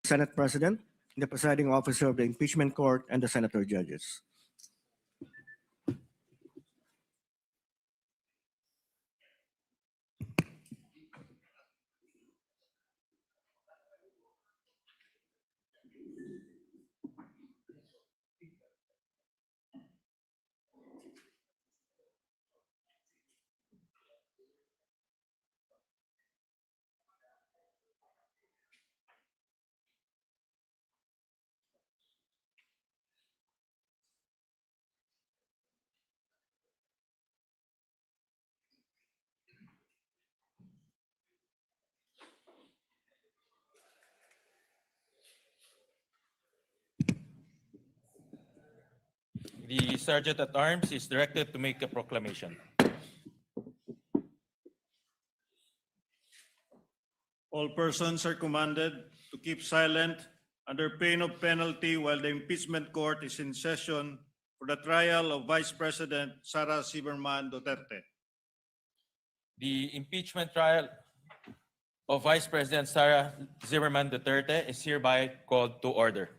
Senate President, the presiding officer of the Impeachment Court, and the senator judges. The Sergeant at Arms is directed to make a proclamation. All persons are commanded to keep silent under pain of penalty while the impeachment court is in session for the trial of Vice President Sara Zimmerman Duterte. The impeachment trial of Vice President Sara Zimmerman Duterte is hereby called to order.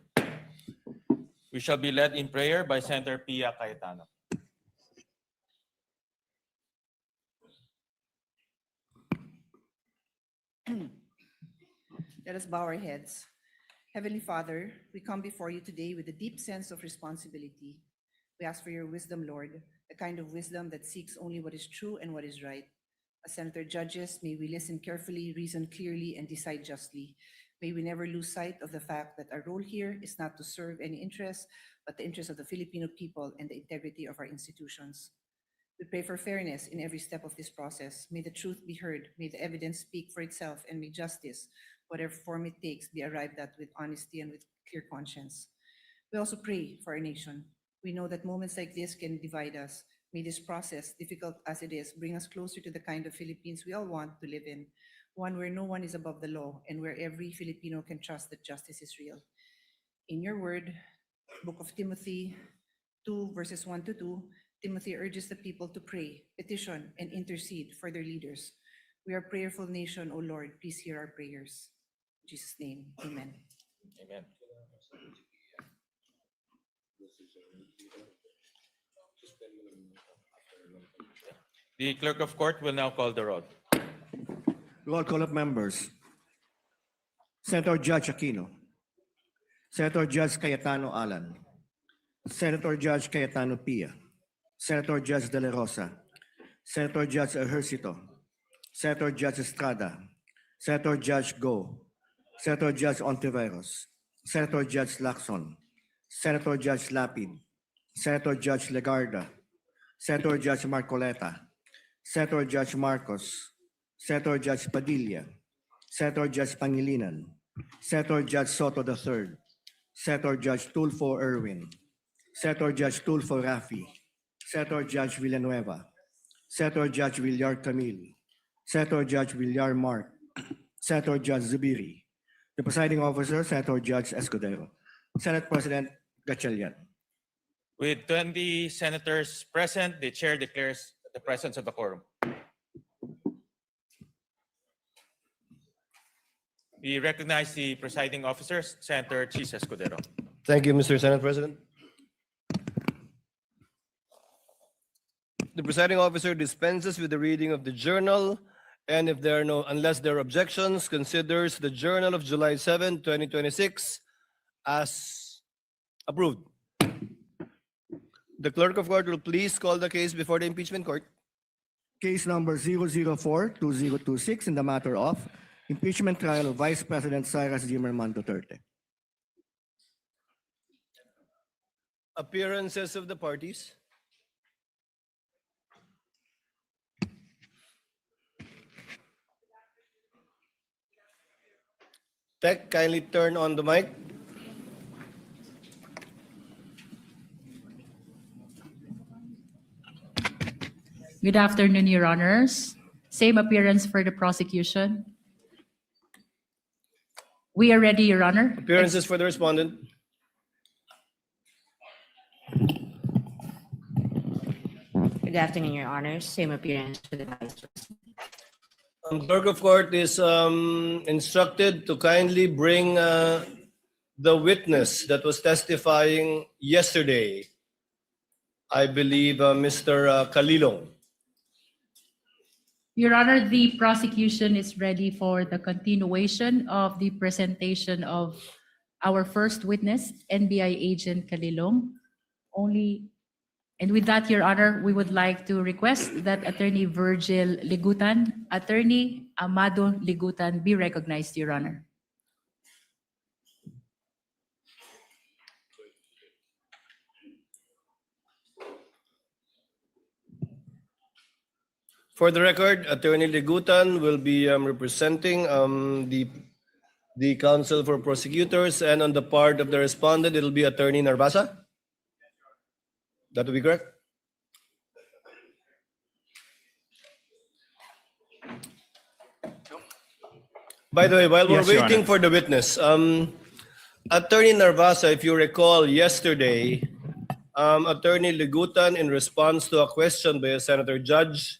We shall be led in prayer by Senator Pia Cayetano. Let us bow our heads. Heavenly Father, we come before you today with a deep sense of responsibility. We ask for your wisdom, Lord, the kind of wisdom that seeks only what is true and what is right. As senator judges, may we listen carefully, reason clearly, and decide justly. May we never lose sight of the fact that our role here is not to serve any interest, but the interest of the Filipino people and the integrity of our institutions. We pray for fairness in every step of this process. May the truth be heard, may the evidence speak for itself, and may justice, whatever form it takes, be arrived at with honesty and with clear conscience. We also pray for our nation. We know that moments like this can divide us. May this process, difficult as it is, bring us closer to the kind of Philippines we all want to live in, one where no one is above the law and where every Filipino can trust that justice is real. In your word, Book of Timothy 2, verses 1 to 2, Timothy urges the people to pray, petition, and intercede for their leaders. We are a prayerful nation, O Lord. Please hear our prayers. In Jesus' name, amen. Amen. The clerk of court will now call the roll. Roll call of members. Senator Judge Aquino. Senator Judge Cayetano Alan. Senator Judge Cayetano Pia. Senator Judge De La Rosa. Senator Judge Ejercito. Senator Judge Estrada. Senator Judge Go. Senator Judge Ontiveros. Senator Judge Lacson. Senator Judge Lapid. Senator Judge Legarda. Senator Judge Marcoleta. Senator Judge Marcos. Senator Judge Padilla. Senator Judge Pangilinan. Senator Judge Soto III. Senator Judge Tulfo Erwin. Senator Judge Tulfo Rafi. Senator Judge Villanueva. Senator Judge Villar Camille. Senator Judge Villar Mark. Senator Judge Zubiri. The presiding officer, Senator Judge Escudero. Senate President Gatchalian. With 20 senators present, the chair declares the presence of the quorum. We recognize the presiding officers, Senator Chis Escudero. Thank you, Mr. Senate President. The presiding officer dispenses with the reading of the journal, and if there are unless there are objections, considers the journal of July 7, 2026 as approved. The clerk of court will please call the case before the impeachment court. Case number 004-2026 in the matter of impeachment trial of Vice President Sara Zimmerman Duterte. Appearances of the parties. Tech, kindly turn on the mic. Good afternoon, Your Honors. Same appearance for the prosecution. We are ready, Your Honor. Appearances for the respondent. Good afternoon, Your Honors. Same appearance for the Vice President. Clerk of Court is instructed to kindly bring the witness that was testifying yesterday. I believe Mr. Kalilong. Your Honor, the prosecution is ready for the continuation of the presentation of our first witness, NBI Agent Kalilong. And with that, Your Honor, we would like to request that Attorney Virgil Ligutan, Attorney Amado Ligutan be recognized, Your Honor. For the record, Attorney Ligutan will be representing the counsel for prosecutors, and on the part of the respondent, it'll be Attorney Narvasa. That will be correct. By the way, while we're Yes, Your waiting Honor. for the witness, Attorney Narvasa, if you recall yesterday, Attorney Ligutan, in response to a question by a senator judge,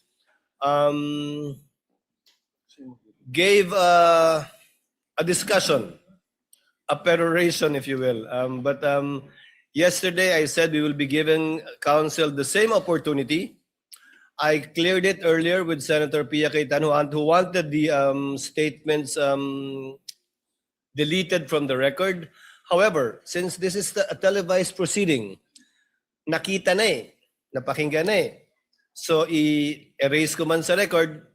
gave a discussion, a peroration, if you will. But yesterday I said we will be giving counsel the same opportunity. I cleared it earlier with Senator Pia Cayetano, who wanted the statements deleted from the record. However, since this is a televised proceeding, nakita na eh, napakinggan na eh. So i-erase ko man sa record,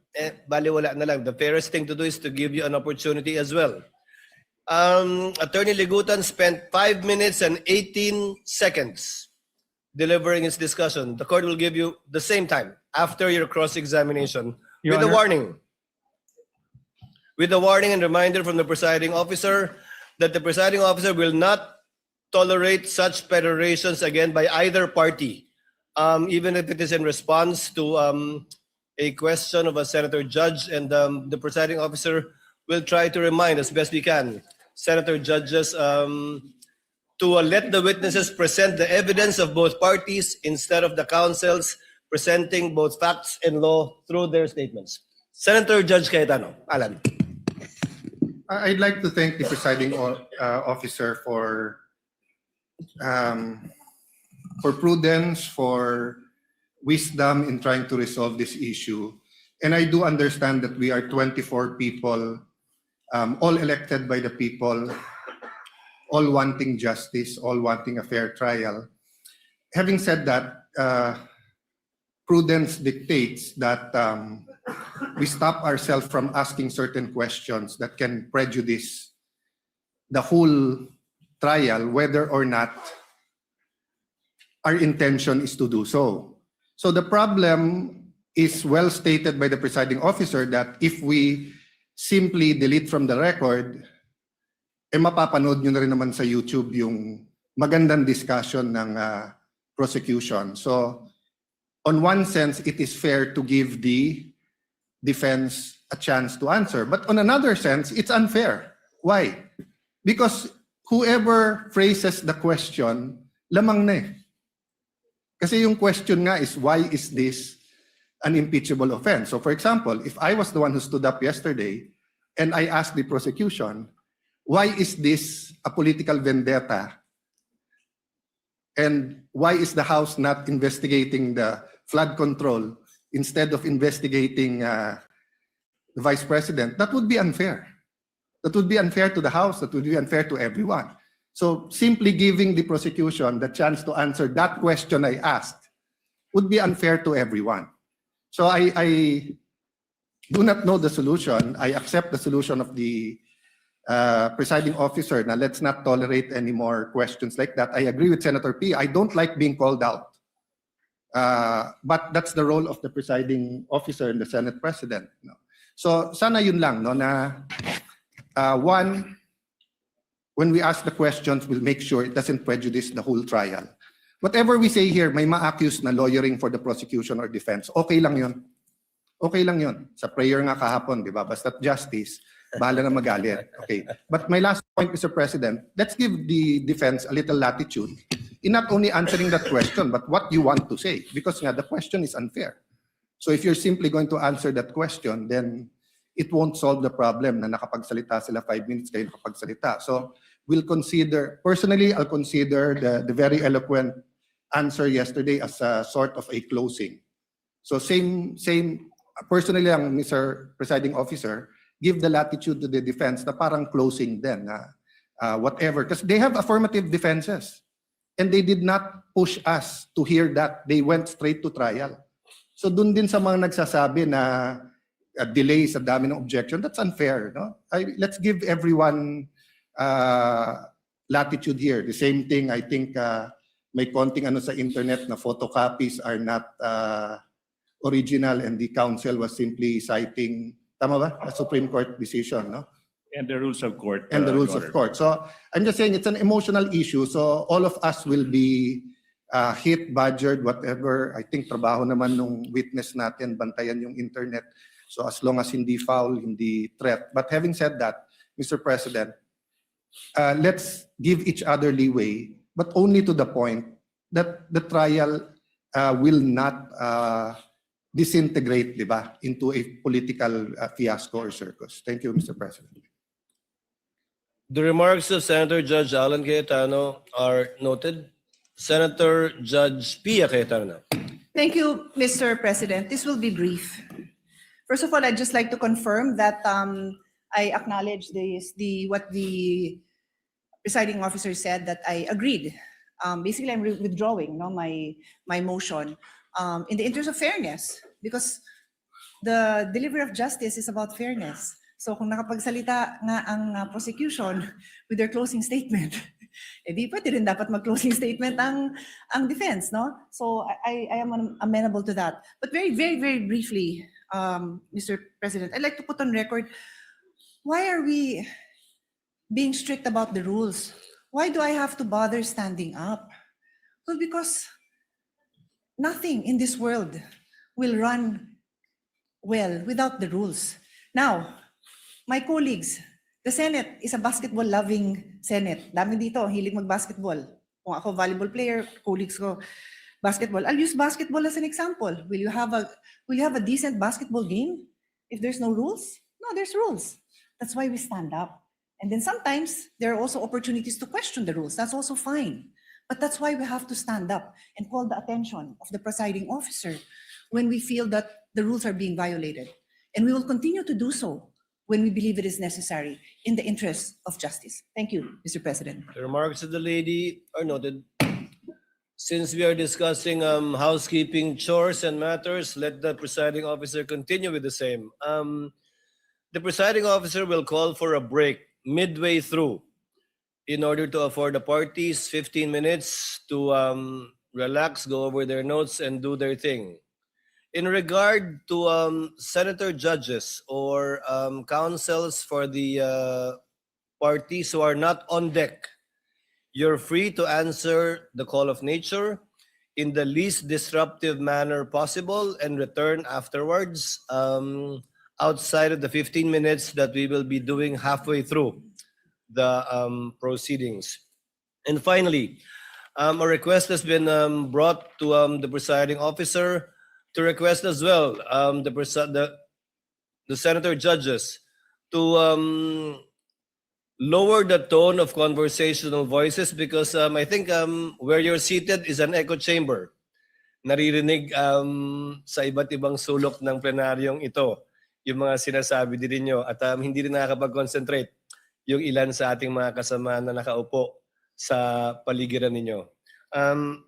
baliwala na lang. The fairest thing to do is to give you an opportunity as well. Attorney Ligutan spent 5 minutes and 18 seconds delivering his discussion. The court will give you the same time after your cross-examination Your with a Honor. warning. With a warning and reminder from the presiding officer that the presiding officer will not tolerate such perorations again by either party, even if it is in response to a question of a senator judge, and the presiding officer will try to remind as best we can senator judges to let the witnesses present the evidence of both parties instead of the counsels presenting both facts and law through their statements. Senator Judge Cayetano, Alan. I'd like to thank the presiding officer for prudence, for wisdom in trying to resolve this issue. And I do understand that we are 24 people, all elected by the people, all wanting justice, all wanting a fair trial. Having said that, prudence dictates that we stop ourselves from asking certain questions that can prejudice the whole trial, whether or not our intention is to do so. So the problem is well stated by the presiding officer that if we simply delete from the record, mapapanood nyo na rin naman sa YouTube yung magandang discussion ng prosecution. So on one sense, it is fair to give the defense a chance to answer. But on another sense, it's unfair. Why? Because whoever phrases the question, lamang na eh. Kasi yung question nga is, why is this an impeachable offense? So for example, if I was the one who stood up yesterday and I asked the prosecution, why is this a political vendetta? And why is the House not investigating the flood control instead of investigating the Vice President? That would be unfair. That would be unfair to the House. That would be unfair to everyone. So simply giving the prosecution the chance to answer that question I asked would be unfair to everyone. So I do not know the solution. I accept the solution of the presiding officer. Now let's not tolerate any more questions like that. I agree with Senator P. I don't like being called out. But that's the role of the presiding officer and the Senate President. No? So sana yun lang, no, na one, when we ask the questions, we'll make sure it doesn't prejudice the whole trial. Whatever we say here, may ma-accuse na lawyering for the prosecution or defense. Okay lang yun. Okay lang yun. Sa prayer nga kahapon, di ba? Basta't justice, bahala na magalit. Okay. But my last point, Mr. President, let's give the defense a little latitude in not only answering that question, but what you want to say. Because nga, the question is unfair. So if you're simply going to answer that question, then it won't solve the problem na nakapagsalita sila 5 minutes, kayo nakapagsalita. So we'll consider, personally, I'll consider the very eloquent answer yesterday as a sort of a closing. So same, personally lang, Mr. Presiding Officer, give the latitude to the defense na parang closing din, whatever. Because they have affirmative defenses. And they did not push us to hear that. They went straight to trial. So dun din sa mga nagsasabi na delay sa dami ng objection, that's unfair. No? Let's give everyone latitude here. The same thing, I think, may konting ano sa internet na photocopies are not original and the counsel was simply citing, tama ba? A Supreme Court decision, no? And the rules of court. And the rules Your of Honor. court. So I'm just saying it's an emotional issue. So all of us will be hit, badgered, whatever. I think trabaho naman nung witness natin, bantayan yung internet. So as long as hindi foul, hindi threat. But having said that, Mr. President, let's give each other leeway, but only to the point that the trial will not disintegrate, di ba, into a political fiasco or circus. Thank you, Mr. President. The remarks of Senator Judge Alan Cayetano are noted. Senator Judge Pia Cayetano. Thank you, Mr. President. This will be brief. First of all, I'd just like to confirm that I acknowledge what the presiding officer said, that I agreed. Basically, I'm withdrawing my motion in the interest of fairness, because the delivery of justice is about fairness. So kung nakapagsalita nga ang prosecution with their closing statement, di pwede rin dapat mag-closing statement ang defense, no? So I am amenable to that. But very, very, very briefly, Mr. President, I'd like to put on record, why are we being strict about the rules? Why do I have to bother standing up? Well, because nothing in this world will run well without the rules. Now, my colleagues, the Senate is a basketball-loving Senate. Dami dito, hilig mag-basketball. Kung ako volleyball player, colleagues ko basketball. I'll use basketball as an example. Will you have a decent basketball game if there's no rules? No, there's rules. That's why we stand up. And then sometimes there are also opportunities to question the rules. That's also fine. But that's why we have to stand up and call the attention of the presiding officer when we feel that the rules are being violated. And we will continue to do so when we believe it is necessary in the interest of justice. Thank you, Mr. President. The remarks of the lady are noted. Since we are discussing housekeeping chores and matters, let the presiding officer continue with the same. The presiding officer will call for a break midway through in order to afford the parties 15 minutes to relax, go over their notes, and do their thing. In regard to senator judges or counsels for the parties who are not on deck, you're free to answer the call of nature in the least disruptive manner possible and return afterwards outside of the 15 minutes that we will be doing halfway through the proceedings. And finally, a request has been brought to the presiding officer to request as well the senator judges to lower the tone of conversational voices, because I think where you're seated is an echo chamber. Naririnig sa iba't ibang sulok ng plenaryong ito yung mga sinasabi din ninyo, at hindi rin nakakapag-concentrate yung ilan sa ating mga kasama na nakaupo sa paligiran ninyo.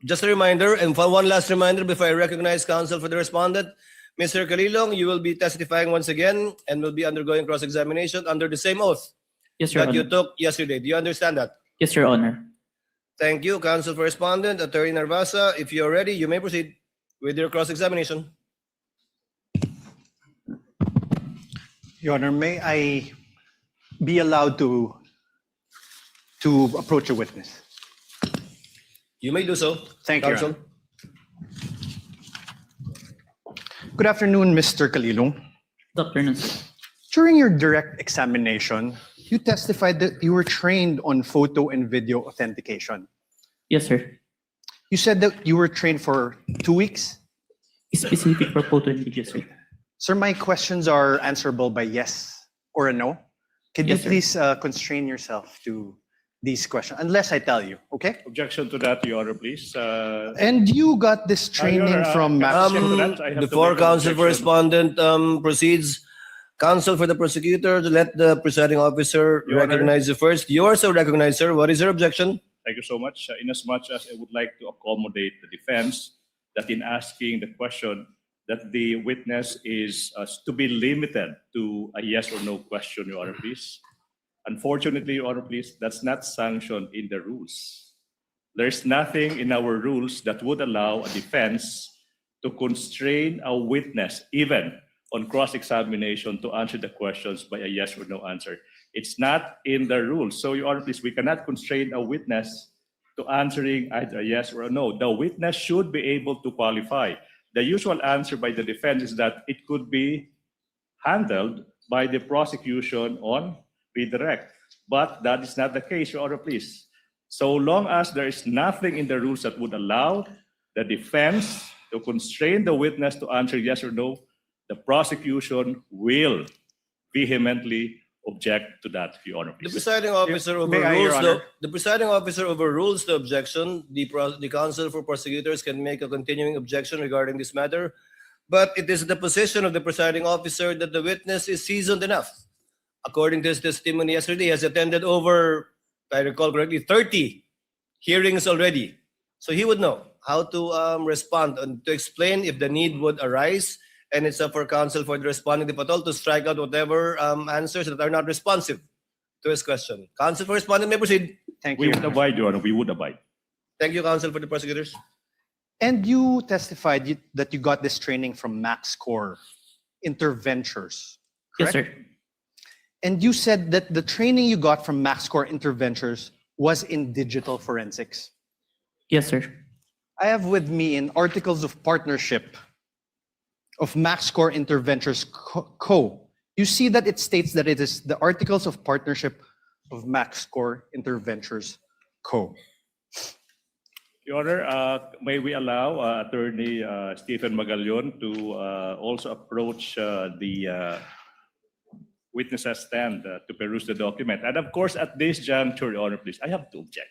Just a reminder, and one last reminder before I recognize counsel for the respondent, Mr. Calilong, you will be testifying once again and will be undergoing cross-examination under the same oath Yes, Your that you Honor. took yesterday. Do you understand that? Yes, Your Honor. Thank you, counsel for respondent. Attorney Narvasa, if you're ready, you may proceed with your cross-examination. Your Honor, may I be allowed to approach a witness? You may do so. Thank you, Your counsel. Good afternoon, Mr. Calilong. Good afternoon, sir. During your direct examination, you testified that you were trained on photo and video authentication. Yes, sir. You said that you were trained for 2 weeks. Specific for photo and video, sir. Sir, my questions are answerable by yes or a no. Can you Yes, sir. please constrain yourself to these questions, unless I tell you, okay? Objection to that, Your Honor, please. And you got this Your Honor, training from can I Max. object to that? I have to Before make an counsel for objection. respondent proceeds, counsel for the prosecutor, to let the presiding officer Your Honor. recognize you first. You are so recognized, sir. What is your objection? Thank you so much. Inasmuch as I would like to accommodate the defense that in asking the question that the witness is to be limited to a yes or no question, Your Honor, please. Unfortunately, Your Honor, please, that's not sanctioned in the rules. There's nothing in our rules that would allow a defense to constrain a witness, even on cross-examination, to answer the questions by a yes or no answer. It's not in the rules. So, Your Honor, please, we cannot constrain a witness to answering either a yes or a no. The witness should be able to qualify. The usual answer by the defense is that it could be handled by the prosecution on redirect. But that is not the case, Your Honor, please. So long as there is nothing in the rules that would allow the defense to constrain the witness to answer yes or no, the prosecution will vehemently object to that, Your Honor, The please. presiding officer May I, Your overrules Honor? the presiding officer overrules the objection. The counsel for prosecutors can make a continuing objection regarding this matter, but it is the position of the presiding officer that the witness is seasoned enough. According to his testimony yesterday, he has attended over, if I recall correctly, 30 hearings already. So he would know how to respond and to explain if the need would arise. And it's up for counsel for the responding if at all to strike out whatever answers that are not responsive to his question. Counsel for respondent may proceed. Thank We you. would abide, Your Honor, we would abide. Thank you, counsel for the prosecutors. And you testified that you got this training from Max Core Interventures. Yes, correct? sir. And you said that the training you got from Max Core Interventures was in digital forensics. Yes, sir. I have with me in Articles of Partnership of Max Core Interventures Co. You see that it states that it is the Articles of Partnership of Max Core Interventures Co. Your Honor, may we allow Attorney Stephen Magallaon to also approach the witness stand to peruse the document. And of course, at this juncture, Your Honor, please, I have to object.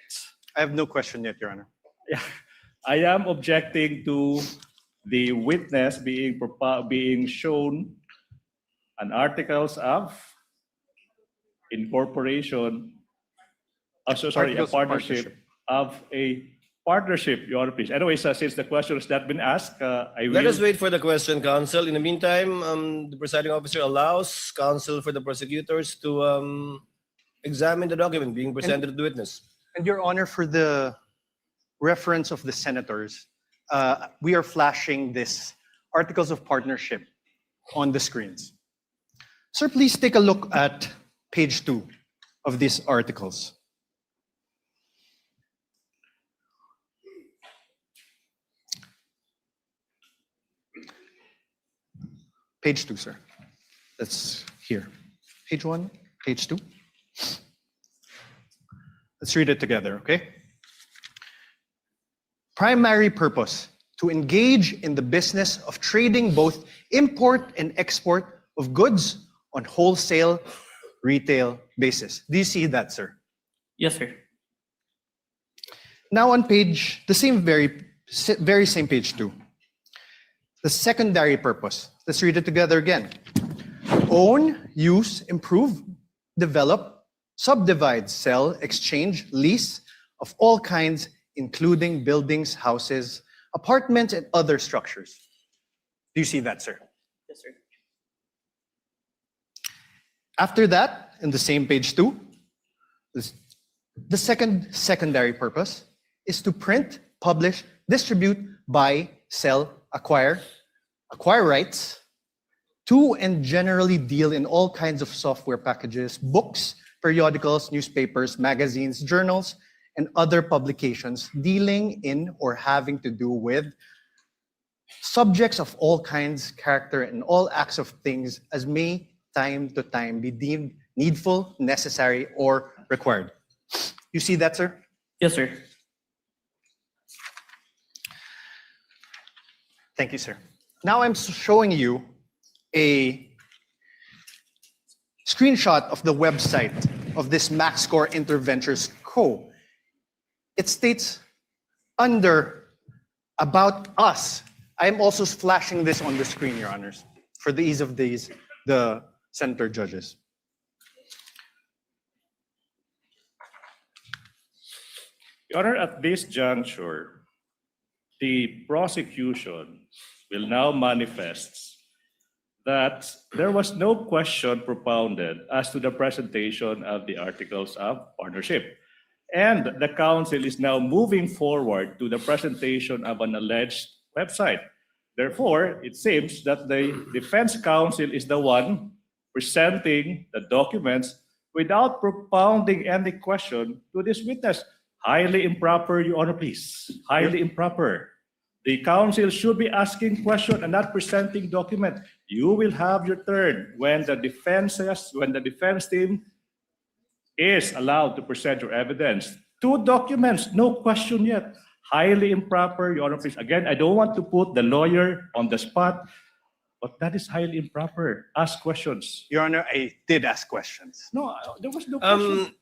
I have no question yet, Your Honor. Yeah, I am objecting to the witness being shown an articles of incorporation, a Articles of partnership of a partnership, Your Honor, please. Anyways, since the question has not been asked, I will. Let us wait for the question, counsel. In the meantime, the presiding officer allows counsel for the prosecutors to examine the document being presented to the witness. And Your Honor, for the reference of the senators, we are flashing this Articles of Partnership on the screens. Sir, please take a look at page 2 of these articles. Page 2, sir. That's here. Page 1, page 2. Let's read it together, okay? Primary purpose, to engage in the business of trading both import and export of goods on wholesale retail basis. Do you see that, sir? Yes, sir. Now on page, the same very same page 2. The secondary purpose. Let's read it together again. Own, use, improve, develop, subdivide, sell, exchange, lease of all kinds, including buildings, houses, apartments, and other structures. Do you see that, sir? Yes, sir. After that, in the same page 2, the secondary purpose is to print, publish, distribute, buy, sell, acquire rights to and generally deal in all kinds of software packages, books, periodicals, newspapers, magazines, journals, and other publications dealing in or having to do with subjects of all kinds, character, and all acts of things as may time to time be deemed needful, necessary, or required. You see that, sir? Yes, sir. Thank you, sir. Now I'm showing you a screenshot of the website of this MaxScore Interventures Co. It states under About Us. I'm also flashing this on the screen, Your Honors, for the ease of the senator judges. Your Honor, at this juncture, the prosecution will now manifest that there was no question propounded as to the presentation of the articles of partnership. And the counsel is now moving forward to the presentation of an alleged website. Therefore, it seems that the defense counsel is the one presenting the documents without propounding any question to this witness. Highly improper, Your Honor, please. Highly improper. The counsel should be asking question and not presenting document. You will have your turn when the defense team is allowed to present your evidence. 2 documents, no question yet. Highly improper, Your Honor, please. Again, I don't want to put the lawyer on the spot, but that is highly improper. Ask questions. Your Honor, I did ask questions. No, there was no question.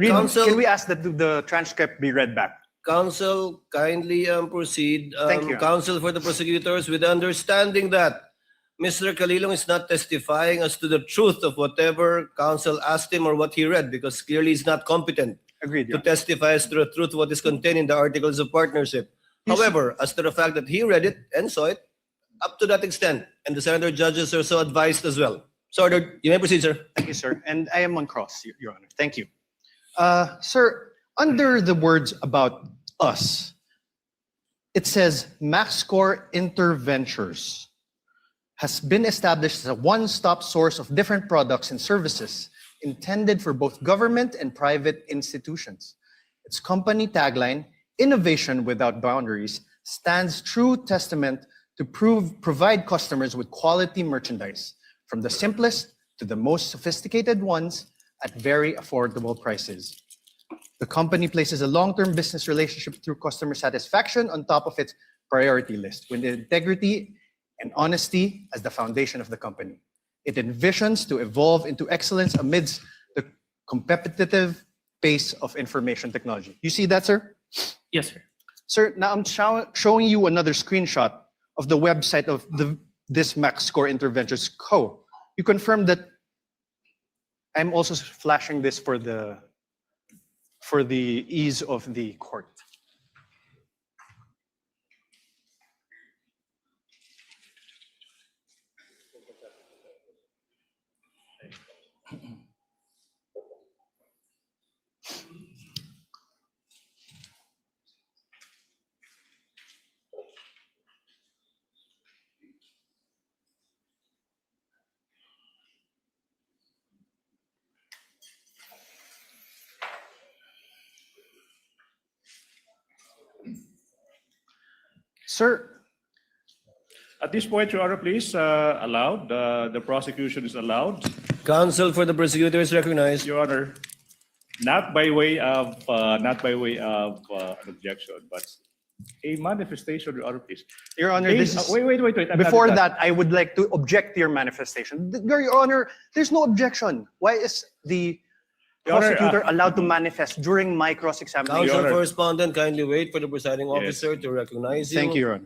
Counsel- Can we ask that the transcript be read back? Counsel, kindly proceed. Thank you. Counsel for the prosecutors, with the understanding that Mr. Calilong is not testifying as to the truth of whatever counsel asked him or what he read, because clearly he's not competent Agreed, to Your Honor. testify as to the truth of what is contained in the articles of partnership. However, as to the fact that he read it and saw it, up to that extent, and the senator judges are so advised as well. So, ordered. You may proceed, sir. Thank you, sir. And I am on cross, Your Honor. Thank you. Sir, under the words About Us, it says MaxScore Interventures has been established as a one-stop source of different products and services intended for both government and private institutions. Its company tagline, Innovation Without Boundaries, stands true testament to provide customers with quality merchandise, from the simplest to the most sophisticated ones, at very affordable prices. The company places a long-term business relationship through customer satisfaction on top of its priority list, with integrity and honesty as the foundation of the company. It envisions to evolve into excellence amidst the competitive pace of information technology. You see that, sir? Yes, sir. Sir, now I'm showing you another screenshot of the website of this MaxScore Interventures Co. You confirm that I'm also flashing this for the ease of the court. Sir, At this point, Your Honor, please, allowed. The prosecution is allowed. Counsel for the prosecutor is recognized. Your Honor, not by way of an objection, but a manifestation, Your Honor, please. Your Honor, this is, Wait. I'm before not- that, I would like to object to your manifestation. Your Honor, there's no objection. Why is the Your Honor, prosecutor allowed to manifest during my cross-examination? Counsel Honor. for respondent, kindly wait for the presiding officer to recognize you. Thank you, Your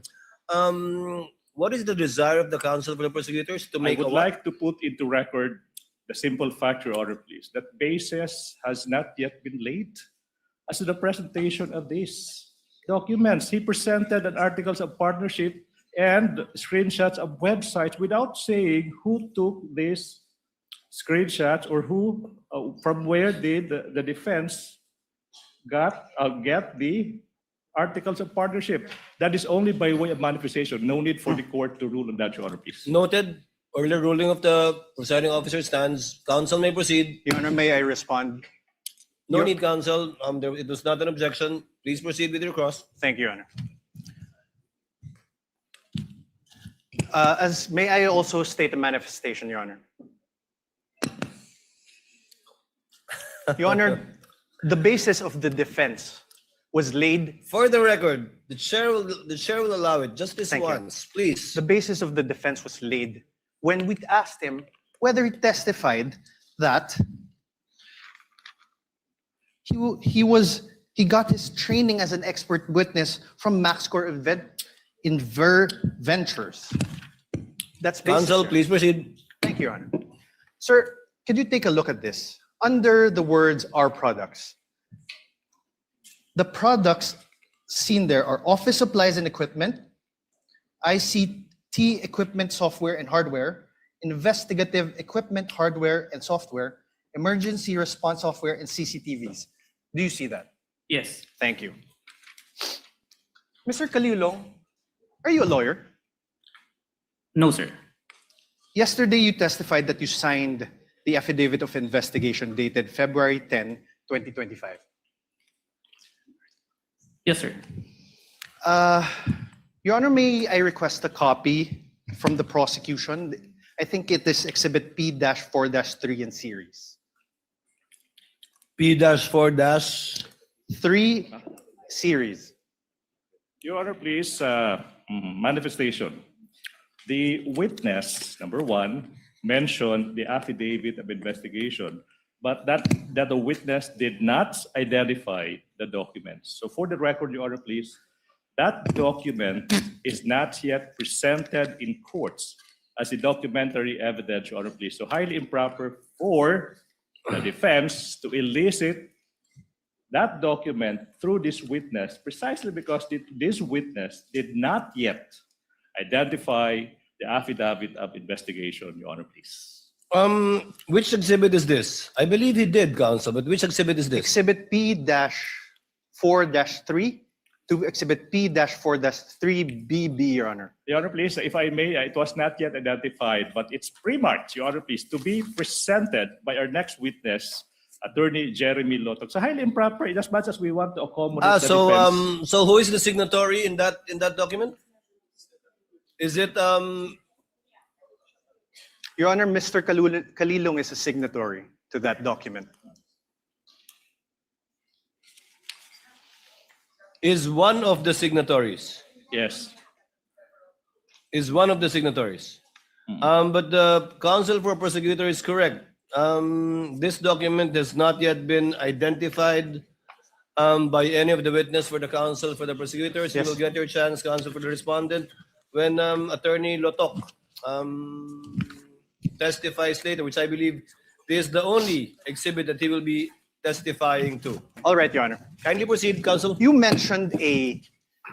Honor. What is the desire of the counsel for the prosecutors to I make would a what? like to put into record the simple fact, Your Honor, please, that basis has not yet been laid as to the presentation of these documents. He presented an articles of partnership and screenshots of websites without saying who took these screenshots or who, from where did the defense get the articles of partnership. That is only by way of manifestation. No need for the court to rule on that, Your Honor, please. Noted. Earlier ruling of the presiding officer stands. Counsel may proceed. Your Honor, may I respond? No need, counsel. It was not an objection. Please proceed with your cross. Thank you, Your Honor. May I also state a manifestation, Your Honor? Your Honor, the basis of the defense was laid. For the record, the chair will allow it just this Thank you. once, please. The basis of the defense was laid when we asked him whether he testified that he got his training as an expert witness from MaxCore Ventures. That's basis, Counsel, sir. please proceed. Thank you, Your Honor. Sir, could you take a look at this? Under the words "our products," the products seen there are office supplies and equipment, ICT equipment, software and hardware, investigative equipment, hardware and software, emergency response software, and CCTVs. Do you see that? Yes. Thank you. Mr. Calilong, are you a lawyer? No, sir. Yesterday, you testified that you signed the affidavit of investigation dated February 10, 2025. Yes, sir. Your Honor, may I request a copy from the prosecution? I think it is Exhibit P-4-3 in series. P-4- 3 series. Your Honor, please, manifestation. The witness, number one, mentioned the affidavit of investigation, but that the witness did not identify the documents. So for the record, Your Honor, please, that document is not yet presented in courts as a documentary evidence, Your Honor, please. So highly improper for the defense to elicit that document through this witness precisely because this witness did not yet identify the affidavit of investigation, Your Honor, please. Which exhibit is this? I believe he did, counsel, but which exhibit is this? Exhibit P-4-3 to Exhibit P-4-3BB, Your Honor. Your Honor, please, if I may, it was not yet identified, but it's pre-marked, Your Honor, please, to be presented by our next witness, Attorney Jeremy Lotok. So highly improper in as much as we want to accommodate the defense. So who is the signatory in that document? Is it Your Honor, Mr. Calilong is a signatory to that document. is one of the signatories? Yes. Is one of the signatories. But the counsel for prosecutor is correct. This document has not yet been identified by any of the witness for the counsel for the prosecutors. Yes. You will get your chance, counsel for the respondent, when Attorney Lotok testifies later, which I believe is the only exhibit that he will be testifying to. All right, Your Honor. Kindly proceed, counsel. You mentioned a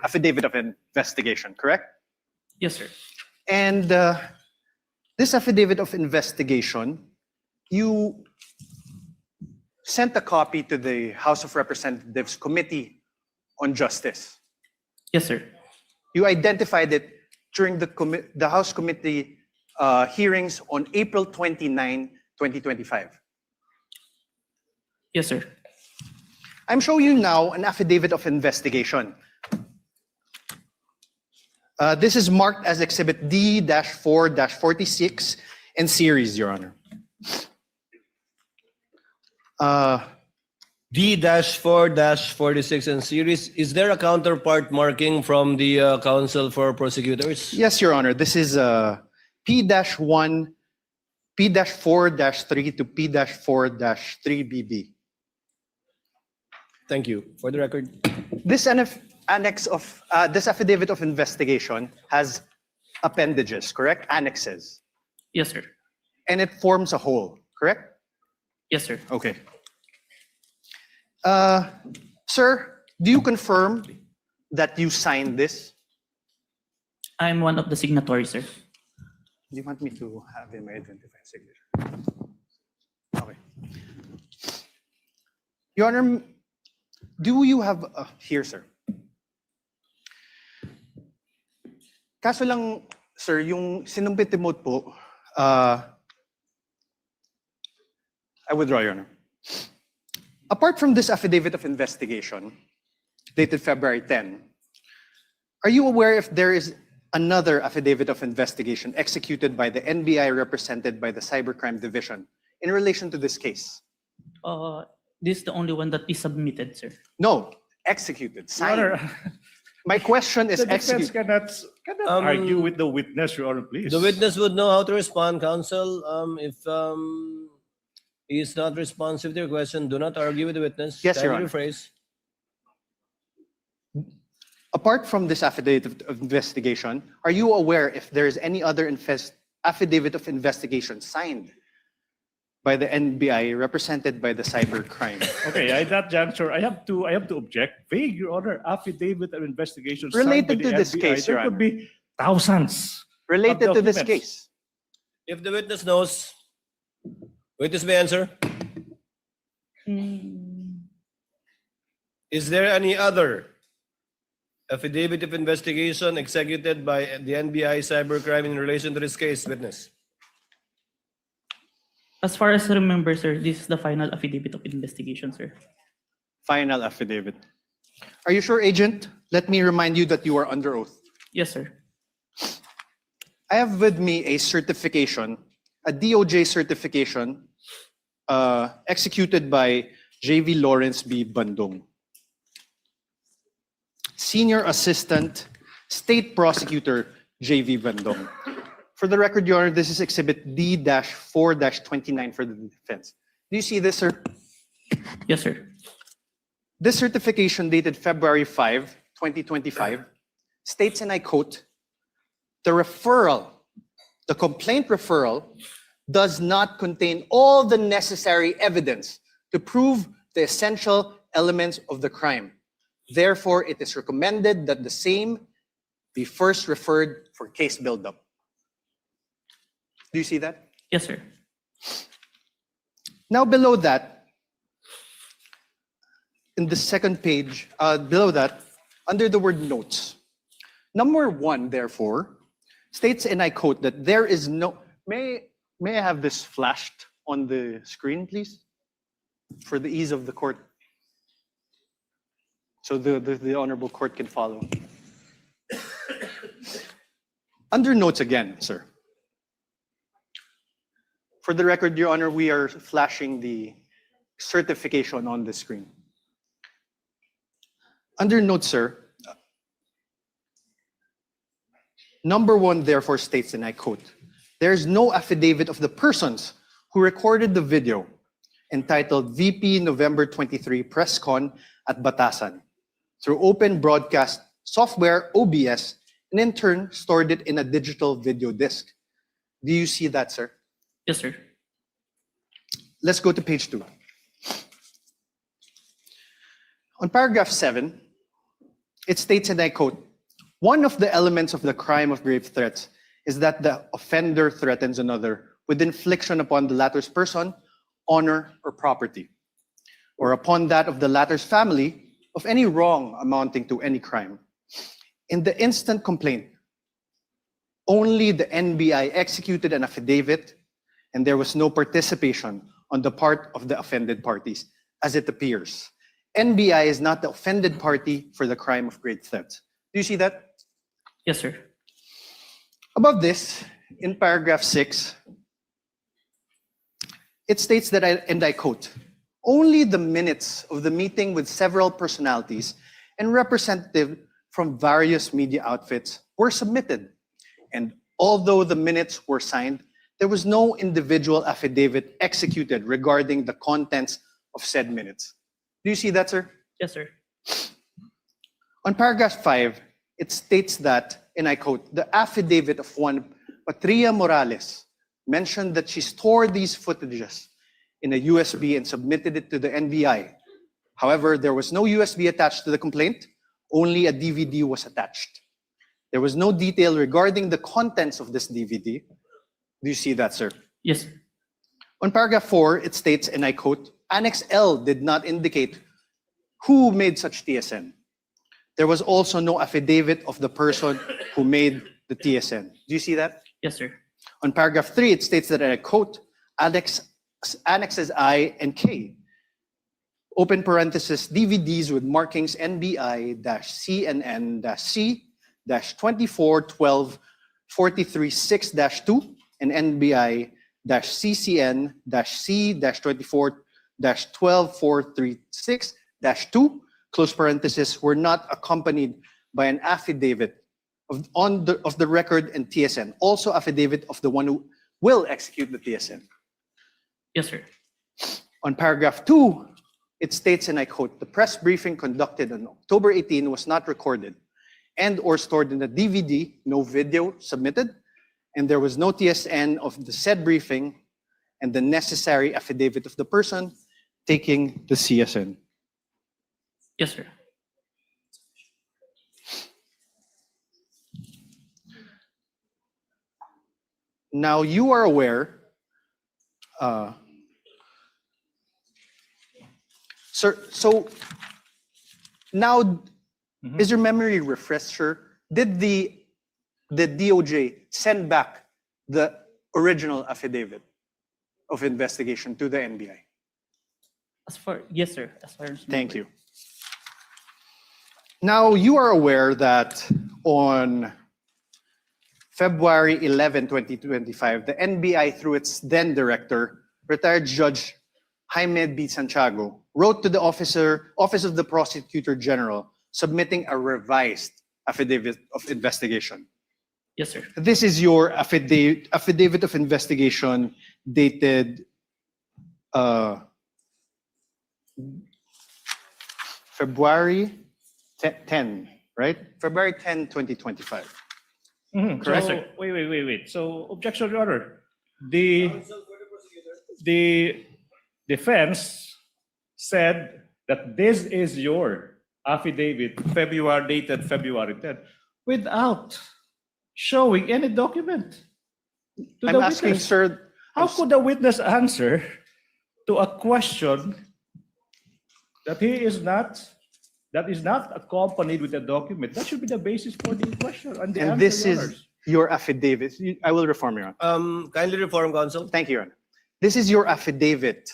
affidavit of investigation, correct? Yes, sir. And this affidavit of investigation, you sent a copy to the House of Representatives Committee on Justice. Yes, sir. You identified it during the House Committee hearings on April 29, 2025. Yes, sir. I'm showing you now an affidavit of investigation. This is marked as Exhibit D-4-46 in series, Your Honor. D-4-46 and series. Is there a counterpart marking from the counsel for prosecutors? Yes, Your Honor. This is P-4-3 to P-4-3BB. Thank you. For the record. This annex of this affidavit of investigation has appendages, correct? Annexes. Yes, sir. And it forms a whole, correct? Yes, sir. Okay. Sir, do you confirm that you signed this? I'm one of the signatories, sir. Do you want me to have him identify signature? Okay. Your Honor, do you have here, sir? Kaso lang, sir, yung sinumpit mo po, I withdraw, Your Honor. Apart from this affidavit of investigation, dated February 10, are you aware if there is another affidavit of investigation executed by the NBI represented by the Cybercrime Division in relation to this case? This is the only one that is submitted, sir. No, executed, Your signed. Honor, My question is the defense executed. cannot argue with the witness, Your Honor, please. The witness would know how to respond, counsel. If he is not responsive to your question, do not argue with the witness. Yes, Your Kindly Honor. rephrase. Apart from this affidavit of investigation, are you aware if there is any other affidavit of investigation signed by the NBI represented by the cybercrime? Okay, at that juncture, I have to object. Vague, Your Honor, affidavit of investigation signed Related by to the this NBI. case, Your There could Honor. be thousands. Related to this documents. case. If the witness knows, witness may answer. Is there any other affidavit of investigation executed by the NBI cybercrime in relation to this case, witness? As far as I remember, sir, this is the final affidavit of investigation, sir. Final affidavit. Are you sure, Agent? Let me remind you that you are under oath. Yes, sir. I have with me a certification, a DOJ certification executed by J.V. Lawrence B. Bandung, Senior Assistant State Prosecutor J.V. Bandung. For the record, Your Honor, this is Exhibit D-4-29 for the defense. Do you see this, sir? Yes, sir. This certification dated February 5, 2025, states, and I quote, the complaint referral does not contain all the necessary evidence to prove the essential elements of the crime. Therefore, it is recommended that the same be first referred for case buildup. Do you see that? Yes, sir. Now below that, in the second page, below that, under the word notes, number 1, therefore, states, and I quote, that there is no, may I have this flashed on the screen, please? For the ease of the court. So the honorable court can follow. Under notes again, sir. For the record, Your Honor, we are flashing the certification on the screen. Under notes, sir, number 1 therefore states, and I quote, there is no affidavit of the persons who recorded the video entitled VP November 23 Press Con at Batasan through open broadcast software OBS and in turn stored it in a digital video disc. Do you see that, sir? Yes, sir. Let's go to page 2. On paragraph 7, it states, and I quote, one of the elements of the crime of grave threats is that the offender threatens another with infliction upon the latter's person, honor, or property, or upon that of the latter's family of any wrong amounting to any crime. In the instant complaint, only the NBI executed an affidavit and there was no participation on the part of the offended parties, as it appears. NBI is not the offended party for the crime of grave threats. Do you see that? Yes, sir. Above this, in paragraph 6, it states that, and I quote, only the minutes of the meeting with several personalities and representatives from various media outfits were submitted. And although the minutes were signed, there was no individual affidavit executed regarding the contents of said minutes. Do you see that, sir? Yes, sir. On paragraph 5, it states that, and I quote, the affidavit of one Patria Morales mentioned that she stored these footages in a USB and submitted it to the NBI. However, there was no USB attached to the complaint, only a DVD was attached. There was no detail regarding the contents of this DVD. Do you see that, sir? Yes, sir. On paragraph 4, it states, and I quote, Annex L did not indicate who made such TSN. There was also no affidavit of the person who made the TSN. Do you see that? Yes, sir. On paragraph 3, it states that, and I quote, Annexes I and K, open parenthesis, DVDs with markings NBI-CNN-C-2412-43-6-2 and NBI-CCN-C-24-12436-2 close parenthesis, were not accompanied by an affidavit of the record and TSN, also affidavit of the one who will execute the TSN. Yes, sir. On paragraph 2, it states, and I quote, "The press briefing conducted on October 18 was not recorded and or stored in the DVD, no video submitted, and there was no TSN of the said briefing and the necessary affidavit of the person taking the CSN." Yes, sir. Now you are aware, sir, so now is your memory refresher? Did the DOJ send back the original affidavit of investigation to the NBI? Yes, sir. As far as Thank you. Now, you are aware that on February 11, 2025, the NBI, through its then director, retired Judge Jaime B. Santiago, wrote to the Office of the Prosecutor General submitting a revised affidavit of investigation. Yes, sir. This is your affidavit of investigation dated February 10, right? February 10, 2025. Correct. So, wait. So, objection, Your Honor. The defense said that this is your affidavit, dated February 10, without showing any document to I'm the asking, witness. sir, How could the witness answer to a question that is not accompanied with a document? That should be the basis for the question and the and answer, this Your is Honors. your affidavit. I will reform, Your Honor. Kindly reform, counsel. Thank you, Your Honor. This is your affidavit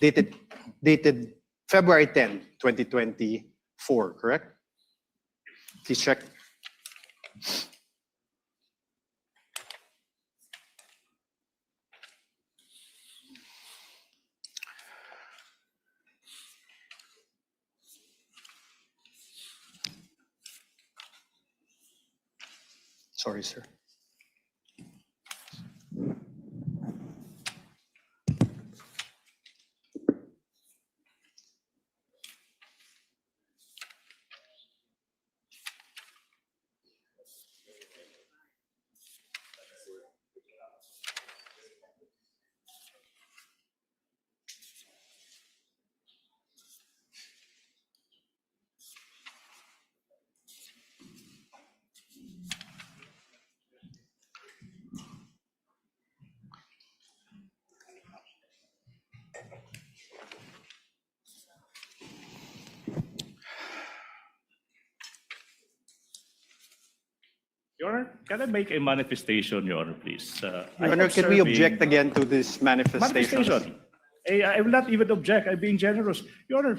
dated February 10, 2024, correct? Please check. Sorry, sir. Your Honor, can I make a manifestation, Your Honor, please? Your Honor, can we object again to this manifestation? Manifestation. I will not even object. I'm being generous. Your Honor,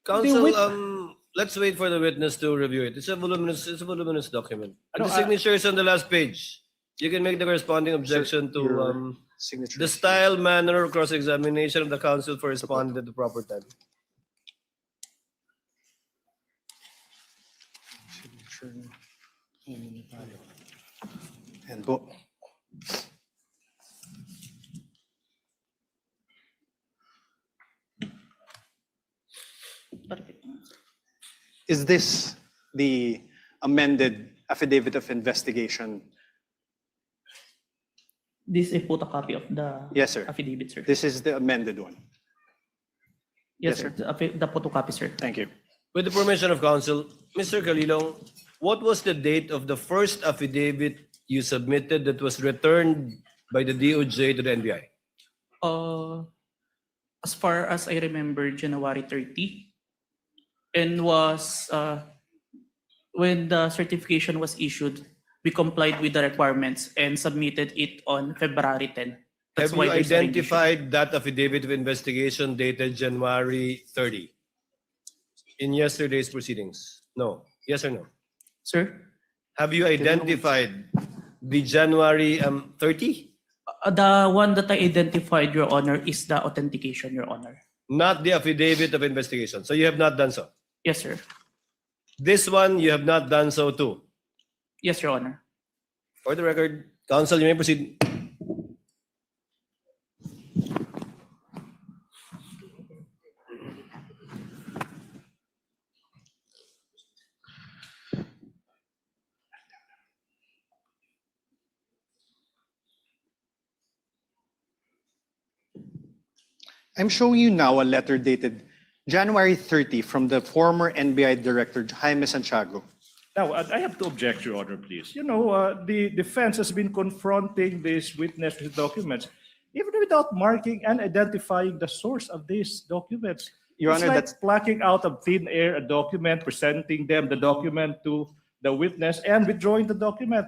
Counsel, wit- let's wait for the witness to review it. It's a voluminous document. And No, the signature is on the last page. You can make the corresponding objection to your signature. the style, manner, or cross-examination of the counsel for responding at the proper time. And book. Is this the amended affidavit of investigation? This is a photocopy of the Yes, sir. affidavit, sir. This is the amended one. Yes, yes, sir. The photocopy, sir. Thank you. With the permission of counsel, Mr. Calilong, what was the date of the first affidavit you submitted that was returned by the DOJ to the NBI? As far as I remember, January 30, and was when the certification was issued, we complied with the requirements and submitted it on February 10. Have you there's a revision. identified that affidavit of investigation dated January 30 in yesterday's proceedings? No. Yes or no? Sir? Have you identified the January 30? The one that I identified, Your Honor, is the authentication, Your Honor. Not the affidavit of investigation. So you have not done so. Yes, sir. This one, you have not done so too. Yes, Your Honor. For the record, counsel, you may proceed. I'm showing you now a letter dated January 30 from the former NBI Director Jaime Santiago. Now, I have to object, Your Honor, please. You know, the defense has been confronting this witness with documents, even without marking and identifying the source of these documents. Your It's Honor, like that's plucking out of thin air a document, presenting them the document to the witness, and withdrawing the document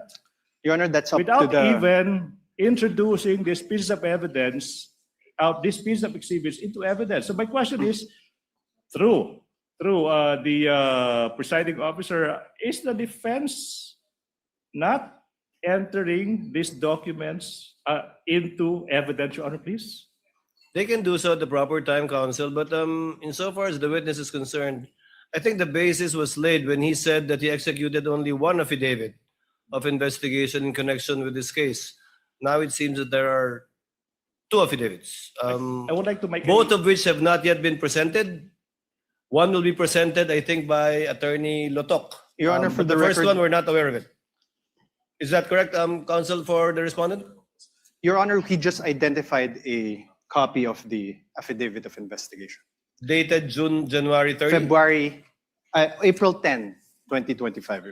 Your Honor, that's up to without the even introducing this piece of evidence, this piece of exhibits into evidence. So my question is, through the presiding officer, is the defense not entering these documents into evidence, Your Honor, please? They can do so at the proper time, counsel, but insofar as the witness is concerned, I think the basis was laid when he said that he executed only one affidavit of investigation in connection with this case. Now it seems that there are two affidavits, I would like to make both of which have not yet been presented. One will be presented, I think, by Attorney Lotok. Your Honor, for But the the first record- one, we're not aware of it. Is that correct, counsel, for the respondent? Your Honor, he just identified a copy of the affidavit of investigation. Dated January 30? April 10, 2025.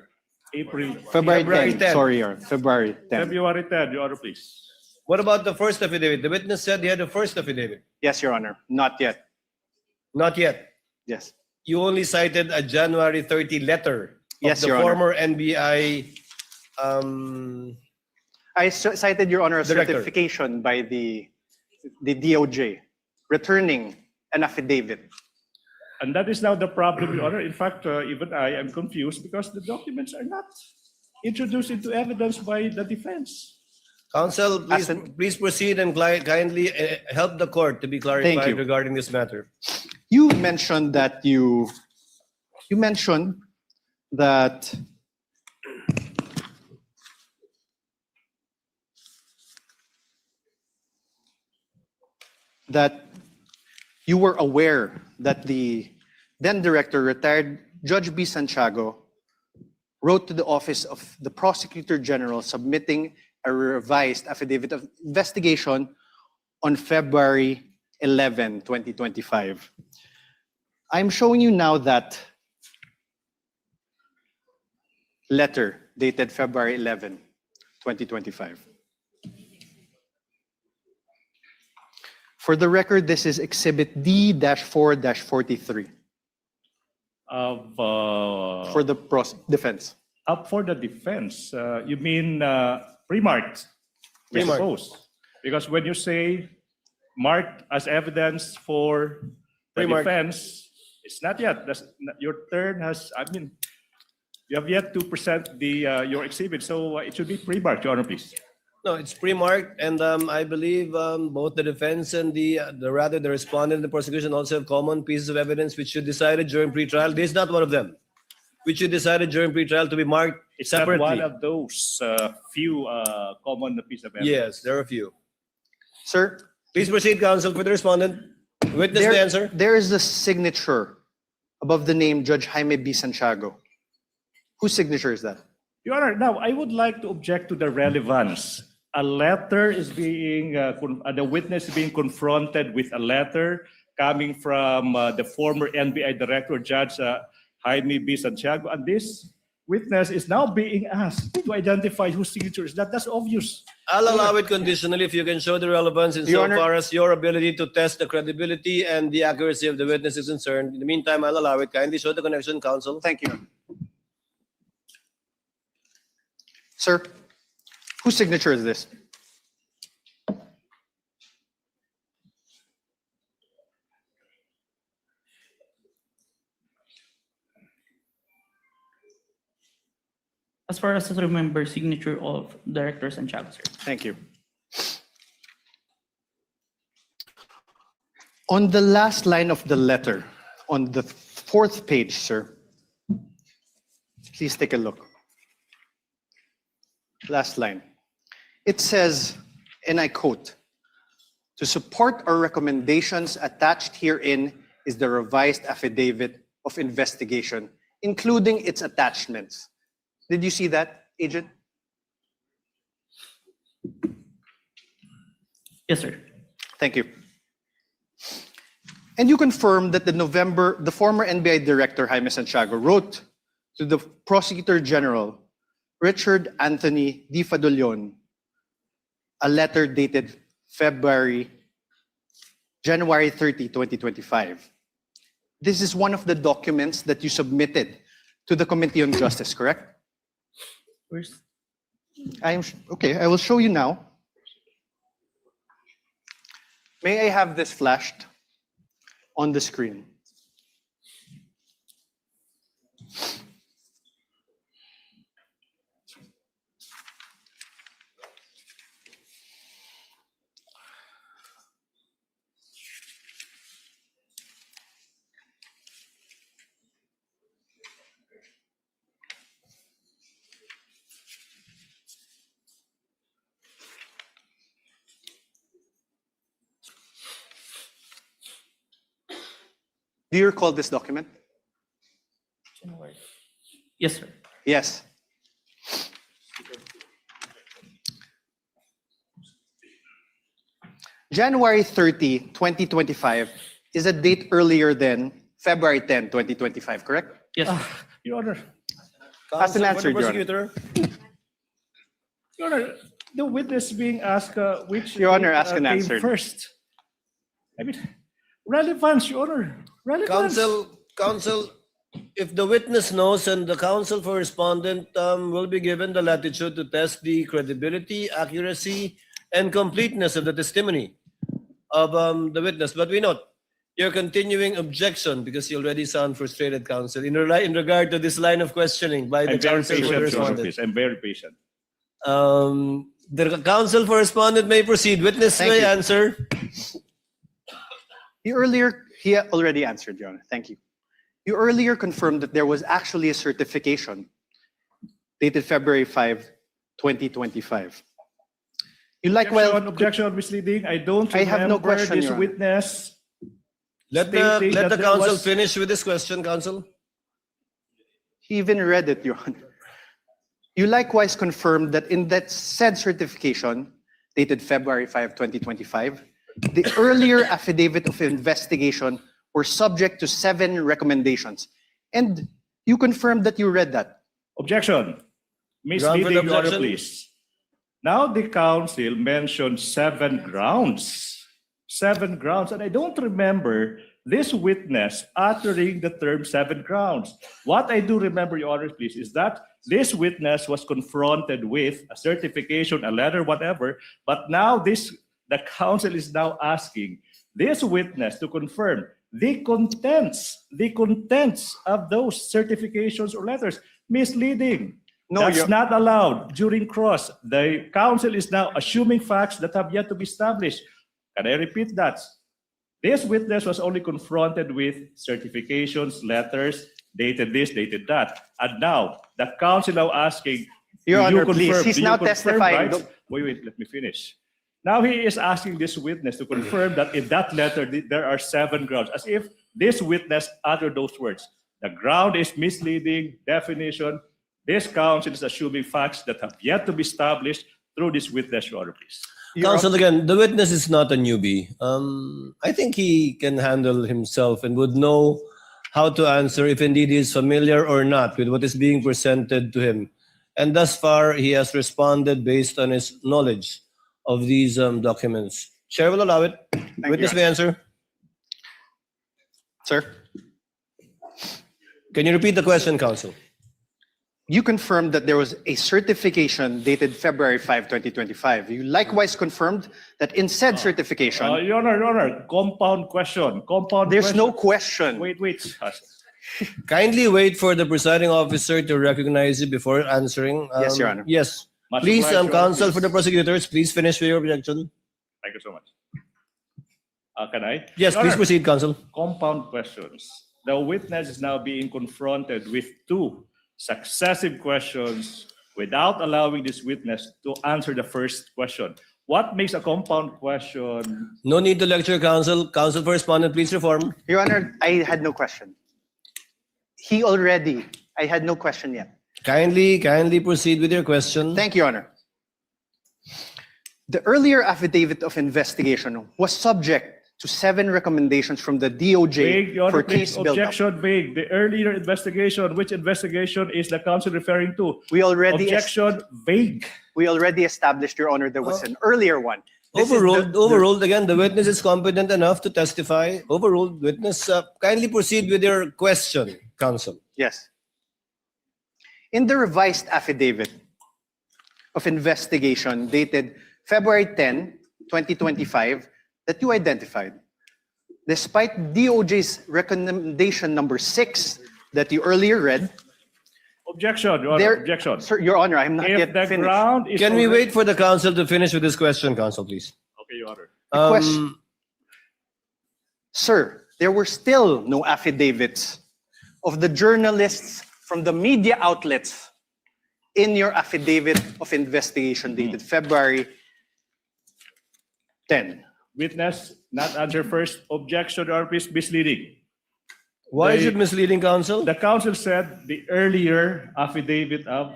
April, February February 10, 10. sorry, Your Honor. February 10. February 10, Your Honor, please. What about the first affidavit? The witness said he had the first affidavit. Yes, Your Honor. Not yet. Not yet. Yes. You only cited a January 30 letter of Yes, the Your Honor. former NBI I cited, Your Honor, a Director. certification by the DOJ returning an affidavit. And that is now the problem, Your Honor. In fact, even I am confused because the documents are not introduced into evidence by the defense. counsel. Please, As please proceed and kindly help the court to be Thank clarified you. regarding this matter. You mentioned that you mentioned that you were aware that the then director, retired Judge B. Santiago, wrote to the office of the Prosecutor General submitting a revised affidavit of investigation on February 11, 2025. I'm showing you now that letter dated February 11, 2025. For the record, this is Exhibit D-4-43 for the defense. Up for the defense, you mean pre-marked? I Pre-marked. suppose. Because when you say marked as evidence for the Pre-marked. defense, it's not yet. Your turn has, I mean, you have yet to present your exhibit, so it should be pre-marked, Your Honor, please. No, it's pre-marked, and I believe both the defense and the respondent and the prosecution also have common pieces of evidence which you decided during pretrial. This is not one of them, which you decided during pretrial to be marked It's not separately. one of those few common pieces of evidence. Yes, there are a few. Sir, Please proceed, counsel, for the respondent. Witness the answer. there is a signature above the name Judge Jaime B. Santiago. Whose signature is that? Your Honor, now I would like to object to the relevance. A letter is being, the witness is being confronted with a letter coming from the former NBI Director, Judge Jaime B. Santiago, and this witness is now being asked to identify whose signature is that. That's obvious. I'll allow it conditionally if you can show the relevance Your Honor- insofar as your ability to test the credibility and the accuracy of the witness is concerned. In the meantime, I'll allow it. Kindly show the connection, counsel. Thank you. Sir, whose signature is this? As far as I remember, signature of Director Santiago, sir. Thank you. On the last line of the letter, on the fourth page, sir, please take a look. Last line. It says, and I quote, "To support our recommendations attached herein is the revised affidavit of investigation, including its attachments." Did you see that, Agent? Yes, sir. Thank you. And you confirm that the former NBI Director Jaime Santiago wrote to the Prosecutor General, Richard Anthony Di Fadolion, a letter dated January 30, 2025. This is one of the documents that you submitted to the Committee on Justice, correct? Where's Okay, I will show you now. May I have this flashed on the screen? Do you recall this document? Yes, sir. Yes. January 30, 2025 is a date earlier than February 10, 2025, correct? Yes, sir. Your Honor, As an Counsel for answer, the Your Honor. prosecutor. Your Honor, the witness being asked which Your Honor, date, ask and came answer. first. I mean, relevance, Your Honor. Relevance. Counsel, if the witness knows and the counsel for respondent will be given the latitude to test the credibility, accuracy, and completeness of the testimony of the witness. But we note your continuing objection because you already sound frustrated, counsel, in regard to this line of questioning by the I'm very counsel for the patient, Your Honor, respondent. please. I'm very patient. The counsel for respondent may proceed. Witness Thank may you. answer. He already answered, Your Honor. Thank you. You earlier confirmed that there was actually a certification dated February 5, 2025. You Objection, misleading. I don't I have no remember question, this Your Honor. witness. Let stating the that there counsel was- finish with this question, counsel. He even read it, Your Honor. You likewise confirmed that in that said certification, dated February 5, 2025, the earlier affidavit of investigation were subject to 7 recommendations. And you confirmed that you read that. Objection. Ground for the Misleading, Your Honor, objection. please. Now the counsel mentioned 7 grounds. 7 grounds. And I don't remember this witness uttering the term 7 grounds. What I do remember, Your Honor, please, is that this witness was confronted with a certification, a letter, whatever. But now the counsel is now asking this witness to confirm the contents of those certifications or letters. Misleading. No, That's Your- not allowed during cross. The counsel is now assuming facts that have yet to be established. Can I repeat that? This witness was only confronted with certifications, letters, dated this, dated that. And now, the counsel now asking, Your do you Honor, please. confirm- He's do you now confirm, testifying. right? Don't- Wait, let me finish. Now he is asking this witness to confirm that in that letter, there are 7 grounds, as if this witness uttered those words. The ground is misleading, definition. This counsel is assuming facts that have yet to be established through this witness, Your Honor, please. Counsel, again, the witness is not a newbie. I think he can handle himself and would know how to answer if indeed he is familiar or not with what is being presented to him. And thus far, he has responded based on his knowledge of these documents. Chair will allow it. Witness you. may answer. Sir, Can you repeat the question, counsel? you confirmed that there was a certification dated February 5, 2025. You likewise confirmed that in said certification, Your Honor, compound question. there's no question. Wait. Kindly wait for the presiding officer to recognize you before answering. Yes, Your Honor. Yes. Much Please, obliged, Your Honor, counsel please. for the prosecutors, please finish with your objection. Thank you so much. Can I? Yes, Your please Honor, proceed, counsel. compound questions. The witness is now being confronted with two successive questions without allowing this witness to answer the first question. What makes a compound question? No need to lecture, counsel. Counsel for respondent, please reform. Your Honor, I had no question. I had no question yet. Kindly proceed with your question. Thank you, Your Honor. The earlier affidavit of investigation was subject to 7 recommendations from the DOJ Vague, Your Honor, for please, case build-up. objection vague. The earlier investigation, which investigation is the counsel referring to? We already Objection vague. We already established, Your Honor, there was an earlier one. This is the- Overruled again. The witness is competent enough to testify. Overruled. Witness, kindly proceed with your question, counsel. Yes. In the revised affidavit of investigation dated February 10, 2025, that you identified, despite DOJ's recommendation number 6 that you earlier read, Objection, Your Honor, there, objection. Sir, Your Honor, I'm not If yet the finished. ground is Can we already- wait for the counsel to finish with his question, counsel, please? Okay, Your Honor. question- Sir, there were still no affidavits of the journalists from the media outlets in your affidavit of investigation dated February 10. Witness, not answer first. Objection, Your Honor, please, misleading. Why is it misleading, counsel? The counsel said the earlier affidavit of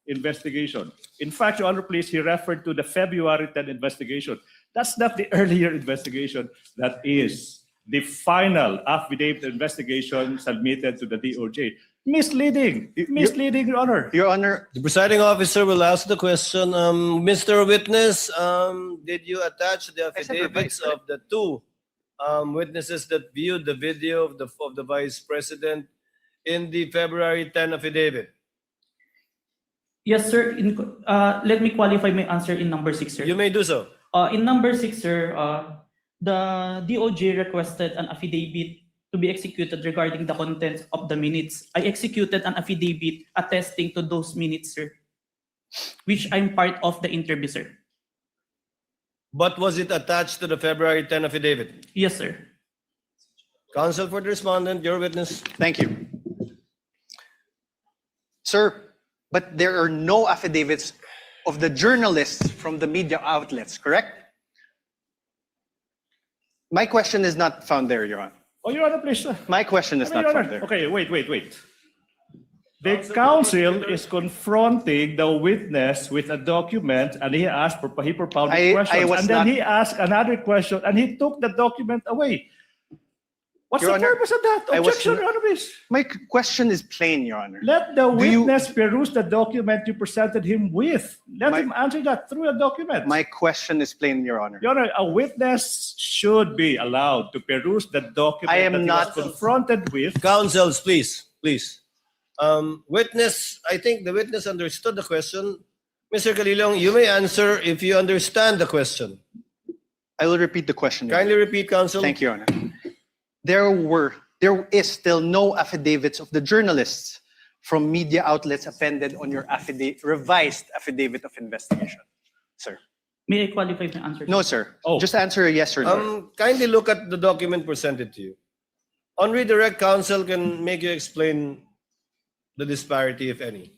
investigation. In fact, Your Honor, please, he referred to the February 10 investigation. That's not the earlier investigation. That is the final affidavit investigation submitted to the DOJ. Misleading, misleading, Your Honor. Your Honor, The presiding officer will ask the question. Mr. Witness, did you attach the I said affidavits revised, of the two witnesses that viewed the video of the vice president in the February 10 affidavit? Yes, sir. Let me qualify my answer in number 6, sir. You may do so. In number 6, sir, the DOJ requested an affidavit to be executed regarding the contents of the minutes. I executed an affidavit attesting to those minutes, sir, which I'm part of the interview, sir. But was it attached to the February 10 affidavit? Yes, sir. Counsel for the respondent, your witness. thank you. Sir, but there are no affidavits of the journalists from the media outlets, correct? My question is not found there, Your Honor. Oh, Your Honor, please. My question is I mean, not Your found Honor, there. okay, wait. The counsel is confronting the witness with a document, and he propounded I questions, was and then not- he asked another question, and he took the document away. What's Your the Honor, purpose of that? I was Objection, not- Your Honor, please. My question is plain, Your Honor. Let the Do you- witness peruse the document you presented him with. Let My- him answer that through a document. My question is plain, Your Honor. Your Honor, a witness should be allowed to peruse the document I am that he not- was confronted with. Counsels, please. Witness, I think the witness understood the question. Mr. Calilong, you may answer if you understand the question. I will repeat the question, Your Kindly Honor. repeat, counsel. Thank you, Your Honor. There is still no affidavits of the journalists from media outlets appended on your revised affidavit of investigation, sir. May I qualify my answer? No, sir. Oh. Just answer a yes or no. Kindly look at the document presented to you. On redirect, counsel can make you explain the disparity, if any.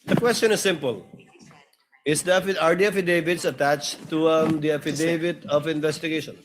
The question is simple. Are the affidavits attached to the affidavit of investigation?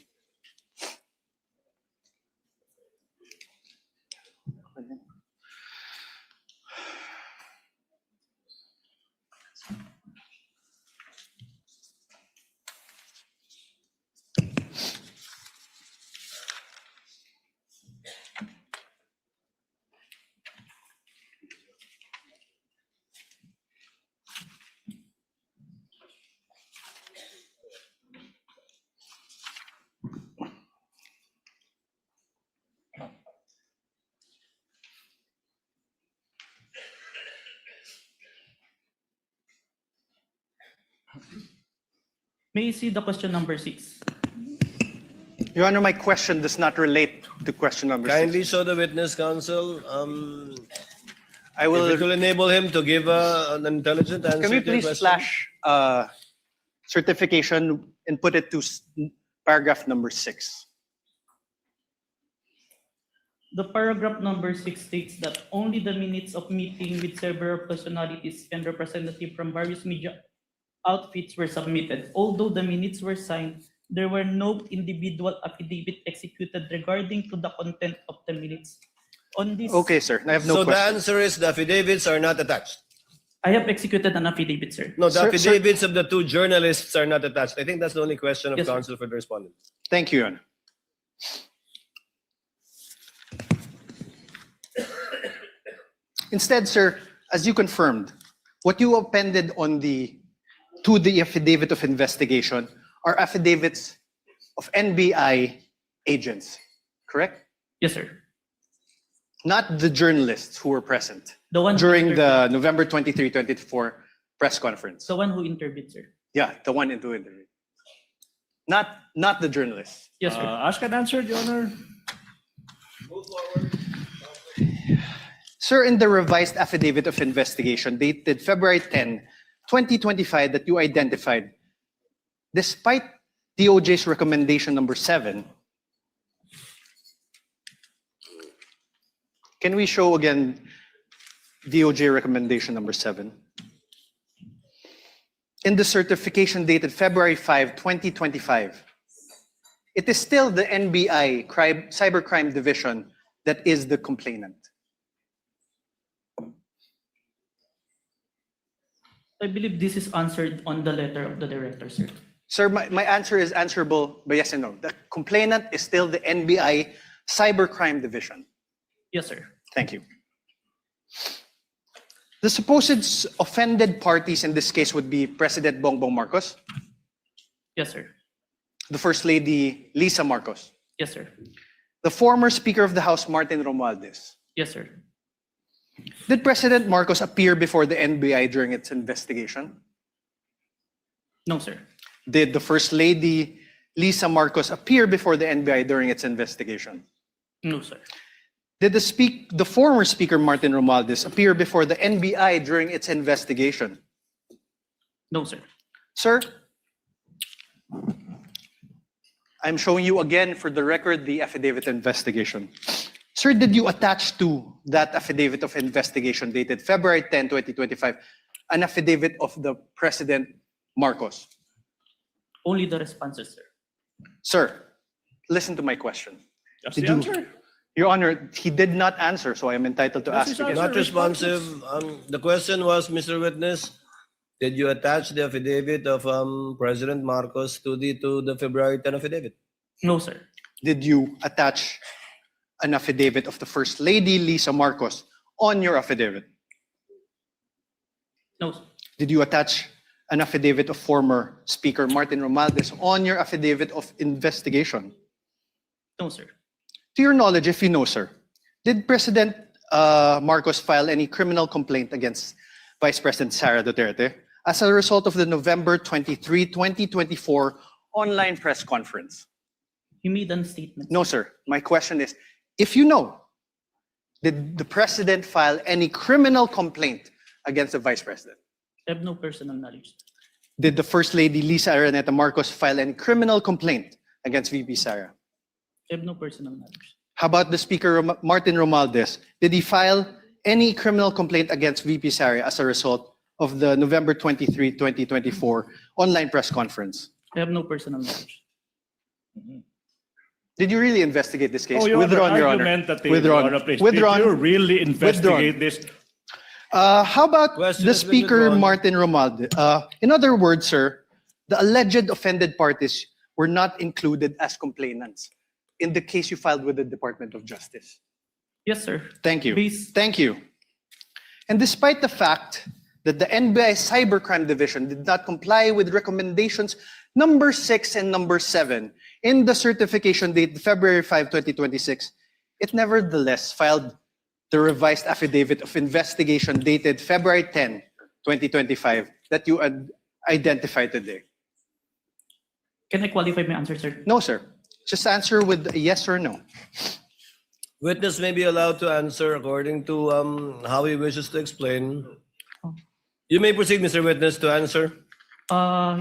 May I see the question number 6? Your Honor, my question does not relate to question number 6. Kindly show the witness, counsel. I If it will. will enable him to give an intelligent answer Can we to your please question. flash certification and put it to paragraph number 6. The paragraph number 6 states that only the minutes of meeting with several personalities and representatives from various media outfits were submitted. Although the minutes were signed, there were no individual affidavit executed regarding to the content of the minutes. On this, Okay, sir. I have no So the question. answer is the affidavits are not attached. I have executed an affidavit, sir. No, the Sir- affidavits of the two journalists are not attached. I think that's the only question of Yes, sir. counsel for the respondent. Thank you, Your Honor. Instead, sir, as you confirmed, what you appended to the affidavit of investigation are affidavits of NBI agents, correct? Yes, sir. Not the journalists who were present The one during the November 23, 2024 press conference. the one who intervened, sir. Yeah, the one into it. Not the journalists. Yes, sir. Ask and answer, Your Honor. Sir, in the revised affidavit of investigation dated February 10, 2025 that you identified, despite DOJ's recommendation number 7, can we show again DOJ recommendation number 7? In the certification dated February 5, 2025, it is still the NBI Cybercrime Division that is the complainant. I believe this is answered on the letter of the director, sir. Sir, my answer is answerable by yes and no. The complainant is still the NBI Cybercrime Division. Yes, sir. Thank you. The supposed offended parties in this case would be President Bongbong Marcos, Yes, sir. the First Lady Lisa Marcos, Yes, sir. the former Speaker of the House Martin Romualdez. Yes, sir. Did President Marcos appear before the NBI during its investigation? No, sir. Did the First Lady Lisa Marcos appear before the NBI during its investigation? No, sir. Did the former Speaker Martin Romualdez appear before the NBI during its investigation? No, sir. Sir, I'm showing you again for the record the affidavit investigation. Sir, did you attach to that affidavit of investigation dated February 10, 2025, an affidavit of the President Marcos? Only the responses, sir. Sir, listen to my question. That's Did the you- answer. Your Honor, he did not answer, so I am entitled to That's ask his again. answer. Not responsive. The question was, Mr. Witness, did you attach the affidavit of President Marcos to the February 10 affidavit? No, sir. Did you attach an affidavit of the First Lady Lisa Marcos on your affidavit? No, sir. Did you attach an affidavit of former Speaker Martin Romualdez on your affidavit of investigation? No, sir. To your knowledge, if you know, sir, did President Marcos file any criminal complaint against Vice President Sara Duterte as a result of the November 23, 2024 online press conference? He made a statement. No, sir. My question is, if you know, did the President file any criminal complaint against the Vice President? I have no personal knowledge. Did the First Lady Lisa Araneta Marcos file any criminal complaint against VP Sara? I have no personal knowledge. How about the Speaker Martin Romualdez? Did he file any criminal complaint against VP Sara as a result of the November 23, 2024 online press conference? I have no personal knowledge. Did you really investigate this case? Oh, Your Withdrawn, Honor, Your Honor. argument that they Withdrawn. are please. Withdrawn. Did you really investigate this? How about Question the has been Speaker withdrawn. Martin Romualdez? In other words, sir, the alleged offended parties were not included as complainants in the case you filed with the Department of Justice. Yes, sir. Thank you. Based- Thank you. And despite the fact that the NBI Cybercrime Division did not comply with recommendations number 6 and number 7 in the certification dated February 5, 2026, it nevertheless filed the revised affidavit of investigation dated February 10, 2025 that you identified today. Can I qualify my answer, sir? No, sir. Just answer with a yes or no. Witness may be allowed to answer according to how he wishes to explain. You may proceed, Mr. Witness, to answer.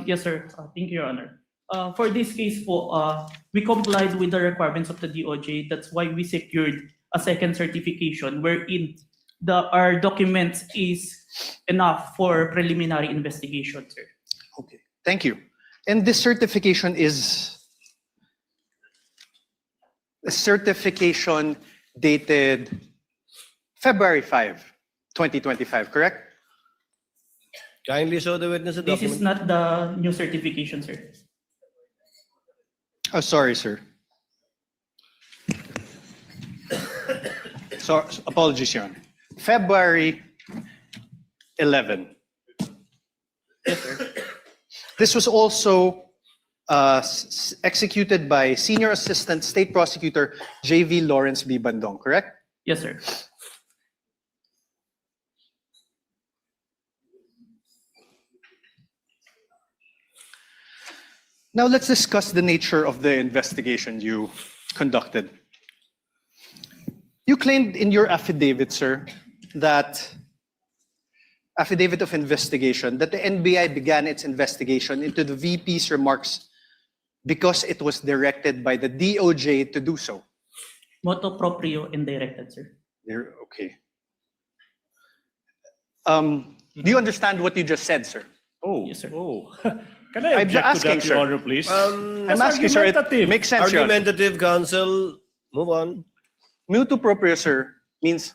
Yes, sir. Thank you, Your Honor. For this case po, we complied with the requirements of the DOJ. That's why we secured a second certification wherein our documents is enough for preliminary investigation, sir. Okay, thank you. And this certification is a certification dated February 5, 2025, correct? Kindly show the witness the This document. is not the new certification, sir. Oh, sorry, sir. So, apologies, Your Honor. February 11. Yes, sir. This was also executed by Senior Assistant State Prosecutor J.V. Lawrence B. Bandong, correct? Yes, sir. Now let's discuss the nature of the investigation you conducted. You claimed in your affidavit, sir, affidavit of investigation, that the NBI began its investigation into the VP's remarks because it was directed by the DOJ to do so. Motu proprio and directed, sir. Okay. Do you understand what you just said, sir? Oh, Yes, sir. oh. Can I I'm object to asking, that, sir. Your Honor, please? I'm asking, sir, it makes sense, Your Honor. Argumentative counsel, move on. Mutu proprio, sir, means,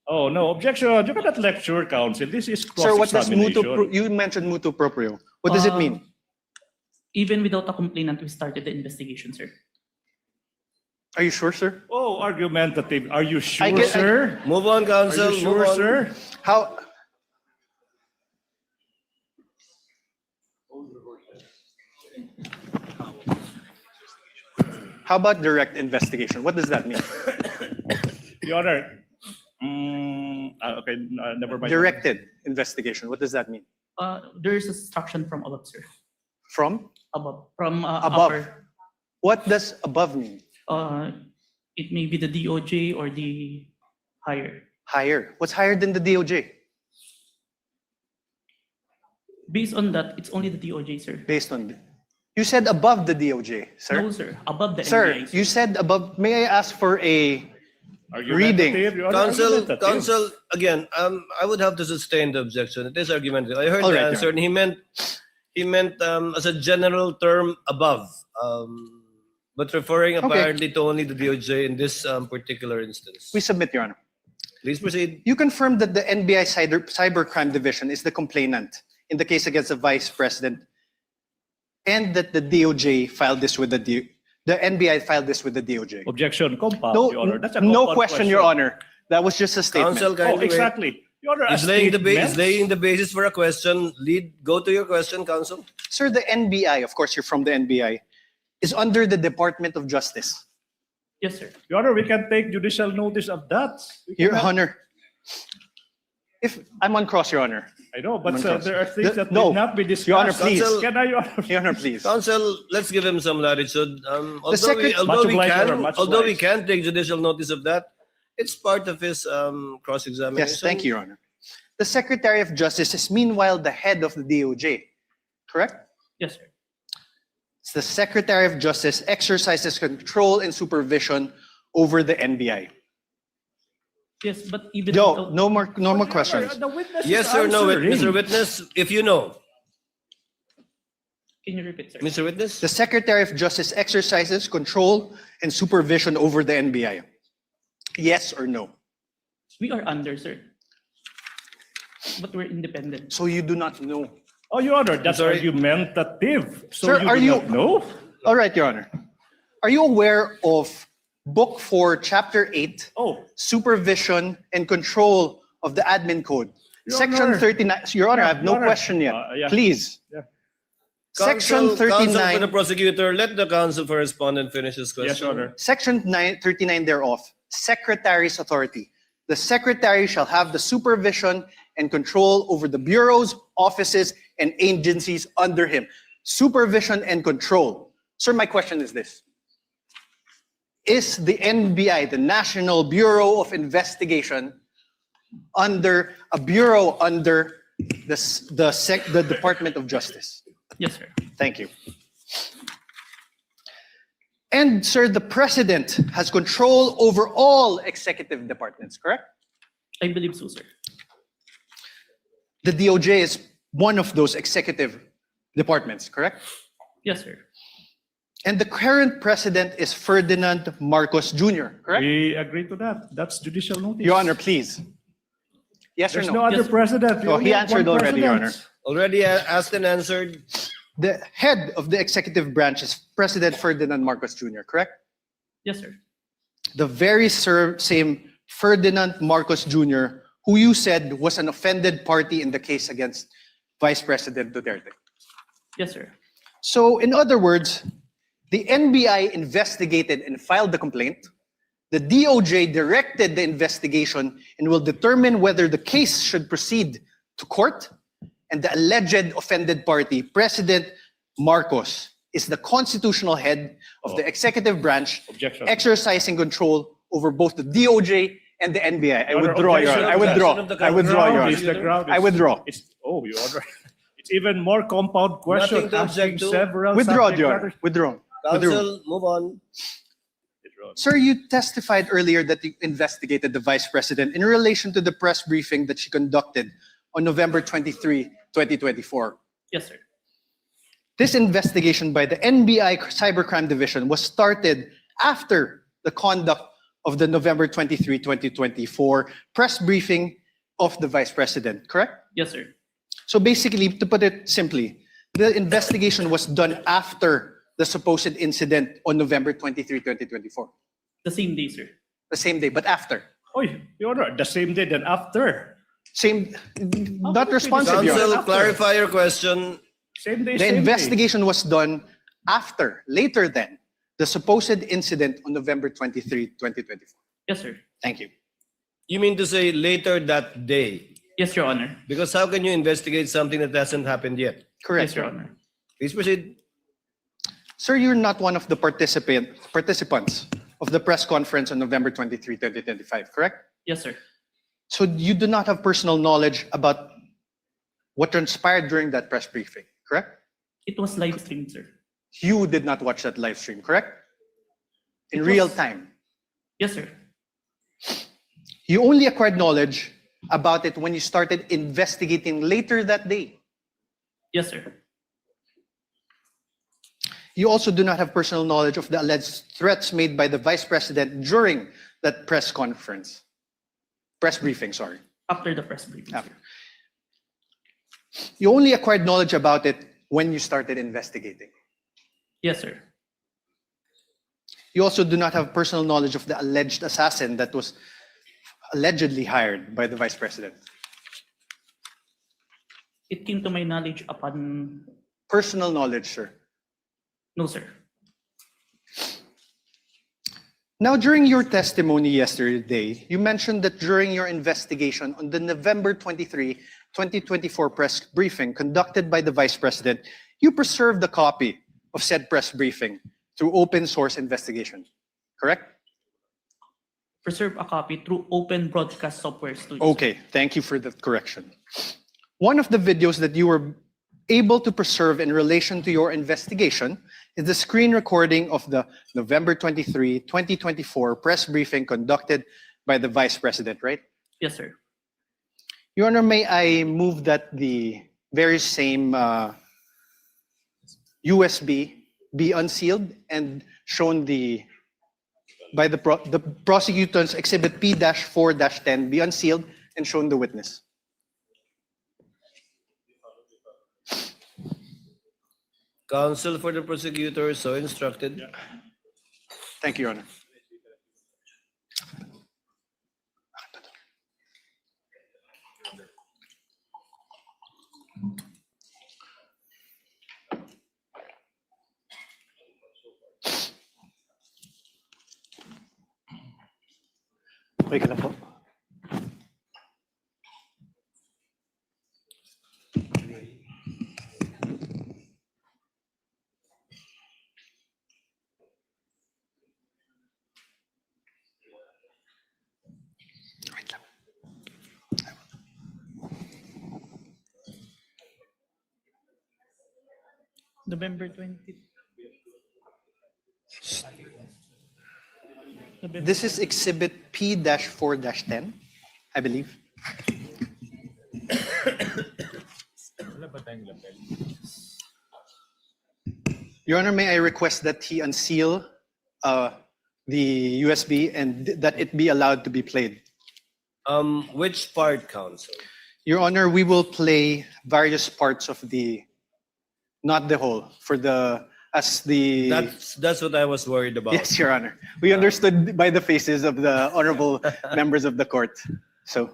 Oh, no, objection. You cannot lecture, counsel. This is sir, what does cross-examination. you mentioned mutu proprio. What does it mean? Even without a complainant, we started the investigation, sir. Are you sure, sir? Oh, argumentative. Are you sure, I- sir? Move on, Are counsel. you sure, move on. sir? How? How about direct investigation? What does that mean? Your Honor. Okay, never mind. Directed investigation. What does that mean? There is instruction from above, sir. From? Above. From Above. upper. What does above mean? It may be the DOJ or the higher. Higher. What's higher than the DOJ? Based on that, it's only the DOJ, sir. Based on, you said above the DOJ, sir. No, sir. Above the Sir, NBI, you said above. May I ask for a reading? Argumentative, Your Honor, Counsel, argumentative. counsel, again, I would have to sustain the objection. It is argumentative. I heard All the right, answer, and he meant as a general term above, but referring apparently to only the DOJ in this particular instance. We submit, Your Honor. Please proceed. You confirmed that the NBI Cybercrime Division is the complainant in the case against the Vice President, and that the DOJ filed this with the NBI filed this with the DOJ. Objection, compound, No, Your Honor. That's a no compound question, Your Honor. That was just a statement. Counsel, Oh, kindly wait. exactly. Your Honor, a He's laying statement. the basis for a question. Go to your question, counsel. Sir, the NBI, of course, you're from the NBI, is under the Department of Justice. Yes, sir. Your Honor, we can take judicial notice of that. We Your cannot- Honor, if I'm on cross, Your Honor. I know, but I'm on there are things that No. need not be discussed. Your Honor, please. Counsel- Can I, Your Honor? Your Honor, please. Counsel, let's give him some latitude. Although secret- although Much we obliged, can, Your Honor, much although we obliged. can take judicial notice of that, it's part of his cross-examination. Yes, thank you, Your Honor. The Secretary of Justice is meanwhile the head of the DOJ, correct? Yes, sir. The Secretary of Justice exercises control and supervision over the NBI. Yes, but even No, without- no more questions. The witness Yes is or no, answering. Mr. Witness? If you know, Can you repeat, sir? Mr. Witness? The Secretary of Justice exercises control and supervision over the NBI. Yes or no? We are under, sir. But we're independent. So you do not know. Oh, Your Honor, that's sorry. argumentative. So Sir, you are do you- not know? All right, Your Honor. Are you aware of Book 4, Chapter 8, Oh, Supervision and Control of the Admin Code? Your Section Honor. 39. Your Honor, I have no Your Honor. question yet. Yeah. Please. Yeah. Section Counsel for the 39. prosecutor, let the counsel for respondent finish his question. Yes, Your Honor. Section 39 thereof, Secretary's authority. The Secretary shall have the supervision and control over the bureaus, offices, and agencies under him. Supervision and control. Sir, my question is this. Is the NBI, the National Bureau of Investigation, under a bureau under the Department of Justice? Yes, sir. Thank you. And sir, the president has control over all executive departments, correct? I believe so, sir. The DOJ is one of those executive departments, correct? Yes, sir. And the current president is Ferdinand Marcos Jr., correct? We agree to that. That's judicial notice. Your Honor, please. Yes or There's no? no other Yes. president. We Oh, only he have answered one already, Your Honor. president. Already asked and answered. The head of the executive branch is President Ferdinand Marcos Jr., correct? Yes, sir. The very same Ferdinand Marcos Jr., who you said was an offended party in the case against Vice President Duterte. Yes, sir. So, in other words, the NBI investigated and filed the complaint. The DOJ directed the investigation and will determine whether the case should proceed to court. And the alleged offended party, President Marcos, is the constitutional head of the executive branch, Objection. exercising control over both the DOJ and the NBI. I Your Honor, withdraw, Your objection. Honor. I withdraw. Objection of the I withdraw, Your Ground Honor. is the ground I is- withdraw. Oh, Your Honor. It's even more compound question. Nothing to object asking to. several Withdraw, subject Your Honor. matters. Withdraw. Withdraw. Counsel, move on. Sir, you testified earlier that you investigated the Vice President in relation to the press briefing that she conducted on November 23, 2024. Yes, sir. This investigation by the NBI Cybercrime Division was started after the conduct of the November 23, 2024 press briefing of the Vice President, correct? Yes, sir. So basically, to put it simply, the investigation was done after the supposed incident on November 23, 2024. The same day, sir. The same day, but after. Oh, Your Honor, the same day then after. Same, not responsive, Your Honor. Counsel, After. clarify your question. Same day, The same day. investigation was done after, later than, the supposed incident on November 23, 2024. Yes, sir. Thank you. You mean to say later that day? Yes, Your Honor. Because how can you investigate something that hasn't happened yet? Correct. Yes, Your Honor. Please proceed. Sir, you're not one of the participants of the press conference on November 23, 2025, correct? Yes, sir. So you do not have personal knowledge about what transpired during that press briefing, correct? It was live streamed, sir. You did not watch that live stream, correct? In It real was- time. Yes, sir. You only acquired knowledge about it when you started investigating later that day. Yes, sir. You also do not have personal knowledge of the alleged threats made by the Vice President during that press briefing, sorry. After the press briefing, After. sir. You only acquired knowledge about it when you started investigating. Yes, sir. You also do not have personal knowledge of the alleged assassin that was allegedly hired by the Vice President. It came to my knowledge upon... Personal knowledge, sir. No, sir. Now, during your testimony yesterday, you mentioned that during your investigation on the November 23, 2024 press briefing conducted by the Vice President, you preserved a copy of said press briefing through open source investigation, correct? Preserve a copy through open broadcast software studio. Okay, thank you for that correction. One of the videos that you were able to preserve in relation to your investigation is the screen recording of the November 23, 2024 press briefing conducted by the Vice President, right? Yes, sir. Your Honor, may I move that the very same USB be unsealed and shown by the prosecutor's exhibit P-4-10 be unsealed and shown the witness. Counsel for the prosecutor, so instructed. Thank you, Your Honor. Okay ka na po? Wait lang. November 20. This is exhibit P-4-10, I believe. Your Honor, may I request that he unseal the USB and that it be allowed to be played? Which part, counsel? Your Honor, we will play various parts of the, not the whole, for the, as the... That's what I was worried about. Yes, Your Honor. We understood by the faces of the honorable members of the court. So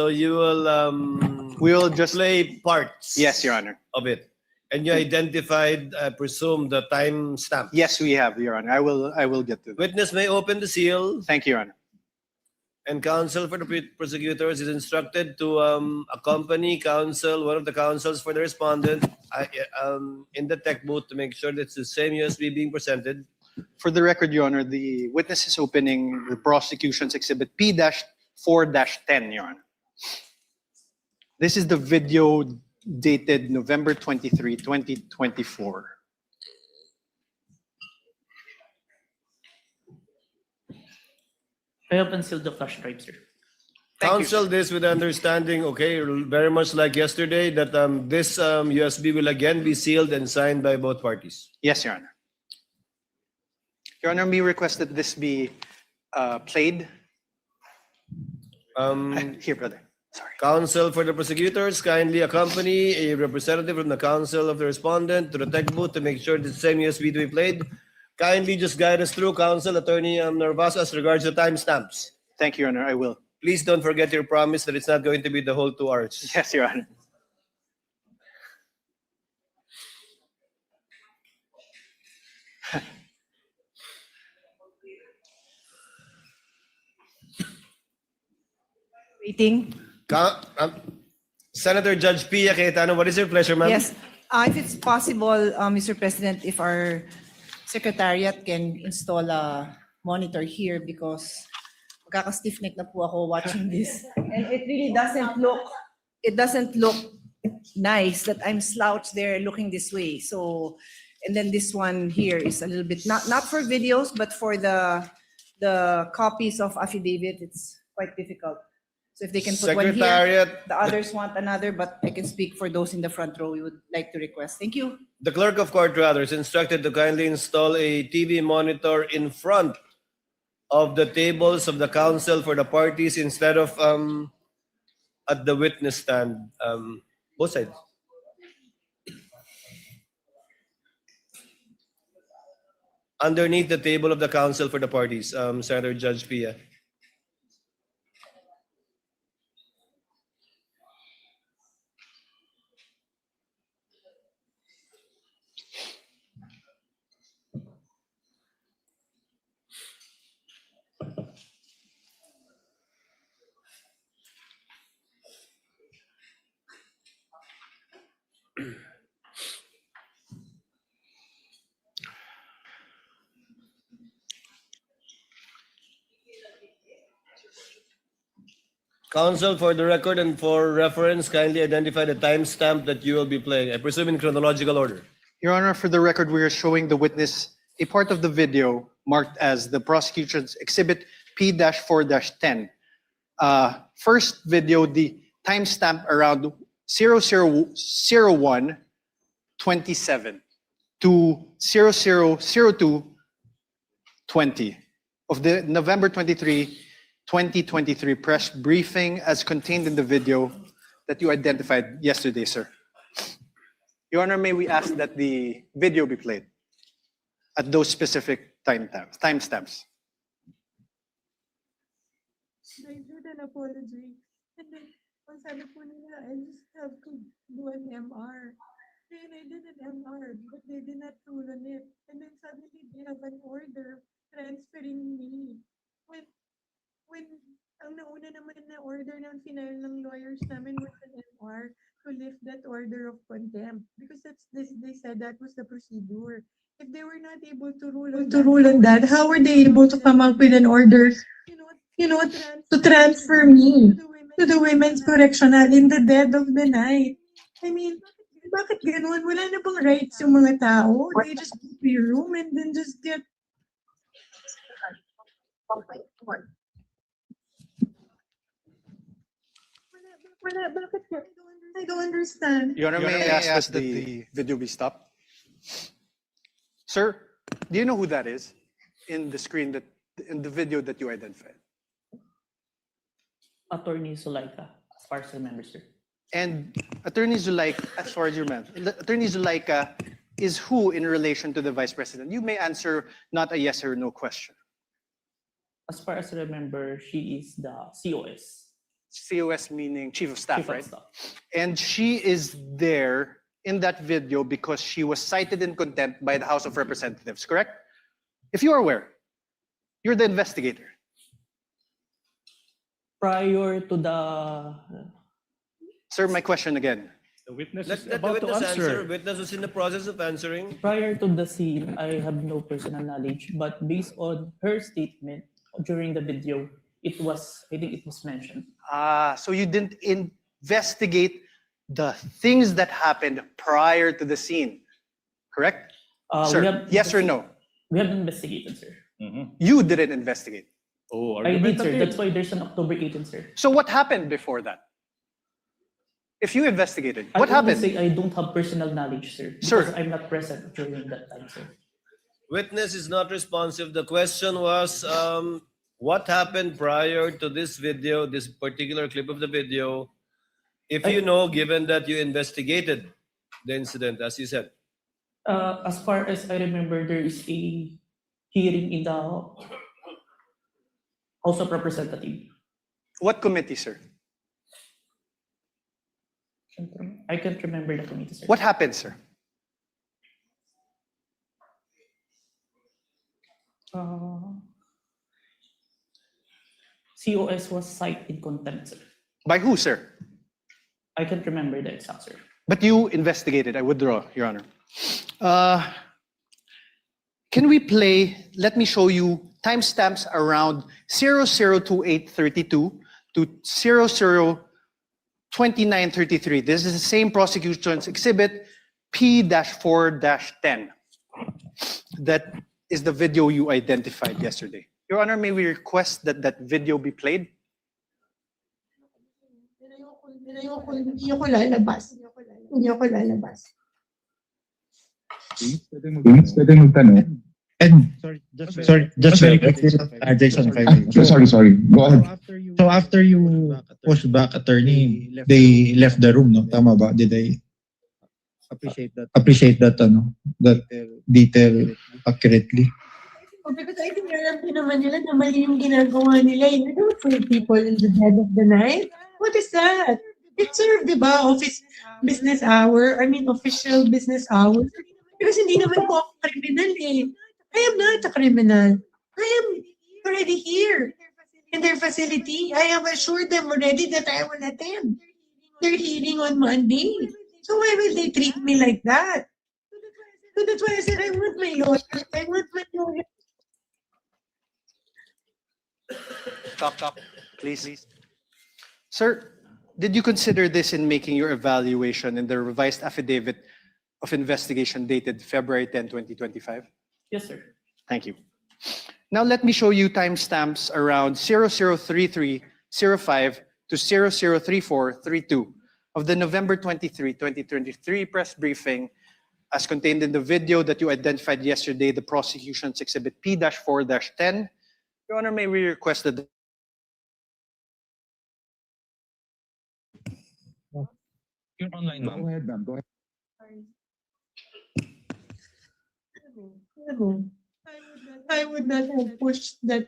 you will We will just... play parts. Yes, Your Honor. Of it, and you identified, I presume, the time stamp. Yes, we have, Your Honor. I will get to that. Witness may open the seal, Thank you, Your Honor. and counsel for the prosecutors is instructed to accompany counsel, one of the counsels for the respondent, in the tech booth to make sure that it's the same USB being presented. For the record, Your Honor, the witness is opening the prosecution's exhibit P-4-10, Your Honor. This is the video dated November 23, 2024. I have unsealed the flash drive, sir. Counsel this with understanding, okay, very much like yesterday, that this USB will again be sealed and signed by both parties. Yes, Your Honor. Your Honor, may request that this be played. Here, brother. Sorry. Counsel for the prosecutors kindly accompany a representative from the counsel of the respondent to the tech booth to make sure the same USB to be played. Kindly just guide us through, Counsel Attorney Narvaez, as regards the timestamps. Thank you, Your Honor. I will. Please don't forget your promise that it's not going to be the whole 2 hours. Yes, Your Honor. Waiting. Senator Judge Pia Cayetano, what is your pleasure, ma'am? Yes, if it's possible, Mr. President, if our secretariat can install a monitor here because magkaka-stiff neck na po ako watching this. And it really doesn't look nice that I'm slouched there looking this way. So, and then this one here is a little bit, not for videos, but for the copies of affidavit, it's quite difficult. So if they can put one here, Secretariat, the others want another, but I can speak for those in the front row we would like to request. Thank you. the clerk of court rather is instructed to kindly install a TV monitor in front of the tables of the counsel for the parties instead of at the witness stand, both sides. Underneath the table of the counsel for the parties, Senator Judge Pia. Counsel, for the record and for reference, kindly identify the timestamp that you will be playing. I presume in chronological order. Your Honor, for the record, we are showing the witness a part of the video marked as the prosecution's exhibit P-4-10. First video, the timestamp around 0001:27 to 0002:20 of the November 23, 2023 press briefing as contained in the video that you identified yesterday, sir. Your Honor, may we ask that the video be played at those specific timestamps? I did an apology. And then, ang sabi po nila, I just have to do an MR. And I did an MR, but they did not rule on it. And then suddenly they have an order transferring me. When ang nauna naman na order ng final ng lawyers namin was an MR to lift that order of contempt. Because they said that was the procedure. If they were not able to rule on that, how were they able to come up with an order, to transfer me to the women's correctional in the dead of the night? I mean, bakit ganun? Wala na bang rights yung mga tao? They just go to your room and then just get... Bakit ka? I don't understand. Your Honor, may I ask that the video be stopped? Sir, do you know who that is in the screen in the video that you identified? Attorney Zulaika, as far as I remember, sir. And Attorney Zulaika, as far as you remember, Attorney Zulaika is who in relation to the Vice President? You may answer not a yes or no question. As far as I remember, she is the COS. COS meaning Chief of Staff, Chief of right? Staff. And she is there in that video because she was cited in contempt by the House of Representatives, correct? If you are aware, you're the investigator. Prior to the Sir, my question again. The witness Let is the about to witness answer. answer. Witness is in the process of answering. prior to the scene, I have no personal knowledge, but based on her statement during the video, I think it was mentioned. So you didn't investigate the things that happened prior to the scene, correct? Sir, yes or no? We have investigated, sir. You didn't investigate. Oh, I did, sir. argumentative. That's why there's an October 18, sir. So what happened before that? If you investigated, what I only happened? say I don't have personal knowledge, sir. Sir. Because I'm not present during that time, sir. Witness is not responsive. The question was, what happened prior to this video, this particular clip of the video? If you know, given that you investigated the incident, as you said. As far as I remember, there is a hearing in the House of Representatives. What committee, sir? I can't remember the committee, sir. What happened, sir? COS was cited in contempt, sir. By who, sir? I can't remember the exact, sir. But you investigated. I withdraw, Your Honor. Can we play, let me show you timestamps around 002832 to 002933. This is the same prosecution's exhibit P-4-10. That is the video you identified yesterday. Your Honor, may we request that that video be played? Hindi ako lalabas. Hindi ako lalabas. Pwede magtanong. And sorry, just very quick. Jason, if I may. Sorry. Go ahead. So after you push back attorney, they left the room, no? Tama ba? Did they appreciate that detail accurately? Because I think alam ko naman nila na mali yung ginagawa nila. You don't put people in the dead of the night. What is that? It served, di ba? Official business hours. Because hindi naman po ako criminal eh. I am not a criminal. I am already here in their facility. I have assured them already that I will attend their hearing on Monday. So why will they treat me like that? So that's why I said I want my lawyer. I want my lawyer. Stop, please. Sir, did you consider this in making your evaluation in the revised affidavit of investigation dated February 10, 2025? Yes, sir. Thank you. Now let me show you timestamps around 003305 to 003432 of the November 23, 2023 press briefing as contained in the video that you identified yesterday, the prosecution's exhibit P-4-10. Your Honor, may we request that You're online now. Go ahead, ma'am. Go ahead. I would not have pushed that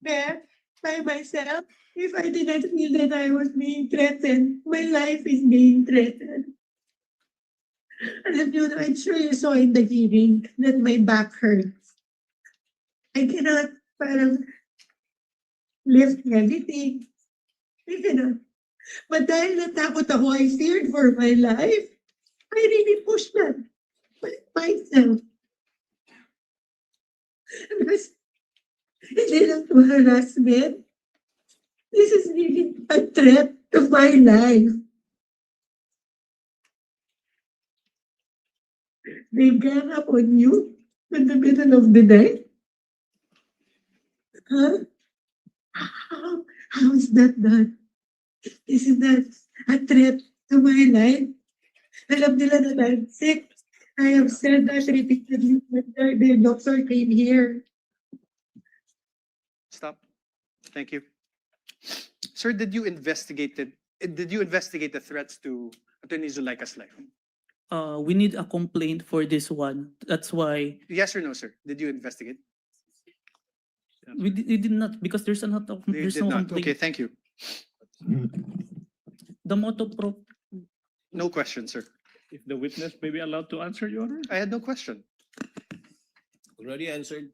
bed by myself if I did not feel that I was being threatened. My life is being threatened. And I'm sure you saw in the hearing that my back hurts. I cannot lift heavy things. I cannot. But dahil natakot ako, I feared for my life. I really pushed that myself. Because hindi lang to harassment. This is really a threat to my life. They gang up on you in the middle of the night. Huh? How is that done? Isn't that a threat to my life? Alam nila na I'm sick. I have said that repeatedly when the doctor came here. Stop. Thank you. Sir, did you investigate the threats to Attorney Zuleika's life? We need a complaint for this one. That's why Yes or no, sir? Did you investigate? we did not, because there's You no did not. complaint. Okay, thank you. The motto pro No question, sir. If the witness may be allowed to answer, Your Honor. I had no question. Already answered.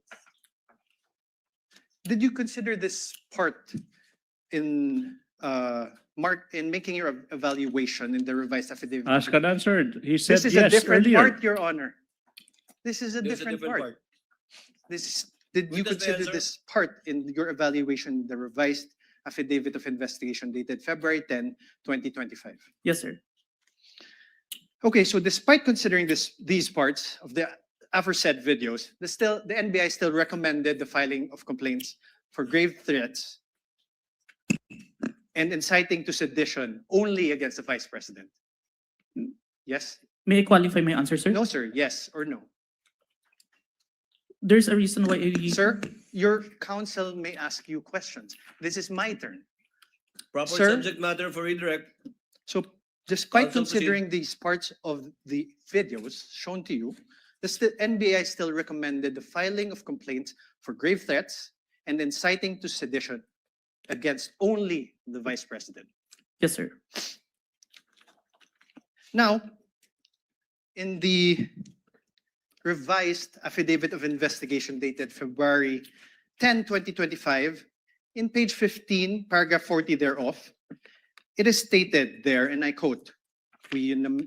Did you consider this part in making your evaluation in the revised affidavit? Asked and answered. He said This is a yes different earlier. part, Your Honor. This is a There's a different part. Did you Witness may consider answer. this part in your evaluation in the revised affidavit of investigation dated February 10, 2025? yes, sir. Okay, so despite considering these parts of the aforesaid videos, the NBI still recommended the filing of complaints for grave threats and inciting to sedition only against the Vice President. Yes? May I qualify my answer, sir? No, sir. Yes or no? There's a reason why Sir, your counsel may ask you questions. This is my turn. Proper Sir? subject matter for redirect. So despite Counsel, proceed. considering these parts of the videos shown to you, the NBI still recommended the filing of complaints for grave threats and inciting to sedition against only the Vice President. yes, sir. Now, in the revised affidavit of investigation dated February 10, 2025, in page 15, paragraph 40 thereof, it is stated there, and I quote, "We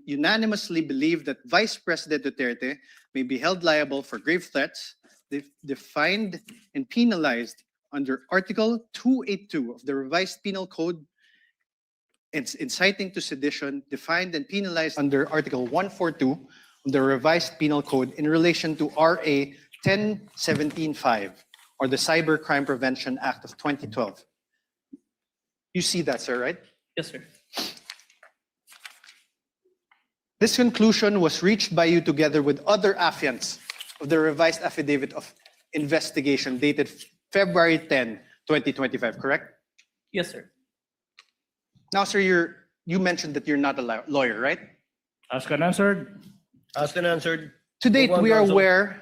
unanimously believe that Vice President Duterte may be held liable for grave threats defined and penalized under Article 282 of the Revised Penal Code and inciting to sedition defined and penalized under Article 142 of the Revised Penal Code in relation to RA 1017-5 or the Cybercrime Prevention Act of 2012. You see that, sir, right? Yes, sir. This conclusion was reached by you together with other affiants of the revised affidavit of investigation dated February 10, 2025, correct? Yes, sir. Now, sir, you mentioned that you're not a lawyer, right? Asked and answered. Asked and answered. To date, Move on, we are counsel.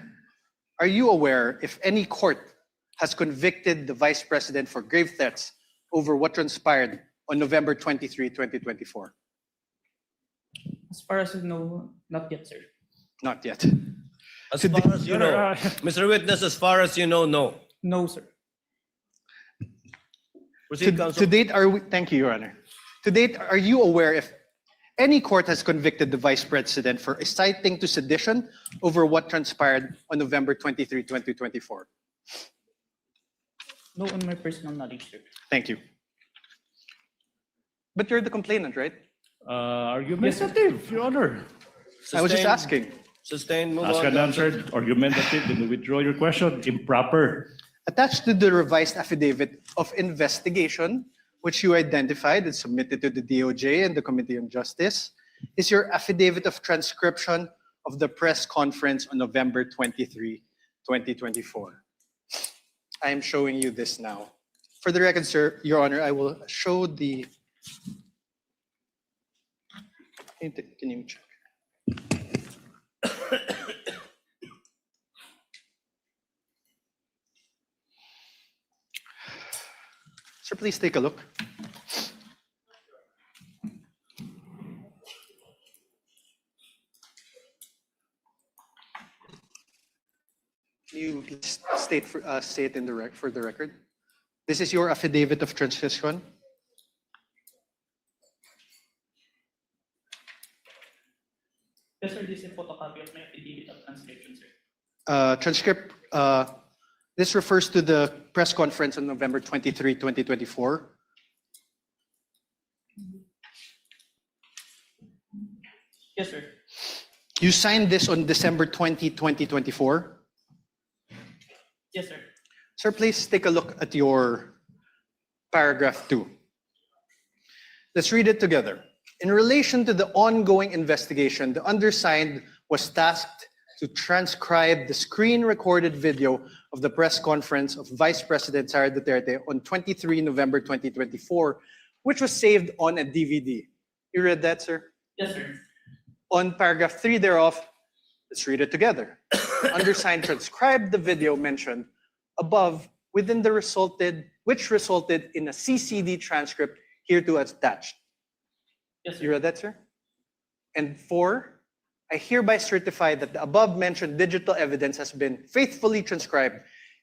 are you aware if any court has convicted the Vice President for grave threats over what transpired on November 23, 2024? As far as I know, not yet, sir. Not yet. As far as you know, Mr. Witness, as far as you know, no. No, sir. Proceed, counsel. To date, thank you, Your Honor. To date, are you aware if any court has convicted the Vice President for inciting to sedition over what transpired on November 23, 2024? No, on my personal knowledge, sir. Thank you. But you're the complainant, right? Argumentative, Your Honor. I was just Sustained. asking. Sustained. Move Asked on, and counsel. answered. Argumentative. Then withdraw your question. Improper. Attached to the revised affidavit of investigation, which you identified and submitted to the DOJ and the Committee on Justice, is your affidavit of transcription of the press conference on November 23, 2024. I am showing you this now. For the record, sir, Your Honor, I will show the... Can you check? Sir, please take a look. Can you please state in the for the record? This is your affidavit of transcription. Yes, sir. This is a photocopy of my affidavit of transcription, sir. This refers to the press conference on November 23, 2024. Yes, sir. You signed this on December 20, 2024. Yes, sir. Sir, please take a look at your paragraph 2. Let's read it together. In relation to the ongoing investigation, the undersigned was tasked to transcribe the screen-recorded video of the press conference of Vice President Sara Duterte on 23 November 2024, which was saved on a DVD. You read that, sir? Yes, sir. On paragraph 3 thereof, let's read it together. Undersigned transcribed the video mentioned above which resulted in a CCD transcript hereto attached. Yes, You sir. read that, sir? And 4, I hereby certify that the above-mentioned digital evidence has been faithfully transcribed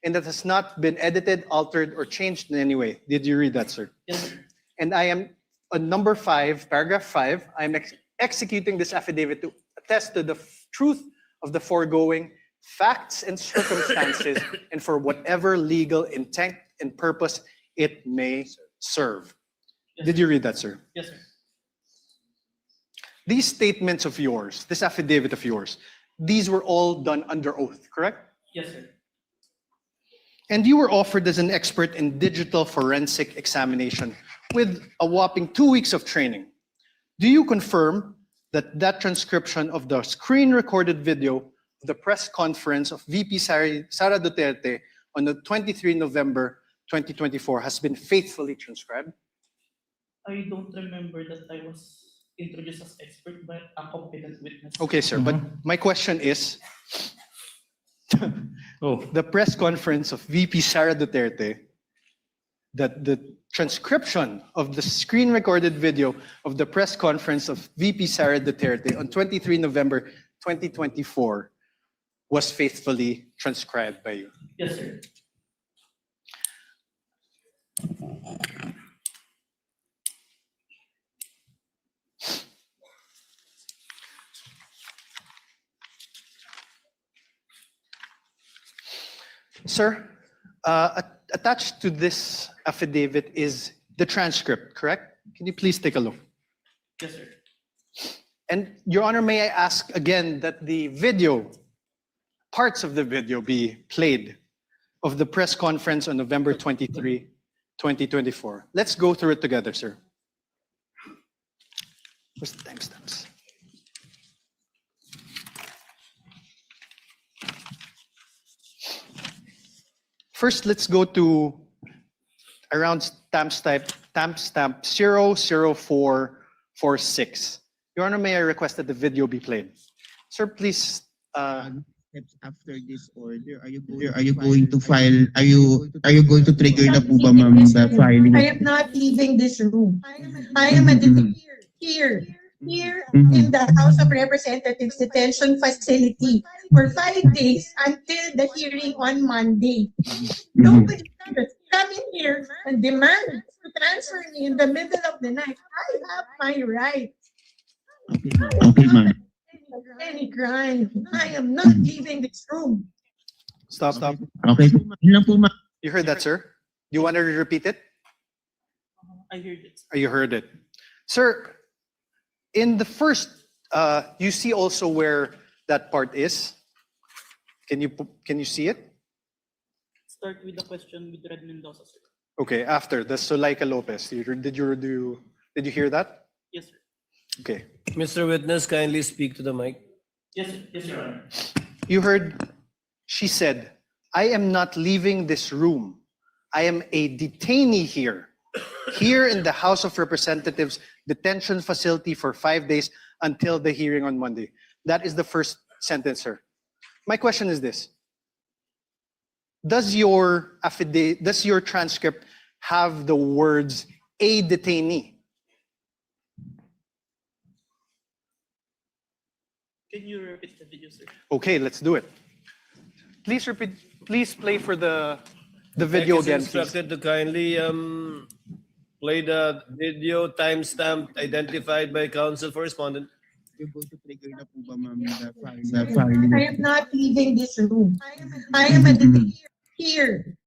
and that has not been edited, altered, or changed in any way. Did you read that, sir? Yes, sir. And I am, on number 5, paragraph 5, I am executing this affidavit to attest to the truth of the foregoing facts and circumstances and for whatever legal intent and purpose it may serve. Yes, Did sir. you read that, sir? Yes, sir. These statements of yours, this affidavit of yours, these were all done under oath, correct? Yes, sir. And you were offered as an expert in digital forensic examination with a whopping 2 weeks of training. Do you confirm that that transcription of the screen-recorded video of the press conference of VP Sara Duterte on the 23 November 2024 has been faithfully transcribed? I don't remember that I was introduced as expert, but a competent witness. Okay, sir, but my question is, the press conference of VP Sara Duterte, that the transcription of the screen-recorded video of the press conference of VP Sara Duterte on 23 November 2024 was faithfully transcribed by you. Yes, sir. Sir, attached to this affidavit is the transcript, correct? Can you please take a look? Yes, sir. And Your Honor, may I ask again that the video, parts of the video be played of the press conference on November 23, 2024. Let's go through it together, sir. Where's the timestamps? First, let's go to around timestamp 00446. Your Honor, may I request that the video be played? Sir, please. Steps after this order, are you going to file? Are you going to trigger na po ba, ma'am, the filing? I am not leaving this room. I am here in the House of Representatives detention facility for 5 days until the hearing on Monday. Nobody can come in here and demand to transfer me in the middle of the night. I have my right. Okay, ma'am. Any crime. I am not leaving this room. Stop. Okay, yun lang po, ma'am. You heard that, sir? Do you want to repeat it? I heard it. You heard it. Sir, in the first, you see also where that part is? Can you see it? Start with the question with Red Mendoza, sir. Okay, after the Zuleika Lopez. Did you hear that? Yes, sir. Okay. Mr. Witness, kindly speak to the mic. Yes, sir. Yes, Your Honor. You heard, she said, I am not leaving this room. I am a detainee here in the House of Representatives detention facility for 5 days until the hearing on Monday. That is the first sentence, sir. My question is this. Does your transcript have the words a detainee? Can you repeat the video, sir? Okay, let's do it. Please repeat. Please play for the video Is again, please. instructed to kindly play the video timestamp identified by counsel for respondent. You're going to trigger na po ba, ma'am, the filing? I am not leaving this room. I am here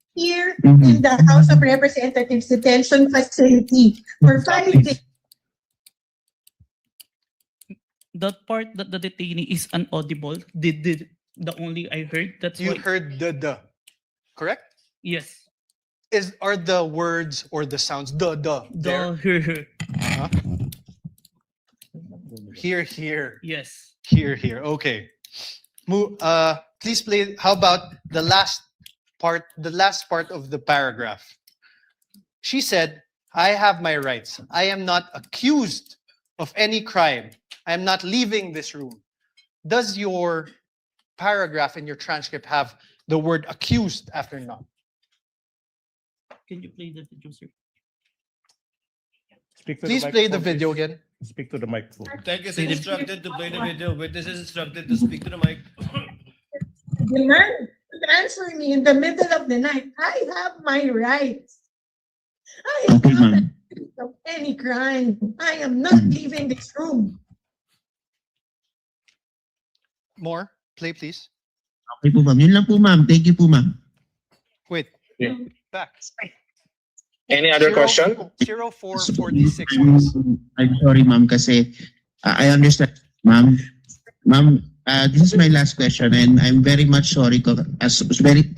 in the House of Representatives detention facility for 5 days. That part that the detainee is inaudible, the only I heard. That's You why. heard the, correct? Yes. Are the words or the sounds there? The here. Huh? Here. Yes. Here. Okay. Please play. How about the last part? The last part of the paragraph. She said, "I have my rights. I am not accused of any crime. I am not leaving this room." Does your paragraph in your transcript have the word accused after not? Can you play the video, sir? Please play the video again. Speak to the microphone. Thank you, sir. Instructed to play the video. Witness is instructed to speak to the mic. Demand to answer me in the middle of the night. I have my rights. I am not accused of any crime. I am not leaving this room. More. Play, please. Okay po, ma'am. Yun lang po, ma'am. Thank you po, ma'am. Wait. Yeah. Back. Any other question? 0446, please. I'm sorry, ma'am, kasi I understand, ma'am. Ma'am, this is my last question and I'm very much sorry. I'm so triggered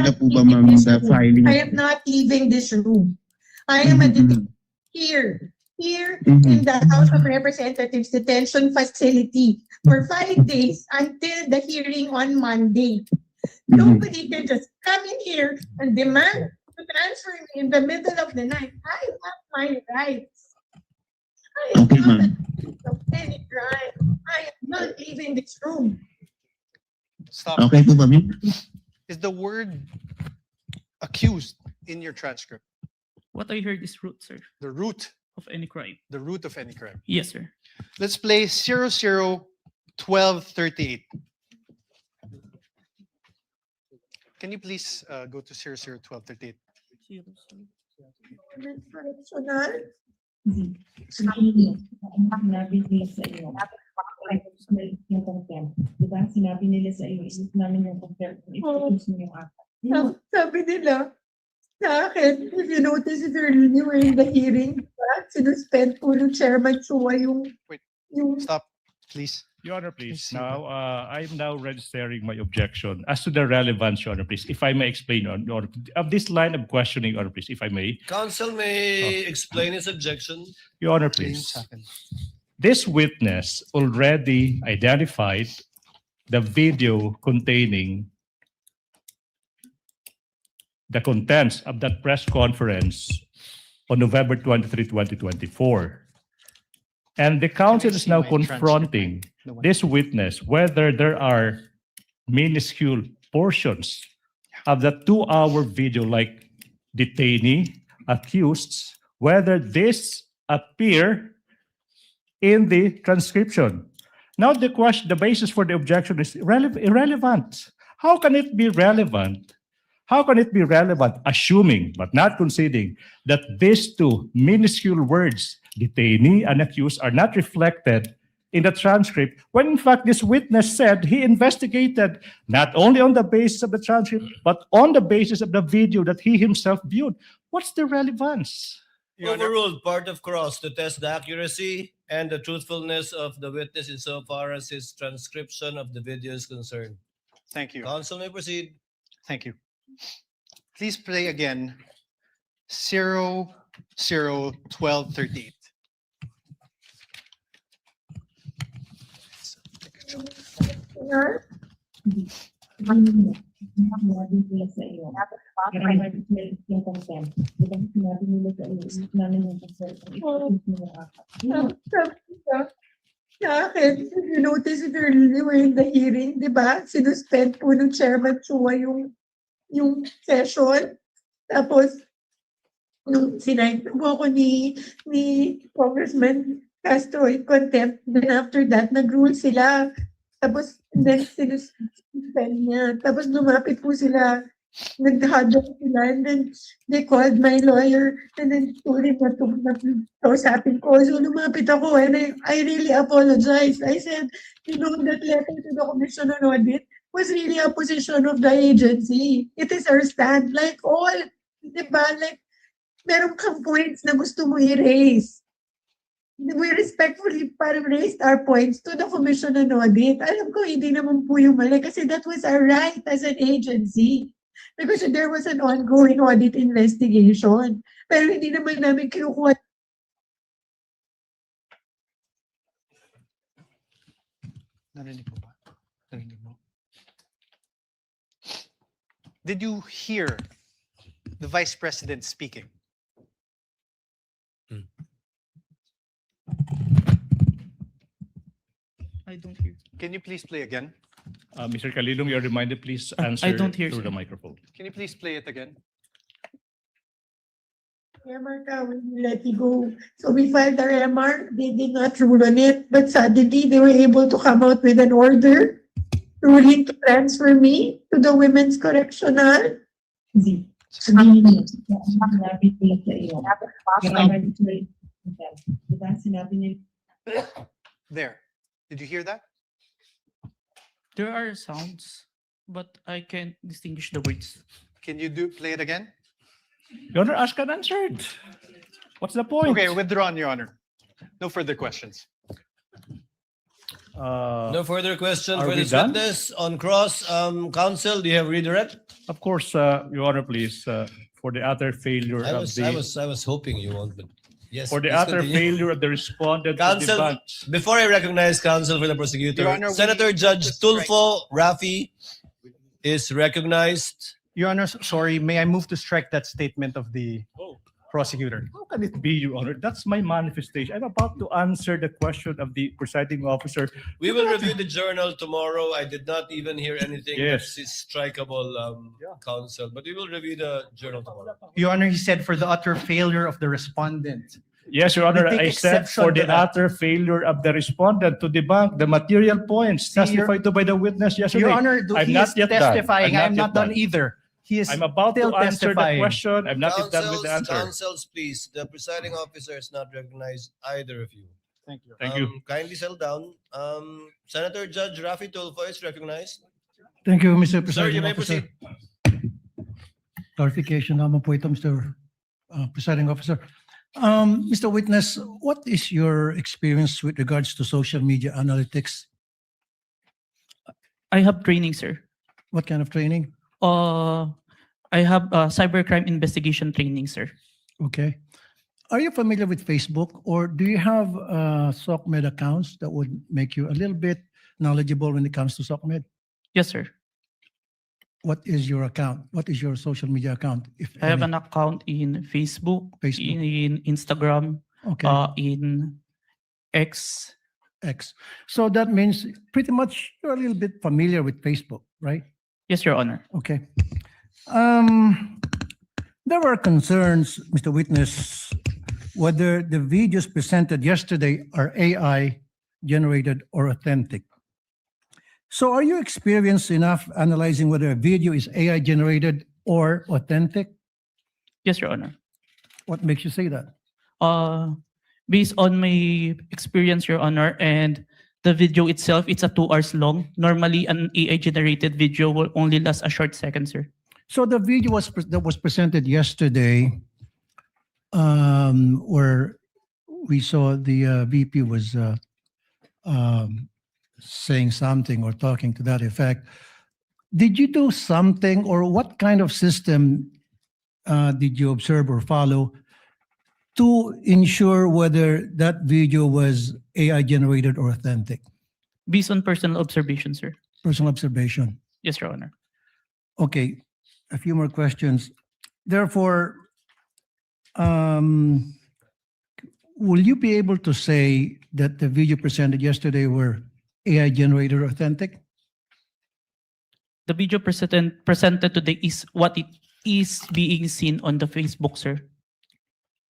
na po ba, ma'am, the filing. I am not leaving this room. I am a detainee here in the House of Representatives detention facility for 5 days until the hearing on Monday. Nobody can just come in here and demand to transfer me in the middle of the night. I have my rights. I am Okay, not ma'am. accused of any crime. I am not leaving this room. Stop. Okay po, ma'am. Is the word accused in your transcript? What I heard is root, sir, The root. of any crime. The root of any crime. Yes, sir. Let's play 001238. Can you please go to 001238? Correctional. Sinabi nila sa iyo. Yung contempt. Diba? Sinabi nila sa iyo, isip namin yung contempt. Excuse mo yung act. Sabi nila sa akin, if you notice it early in the hearing, sinuspend po ng Chairman Chua yung Wait. yung Stop, please. Your Honor, Please. please. Now, I'm now registering my objection as to the relevance, Your Honor, please. If I may explain, Your Honor, of this line of questioning, Your Honor, please, if I may. Counsel may explain his objection. Your Honor, Please. please. This witness already identified the video containing the contents of that press conference on November 23, 2024. And the counsel is now confronting this witness whether there are minuscule portions of the 2-hour video, like detainee, accused, whether this appear in the transcription. Now the basis for the objection is irrelevant. How can it be relevant? How can it be relevant, assuming but not conceding that these two minuscule words, detainee and accused, are not reflected in the transcript, when in fact this witness said he investigated not only on the basis of the transcript, but on the basis of the video that he himself viewed? What's the relevance? Overruled. Part of cross to test the accuracy and the truthfulness of the witness insofar as his transcription of the video is concerned. Thank you. Counsel may proceed. Thank you. Please play again 001238. Sinabi nila sa iyo. Yung contempt. Diba? Sinabi nila sa iyo, isip namin yung contempt. Excuse mo yung act. sabi nila sa akin, if you notice it early in the hearing, di ba? Sinuspend po ng Chairman Chua yung session. Tapos, nung sinight po ako ni Congressman Castro in contempt, then after that, nag-rule sila. Tapos, then sinuspend niya. Tapos, lumapit po sila. Nag-huddle sila. And then, they called my lawyer. And then, told him na kausapin ko. So, lumapit ako. And I really apologize. I said, you know, that letter to the Commission on Audit was really a position of the agency. It is our stand. Like all, di ba? Like, meron kang points na gusto mo i-raise. We respectfully parang raised our points to the Commission on Audit. Alam ko, hindi naman po yung mali kasi that was our right as an agency. because there was an ongoing audit investigation. Pero hindi naman namin kinukuha. Narinig mo ba? Narinig mo? Did you hear the Vice President speaking? I don't hear. Can you please play again? Mr. Kalilong, you're reminded, please answer I don't hear, through sir. the microphone. Can you please play it again? MR ka, we will let you go. So we filed our MR, they did not rule on it, but suddenly they were able to come out with an order ruling to transfer me to the Women's Correctional. Sabihin niyo, sinabi nila sa iyo. Diba, sinabi nila. There. Did you hear that? There are sounds, but I can't distinguish the words. Can you play it again? Your Honor, asked and answered. What's the point? Okay, withdrawn, Your Honor. No further questions. No further question are for we this done? witness on cross. Counsel, do you have redirect? Of course, Your Honor, please, for the utter failure I of was, the I was, I was hoping you won't, but yes. for the please utter continue. failure of the respondent to Counsel, debunk. before I recognize counsel for the prosecutor, Your Honor, we Senator need Judge to strike. Tulfo Rafi is recognized. Your Honor, sorry, may I move to strike that statement of the prosecutor? How can it be, Your Honor? That's my manifestation. I'm about to answer the question of the presiding officer. We will review the journal tomorrow. I did not even hear anything Yes. that is strikeable, counsel, but we will review the journal tomorrow. Your Honor, he said for the utter failure of the respondent. Yes, Your Honor, We take I said exception for to the that. utter failure of the respondent to debunk the material points testified to by the witness yesterday. Your Honor, I'm he not is yet done. testifying. I'm I'm not not yet done either. He is I'm about to still answer the testifying. question. I'm not yet done with the answer. Counsels, please. The presiding officer has not recognized either of you. Thank you. Thank you. Kindly settle down. Senator Judge Rafi Tulfo is recognized. Thank you, Mr. Sir, you Presiding may Officer. proceed. Clarification naman po ito, Mr. Presiding Officer. Mr. Witness, what is your experience with regards to social media analytics? I have training, sir. What kind of training? I have cybercrime investigation training, sir. Okay. Are you familiar with Facebook, or do you have SOCMED accounts that would make you a little bit knowledgeable when it comes to SOCMED? Yes, sir. What is your account? What is your social media account? If I have any? an account in Facebook, Facebook. in Instagram, Okay. in X. X. So that means pretty much you're a little bit familiar with Facebook, right? Yes, Your Honor. Okay. There were concerns, Mr. Witness, whether the videos presented yesterday are AI generated or authentic. So are you experienced enough analyzing whether a video is AI generated or authentic? Yes, Your Honor. What makes you say that? Based on my experience, Your Honor, and the video itself, it's a 2 hours long. Normally, an AI-generated video will only last a short second, sir. So the video that was presented yesterday, where we saw the VP was saying something or talking to that effect. Did you do something, or what kind of system did you observe or follow to ensure whether that video was AI generated or authentic? Based on personal observation, sir. Personal observation. Yes, Your Honor. Okay, a few more questions. Therefore, will you be able to say that the video presented yesterday were AI generated or authentic? The video presented today is what it is being seen on the Facebook, sir.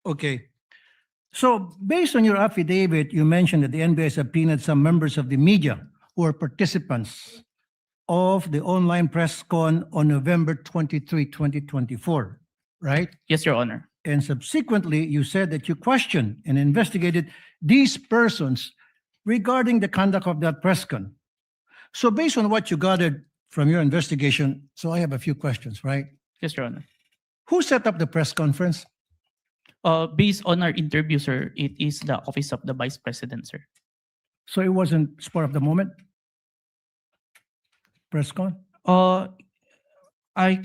Okay. So based on your affidavit, you mentioned that the NBI subpoenaed some members of the media who are participants of the online press con on November 23, 2024, right? Yes, Your Honor. And subsequently, you said that you questioned and investigated these persons regarding the conduct of that press con. So based on what you gathered from your investigation, so I have a few questions, right? Yes, Your Honor. Who set up the press conference? Based on our interview, sir, it is the Office of the Vice President, sir. So it wasn't spur of the moment? Press con? I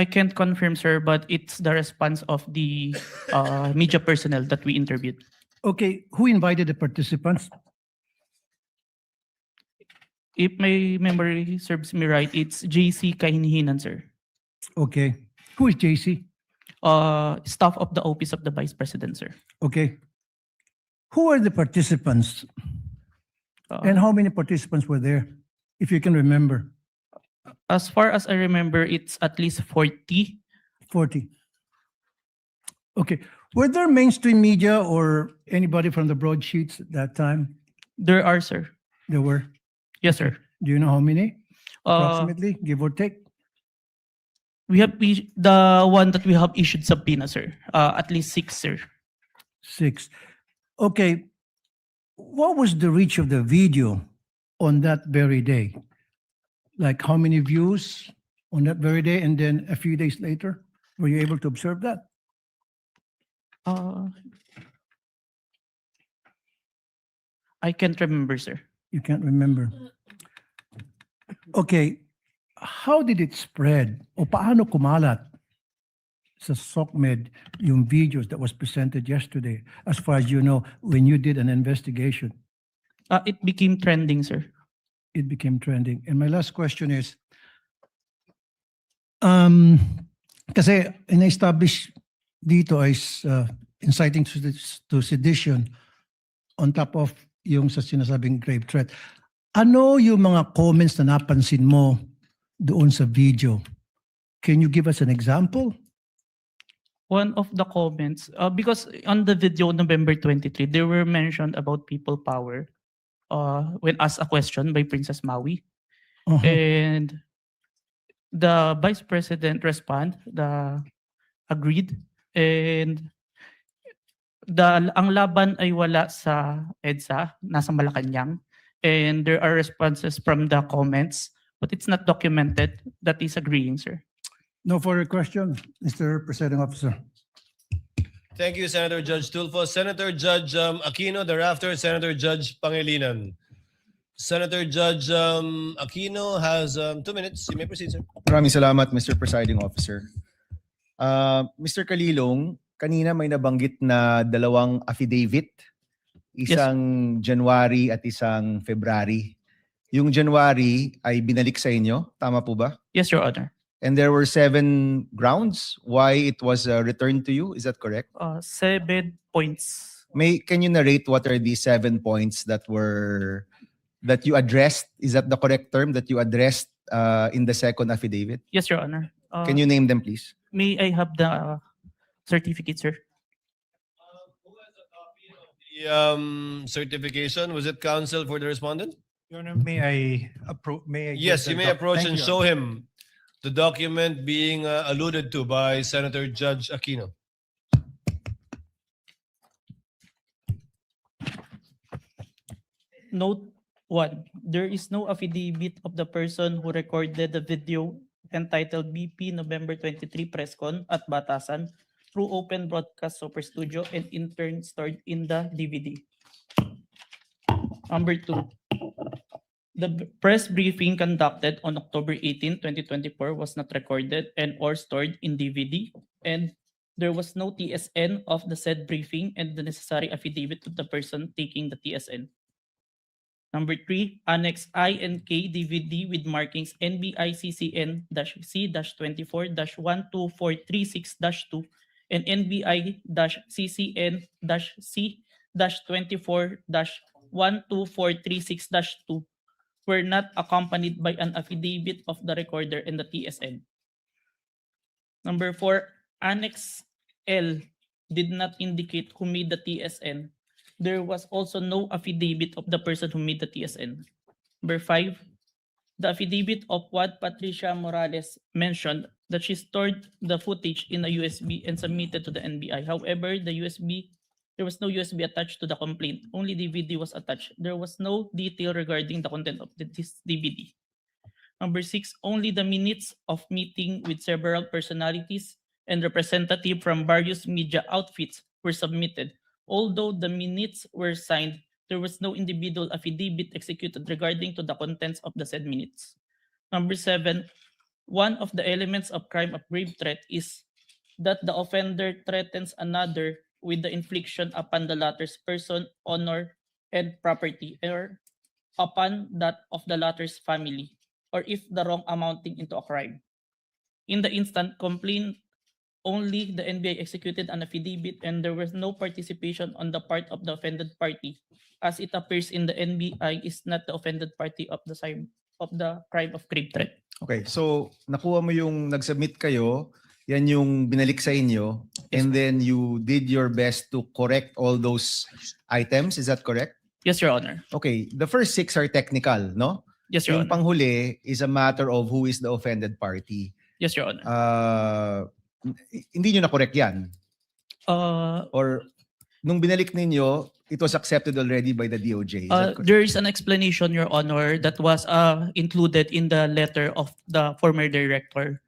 I can't confirm, sir, but it's the response of the media personnel that we interviewed. Okay, who invited the participants? If my memory serves me right, it's JC Kahinhinan, sir. Okay, who is JC? Staff of the Office of the Vice President, sir. Okay. Who are the participants and how many participants were there, if you can remember? As far as I remember, it's at least 40. 40. Okay. Were there mainstream media or anybody from the broadsheets at that time? There are, sir. There were. Yes, sir. Do you know how many? Uh, Approximately, give or take? we have the one that we have issued subpoena, sir. At least 6, sir. 6. Okay. What was the reach of the video on that very day? Like how many views on that very day, and then a few days later? Were you able to observe that? I can't remember, sir. You can't remember. Okay. How did it spread? O paano kumalat sa SOCMED yung videos that was presented yesterday, as far as you know, when you did an investigation? It became trending, sir. It became trending. And my last question is, kasi in-establish dito is inciting to sedition on top of yung sa sinasabing grave threat. Ano yung mga comments na napansin mo doon sa video? Can you give us an example? One of the comments, because on the video November 23, there were mentioned about people power when asked a question by Princess Maui. Uh-huh. And the Vice President agreed, and ang laban ay wala sa EDSA, nasa Malacanang, and there are responses from the comments, but it's not documented that is agreeing, sir. No further question, Mr. Presiding Officer. Thank you, Senator Judge Tulfo. Senator Judge Aquino, thereafter Senator Judge Pangilinan. Senator Judge Aquino has 2 minutes. You may proceed, sir. Maraming salamat, Mr. Presiding Officer. Mr. Kalilong, kanina may nabanggit na 2 affidavit, isang January at isang February. Yung January ay binalik sa inyo, tama po ba? Yes, Your Honor. And there were 7 grounds why it was returned to you, is that correct? 7 points. Can you narrate what are the 7 points that you addressed? Is that the correct term, that you addressed in the second affidavit? Yes, Your Honor. Can you name them, please? May I have the certificate, sir? Who has a copy of the certification? Was it counsel for the respondent? Your Honor, may I Yes, you may approach and show him the document being alluded to by Senator Judge Aquino. Note 1. There is no affidavit of the person who recorded the video entitled BP November 23 Presscon at Batasan through open broadcast Super Studio and in turn stored in the DVD. Number 2. The press briefing conducted on October 18, 2024 was not recorded and or stored in DVD, and there was no TSN of the said briefing and the necessary affidavit of the person taking the TSN. Number 3, Annex I and K DVD with markings NBI-CCN-C-24-12436-2 and NBI-CCN-C-24-12436-2 were not accompanied by an affidavit of the recorder and the TSN. Number 4, Annex L did not indicate who made the TSN. There was also no affidavit of the person who made the TSN. Number 5, the affidavit of what Patricia Morales mentioned that she stored the footage in a USB and submitted to the NBI. However, there was no USB attached to the complaint. Only DVD was attached. There was no detail regarding the content of this DVD. Number 6, only the minutes of meeting with several personalities and representatives from various media outfits were submitted. Although the minutes were signed, there was no individual affidavit executed regarding to the contents of the said minutes. Number 7, one of the elements of crime of grave threat is that the offender threatens another with the infliction upon the latter's person, honor, and property, or upon that of the latter's family, or if the wrong amounting into a crime. In the instant complaint, only the NBI executed an affidavit and there was no participation on the part of the offended party, as it appears in the NBI is not the offended party of the crime of grave threat. Okay, so nakuha mo yung nag-submit kayo, yan yung binalik sa inyo, and then you did your best to correct all those items. Is that correct? Yes, Your Honor. Okay, the first 6 are technical, no? Yes, Your Yung Honor. panghuli is a matter of who is the offended party. Yes, Your Honor. Hindi nyo na-correct yan? Uh, Or nung binalik ninyo, it was accepted already by the DOJ? Is that correct? there is an explanation, Your Honor, that was included in the letter of the former director,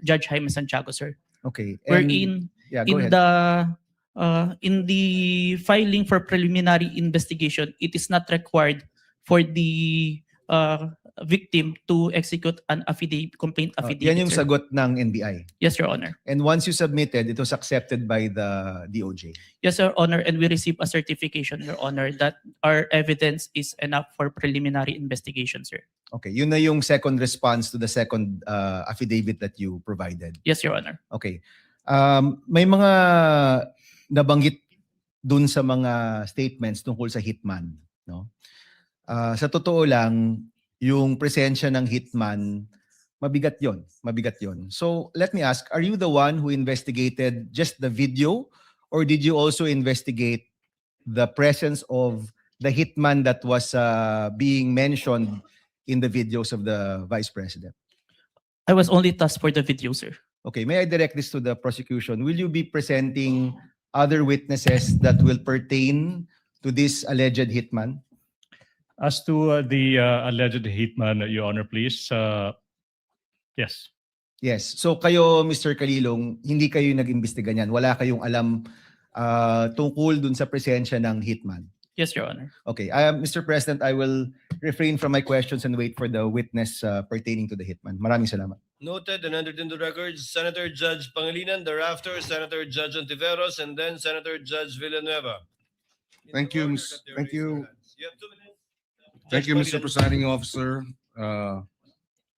Judge Jaime Santiago, sir. Okay. And, Wherein yeah, go in ahead. in the filing for preliminary investigation, it is not required for the victim to execute an affidavit, complaint affidavit. Yan yung sir. sagot ng NBI. Yes, Your Honor. And once you submitted, it was accepted by the DOJ. Yes, Your Honor, and we received a certification, Your Honor, that our evidence is enough for preliminary investigation, sir. Okay, yun na yung second response to the second affidavit that you provided. Yes, Your Honor. Okay. May mga nabanggit dun sa mga statements tungkol sa hitman, no? Sa totoo lang, yung presensya ng hitman, mabigat yon. So, let me ask, are you the one who investigated just the video, or did you also investigate the presence of the hitman that was being mentioned in the videos of the Vice President? I was only tasked for the video, sir. Okay, may I direct this to the prosecution? Will you be presenting other witnesses that will pertain to this alleged hitman? As to the alleged hitman, Your Honor, please. Yes. Yes. So kayo, Mr. Kalilong, hindi kayo nag-imbestiga niyan. Wala kayong alam tungkol dun sa presensya ng hitman. Yes, Your Honor. Okay. Mr. President, I will refrain from my questions and wait for the witness pertaining to the hitman. Maraming salamat. Noted and entered into records, Senator Judge Pangilinan, thereafter Senator Judge Ontiveros, and then Senator Judge Villanueva. Thank you, thank you. You have 2 minutes. Thank you, Mr. Pangilinan. Presiding Officer.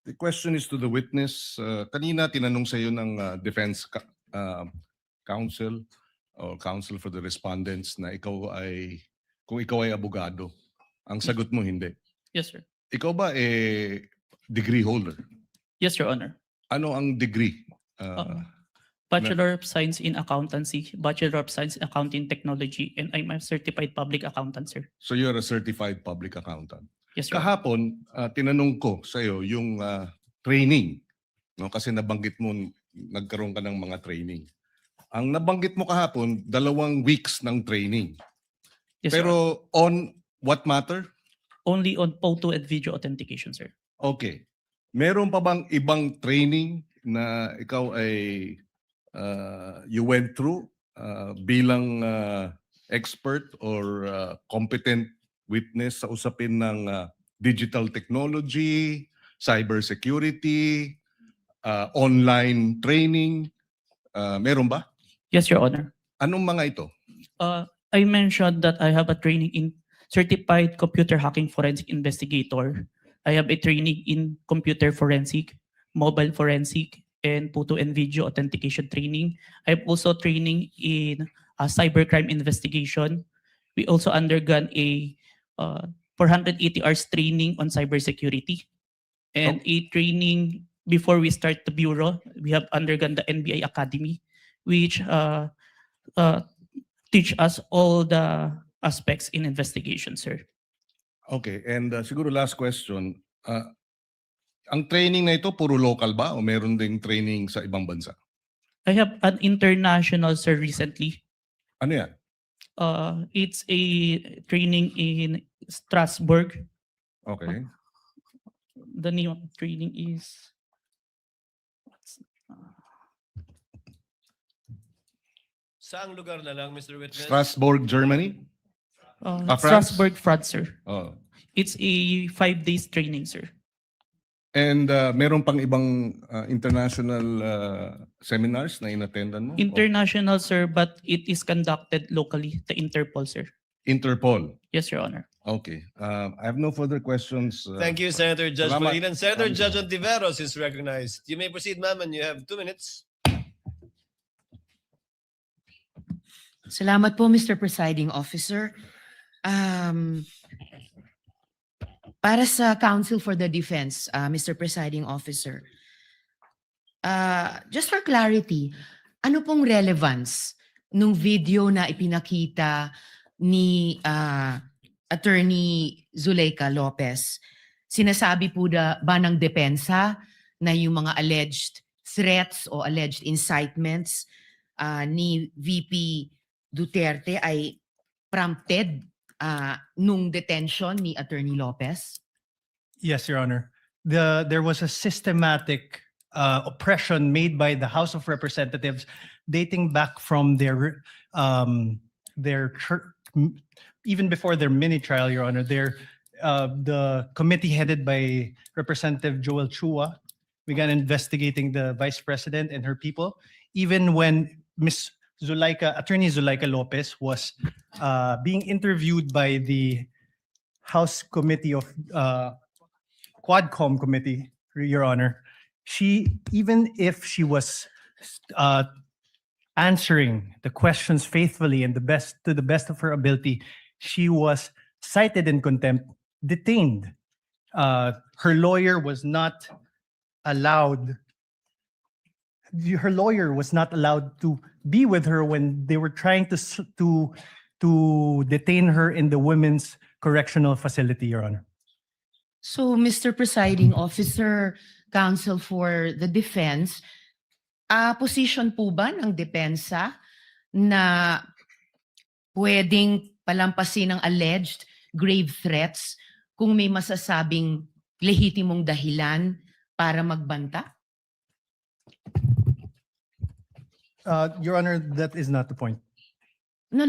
The question is to the witness. Kanina tinanong sa iyo ng defense counsel or counsel for the respondents na kung ikaw ay abogado. Ang sagot mo hindi. Yes, sir. Ikaw ba degree holder? Yes, Your Honor. Ano ang degree? Bachelor of Science in Accountancy, Bachelor of Science in Accounting Technology, and I'm a certified public accountant, sir. So you're a certified public accountant. Yes, sir. Kahapon, tinanong ko sa iyo yung training. No? Kasi nabanggit mo, nagkaroon ka ng mga training. Ang nabanggit mo kahapon, 2 weeks ng training. Yes, sir. Pero on what matter? Only on photo and video authentication, sir. Okay. Meron pa bang ibang training na ikaw ay you went through bilang expert or competent witness sa usapin ng digital technology, cybersecurity, online training? Meron ba? Yes, Your Honor. Anong mga ito? I mentioned that I have a training in Certified Computer Hacking Forensic Investigator. I have a training in Computer Forensic, Mobile Forensic, and Photo and Video Authentication training. I have also training in cybercrime investigation. We also undergone a 480 hours training on cybersecurity, and a training before we start the bureau. We have undergone the NBI Academy, which teach us all the aspects in investigation, sir. Okay, and siguro last question. Ang training na ito, puro local ba o meron ding training sa ibang bansa? I have an international, sir, recently. Ano yan? It's a training in Strasbourg. Okay. The name of the training is Saang lugar na lang, Mr. Witness? Strasbourg, Germany? France? Strasbourg, France, sir. Oh. It's a 5 days training, sir. And meron pang ibang international seminars na inattendan mo? International, sir, but it is conducted locally, the Interpol, sir. Interpol. Yes, Your Honor. Okay. I have no further questions. Thank you, Senator Judge Salamat. Molina. Senator Salamat. Judge Ontiveros is recognized. You may proceed, ma'am, and you have 2 minutes. Salamat po, Mr. Presiding Officer. Para sa Counsel for the Defense, Mr. Presiding Officer, just for clarity, ano pong relevance nung video na ipinakita ni Attorney Zuleika Lopez? Sinasabi po ba ng depensa na yung mga alleged threats o alleged incitements ni VP Duterte ay prompted nung detention ni Attorney Lopez? Yes, Your Honor. There was a systematic oppression made by the House of Representatives dating back from their even before their mini trial, Your Honor. The committee headed by Representative Joel Chua began investigating the Vice President and her people, even when Attorney Zuleika Lopez was being interviewed by the House Committee of Quadcom Committee, Your Honor. Even if she was answering the questions faithfully and to the best of her ability, she was cited in contempt, detained. Her lawyer was not allowed. Her lawyer was not allowed to be with her when they were trying to detain her in the Women's Correctional Facility, Your Honor. So, Mr. Presiding Officer, Counsel for the Defense, position po ba ng depensa na pwedeng palampasin ng alleged grave threats kung may masasabing lehitimong dahilan para magbanta? Your Honor, that is not the point. No.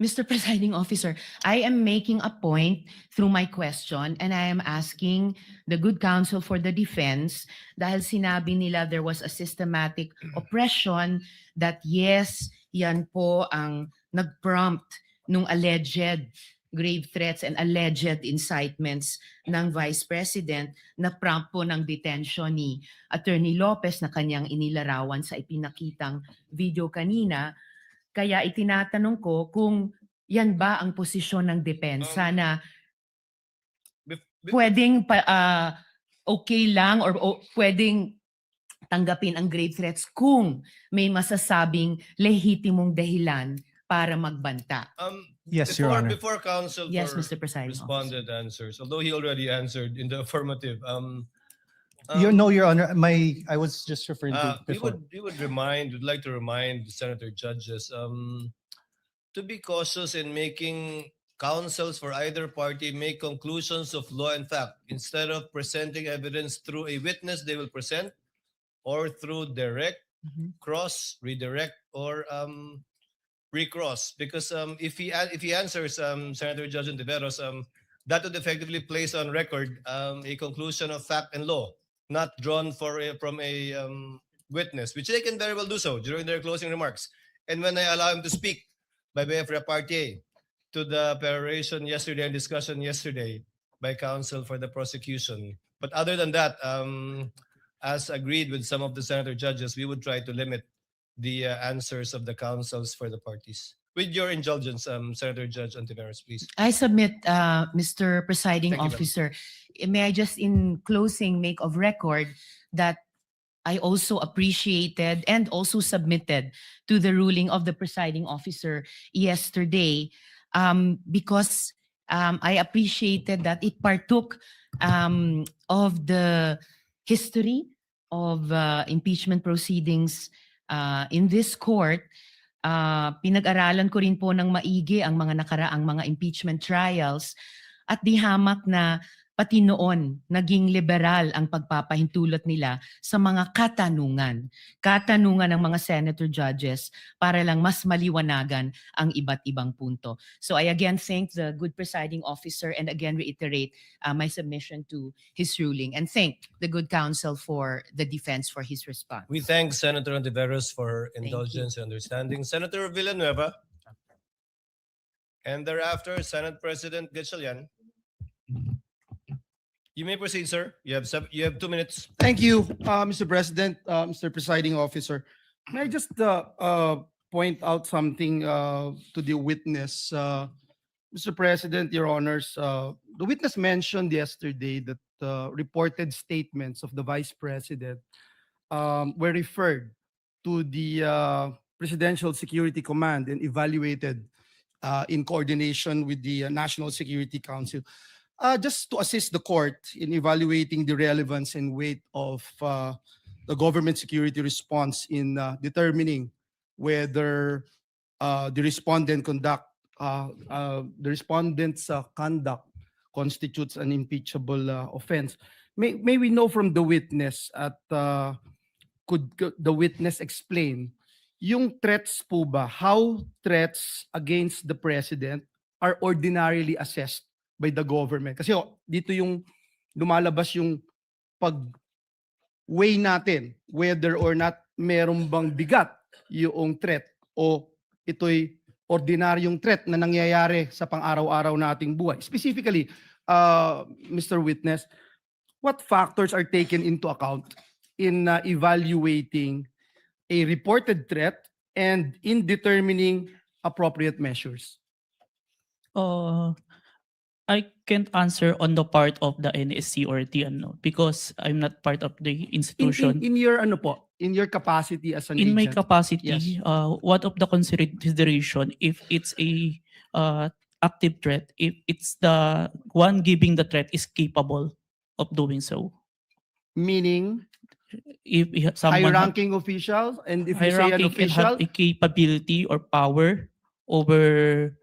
Mr. Presiding Officer, I am making a point through my question and I am asking the good counsel for the defense dahil sinabi nila there was a systematic oppression that yes, yan po ang nag-prompt nung alleged grave threats and alleged incitements ng Vice President na prompt po ng detention ni Attorney Lopez na kanyang inilarawan sa ipinakitang video kanina. Kaya itinatanong ko kung yan ba ang posisyon ng depensa na pwedeng okay lang or pwedeng tanggapin ang grave threats kung may masasabing lehitimong dahilan para magbanta. Yes, Your Honor. Before counsel Yes, for Mr. Presiding responded answers, although he already answered in the affirmative. No, Your Honor. I was just referring to before. Would like to remind the senator judges to be cautious in making counsels for either party make conclusions of law and fact instead of presenting evidence through a witness they will present or through direct, cross, redirect, or recross. Because if he answers Senator Judge Ontiveros, that would effectively place on record a conclusion of fact and law, not drawn from a witness, which they can very well do so during their closing remarks. And when I allow him to speak by way of repartee to the peroration yesterday and discussion yesterday by counsel for the prosecution. But other than that, as agreed with some of the senator judges, we would try to limit the answers of the counsels for the parties. With your indulgence, Senator Judge Ontiveros, please. I submit, Mr. Presiding Thank you, ma'am. Officer, may I just in closing make of record that I also appreciated and also submitted to the ruling of the presiding officer yesterday because I appreciated that it partook of the history of impeachment proceedings in this court. Pinag-aralan ko rin po ng maigi ang mga nakaraang mga impeachment trials at di hamak na pati noon naging liberal ang pagpapahintulot nila sa mga katanungan ng mga senator judges para lang mas maliwanagan ang iba't ibang punto. So I again thank the good presiding officer and again reiterate my submission to his ruling and thank the good counsel for the defense for his response. We thank Senator Ontiveros for Thank you. indulgence and understanding. Senator Villanueva. And thereafter, Senate President Gatchalian. You may proceed, sir. You have 2 minutes. Thank you, Mr. President, Mr. Presiding Officer. May I just point out something to the witness? Mr. President, Your Honors, the witness mentioned yesterday that reported statements of the Vice President were referred to the Presidential Security Command and evaluated in coordination with the National Security Council. Just to assist the court in evaluating the relevance and weight of the government security response in determining whether the respondent's conduct constitutes an impeachable offense. May we know from the witness could the witness explain yung threats po ba, how threats against the president are ordinarily assessed by the government? Kasi dito yung lumalabas yung pag-weigh natin whether or not meron bang bigat yung threat o ito'y ordinaryong threat na nangyayari sa pang-araw-araw nating buhay. Specifically, Mr. Witness, what factors are taken into account in evaluating a reported threat and in determining appropriate measures? I can't answer on the part of the NSC or TNO because I'm not part of the institution. In your in your capacity as an In my agent? capacity, Yes. one of the consideration if it's a active threat, if it's the one giving the threat is capable of doing so. Meaning, If someone high-ranking officials, and if you say an high-ranking can have official, a capability or power over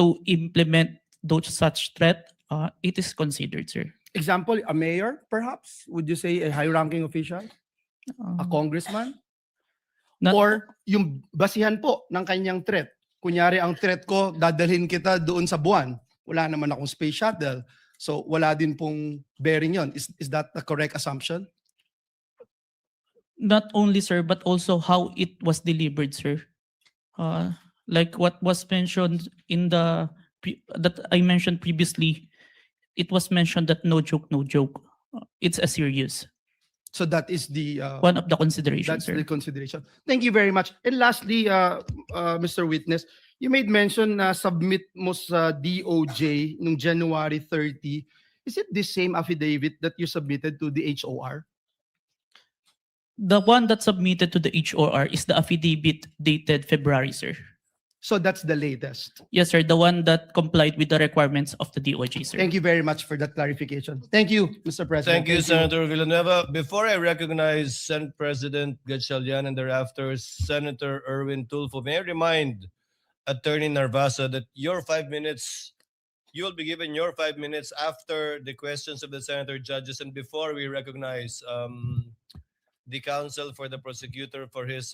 to implement those such threat, it is considered, sir. example, a mayor, perhaps? Would you say a high-ranking official? A congressman? Not- Or yung basihan po ng kanyang threat? Kunyari, ang threat ko, dadalhin kita doon sa buwan. Wala naman akong space shuttle. So, wala din pong bearing yon. Is that the correct assumption? Not only, sir, but also how it was delivered, sir. Like what was mentioned in that I mentioned previously, it was mentioned that no joke, no joke. It's a serious. So that is the One of the considerations, that's sir. the consideration. Thank you very much. And lastly, Mr. Witness, you made mention na submit mo sa DOJ nung January 30. Is it the same affidavit that you submitted to the HOR? The one that submitted to the HOR is the affidavit dated February, sir. So that's the latest. Yes, sir. The one that complied with the requirements of the DOJ, sir. Thank you very much for that clarification. Thank you, Mr. President. Thank you, Senator Villanueva. Before I recognize Senate President Gatchalian and thereafter Senator Erwin Tulfo, may I remind Attorney Narvasa that your 5 minutes, you will be given your 5 minutes after the questions of the senator judges and before we recognize the counsel for the prosecutor for his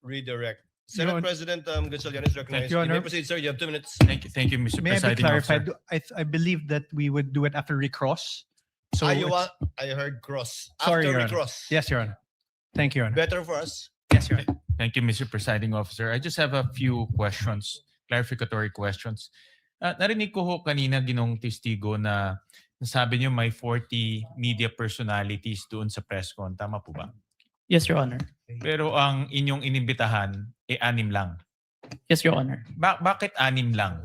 redirect. Your Senate Honor. President Gatchalian is recognized. Your You may Honor. proceed, sir. You have 2 minutes. Thank you, Mr. May I be Presiding clarified? Officer. I believe that we would do it after recross. So You it's- want, I heard cross. Sorry, After Your we Honor. cross. Yes, Your Honor. Thank you, Your Honor. Better for us. Yes, Your Honor. Thank you, Mr. Presiding Officer. I just have a few questions, clarificatory questions. Narinig ko ho kanina ginong testigo na nasabi niyo may 40 media personalities doon sa press con. Tama po ba? Yes, Your Honor. Pero ang inyong inimbitahan, 6 lang. Yes, Your Honor. Bakit 6 lang?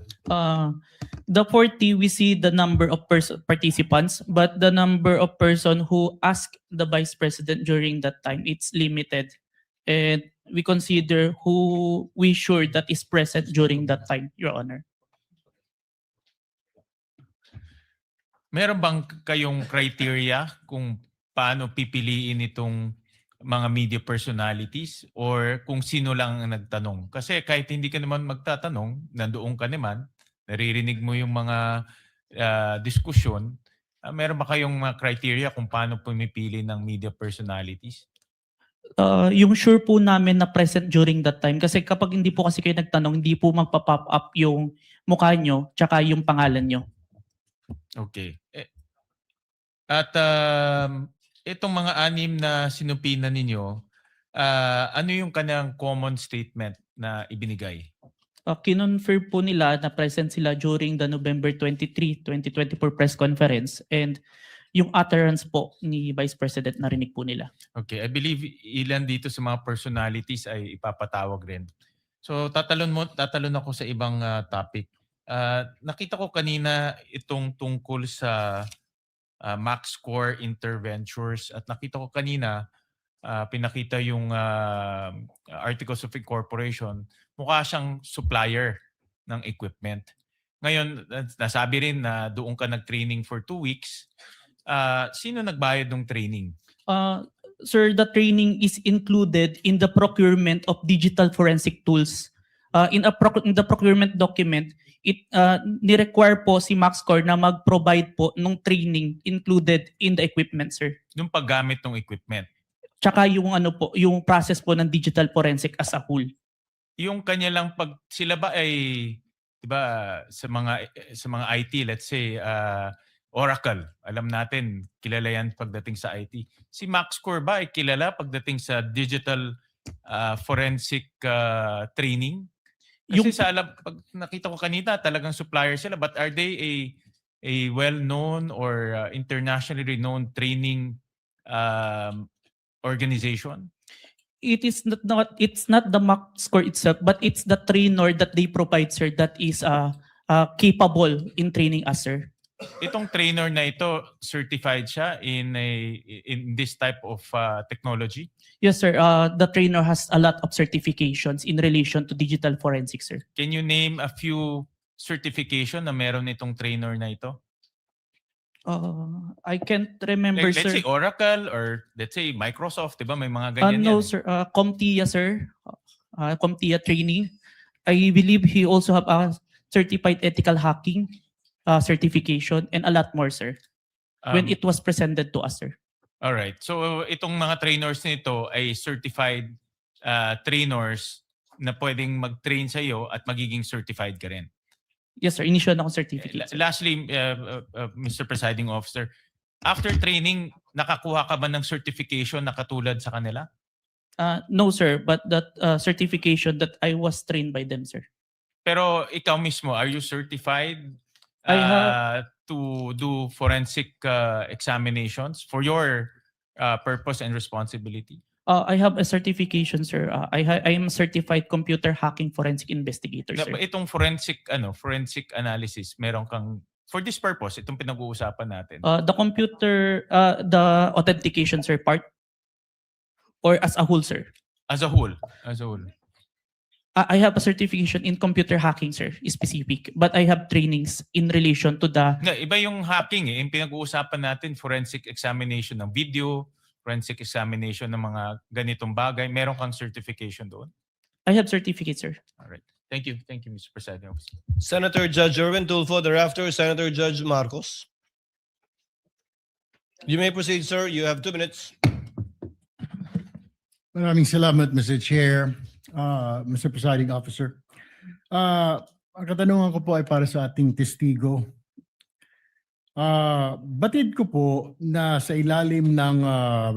The 40, we see the number of participants, but the number of person who asked the Vice President during that time, it's limited. And we consider who we sure that is present during that time, Your Honor. Meron bang kayong criteria kung paano pipiliin itong mga media personalities or kung sino lang ang nagtanong? Kasi kahit hindi ka naman magtatanong, nandoon ka naman, naririnig mo yung mga diskusyon, Meron ba kayong mga criteria kung paano pumipili ng media personalities? Yung sure po namin na present during that time. Kasi kapag hindi po kasi kayo nagtanong, hindi po magpa-pop up yung mukha nyo tsaka yung pangalan nyo. Okay. At itong mga anim na sinupinan ninyo, ano yung kanyang common statement na ibinigay? Kinonfirm po nila na present sila during the November 23, 2024 press conference, and yung utterance po ni Vice President narinig po nila. Okay, I believe ilan dito sa mga personalities ay ipapatawag rin. So tatalon ako sa ibang topic. Nakita ko kanina itong tungkol sa max score interventures at nakita ko kanina pinakita yung Articles of Incorporation, mukha siyang supplier ng equipment. Ngayon, nasabi rin na doon ka nag-training for 2 weeks. Sino nagbayad ng training? Sir, the training is included in the procurement of digital forensic tools. In the procurement document, it ni-require po si MaxCore na mag-provide po ng training included in the equipment, sir. Yung paggamit ng equipment. Tsaka yung yung process po ng digital forensic as a whole. Yung kanya lang sila ba ay 'di ba sa mga IT, let's say Oracle, alam natin kilala yan pagdating sa IT. Si MaxCore ba ay kilala pagdating sa digital forensic training? Kasi pag nakita ko kanina talagang supplier sila, but are they a well-known or internationally renowned training organization? It's not the MaxCore itself, but it's the trainer that they provide, sir, that is capable in training us, sir. Itong trainer na ito, certified siya in this type of technology? Yes, sir. The trainer has a lot of certifications in relation to digital forensics, sir. Can you name a few certification na meron itong trainer na ito? I can't remember, Let's sir. say Oracle or let's say Microsoft, 'di ba? May mga ganyan No, yan. sir. CompTIA, sir. CompTIA training. I believe he also have a certified ethical hacking certification and a lot more, sir. When it was presented to us, sir. All right. So itong mga trainers nito ay certified trainers na pwedeng mag-train sa iyo at magiging certified ka rin. Yes, sir. Initial na akong certificate, sir. Lastly, Mr. Presiding Officer, after training, nakakuha ka ba ng certification na katulad sa kanila? No, sir. But that certification that I was trained by them, sir. Pero ikaw mismo, are you certified to do forensic examinations for your purpose and responsibility? I have a certification, sir. I am a certified computer hacking forensic investigator, sir. Itong forensic analysis, meron kang for this purpose, itong pinag-uusapan natin. The authentication, sir, part or as a whole, sir? As a whole. I have a certification in computer hacking, sir, specific. But I have trainings in relation to the... Iba yung hacking eh. Yung pinag-uusapan natin, forensic examination ng video, forensic examination ng mga ganitong bagay. Meron kang certification doon? I have certificate, sir. All right. Thank you. Thank you, Mr. President. Senator Judge Erwin Tulfo, thereafter Senator Judge Marcos. You may proceed, sir. You have 2 minutes. Maraming salamat, Mr. Chair, Mr. Presiding Officer. Ang katanungan ko po ay para sa ating testigo. Batid ko po na sa ilalim ng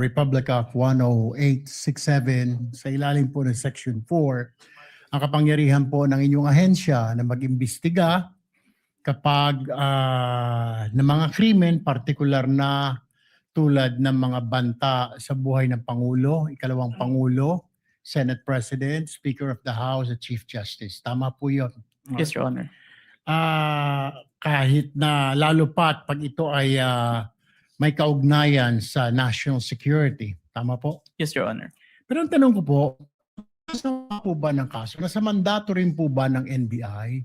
Republic Act 10867, sa ilalim po ng Section 4, ang kapangyarihan po ng inyong ahensya na mag-imbestiga kapag ng mga krimen, partikular na tulad ng mga banta sa buhay ng Pangulo, ikalawang Pangulo, Senate President, Speaker of the House at Chief Justice. Tama po yun. Yes, Your Honor. Kahit na lalo pat pag ito ay may kaugnayan sa national security. Tama po? Yes, Your Honor. Pero ang tanong ko po, nasa po ba ng kaso? Nasa mandato rin po ba ng NBI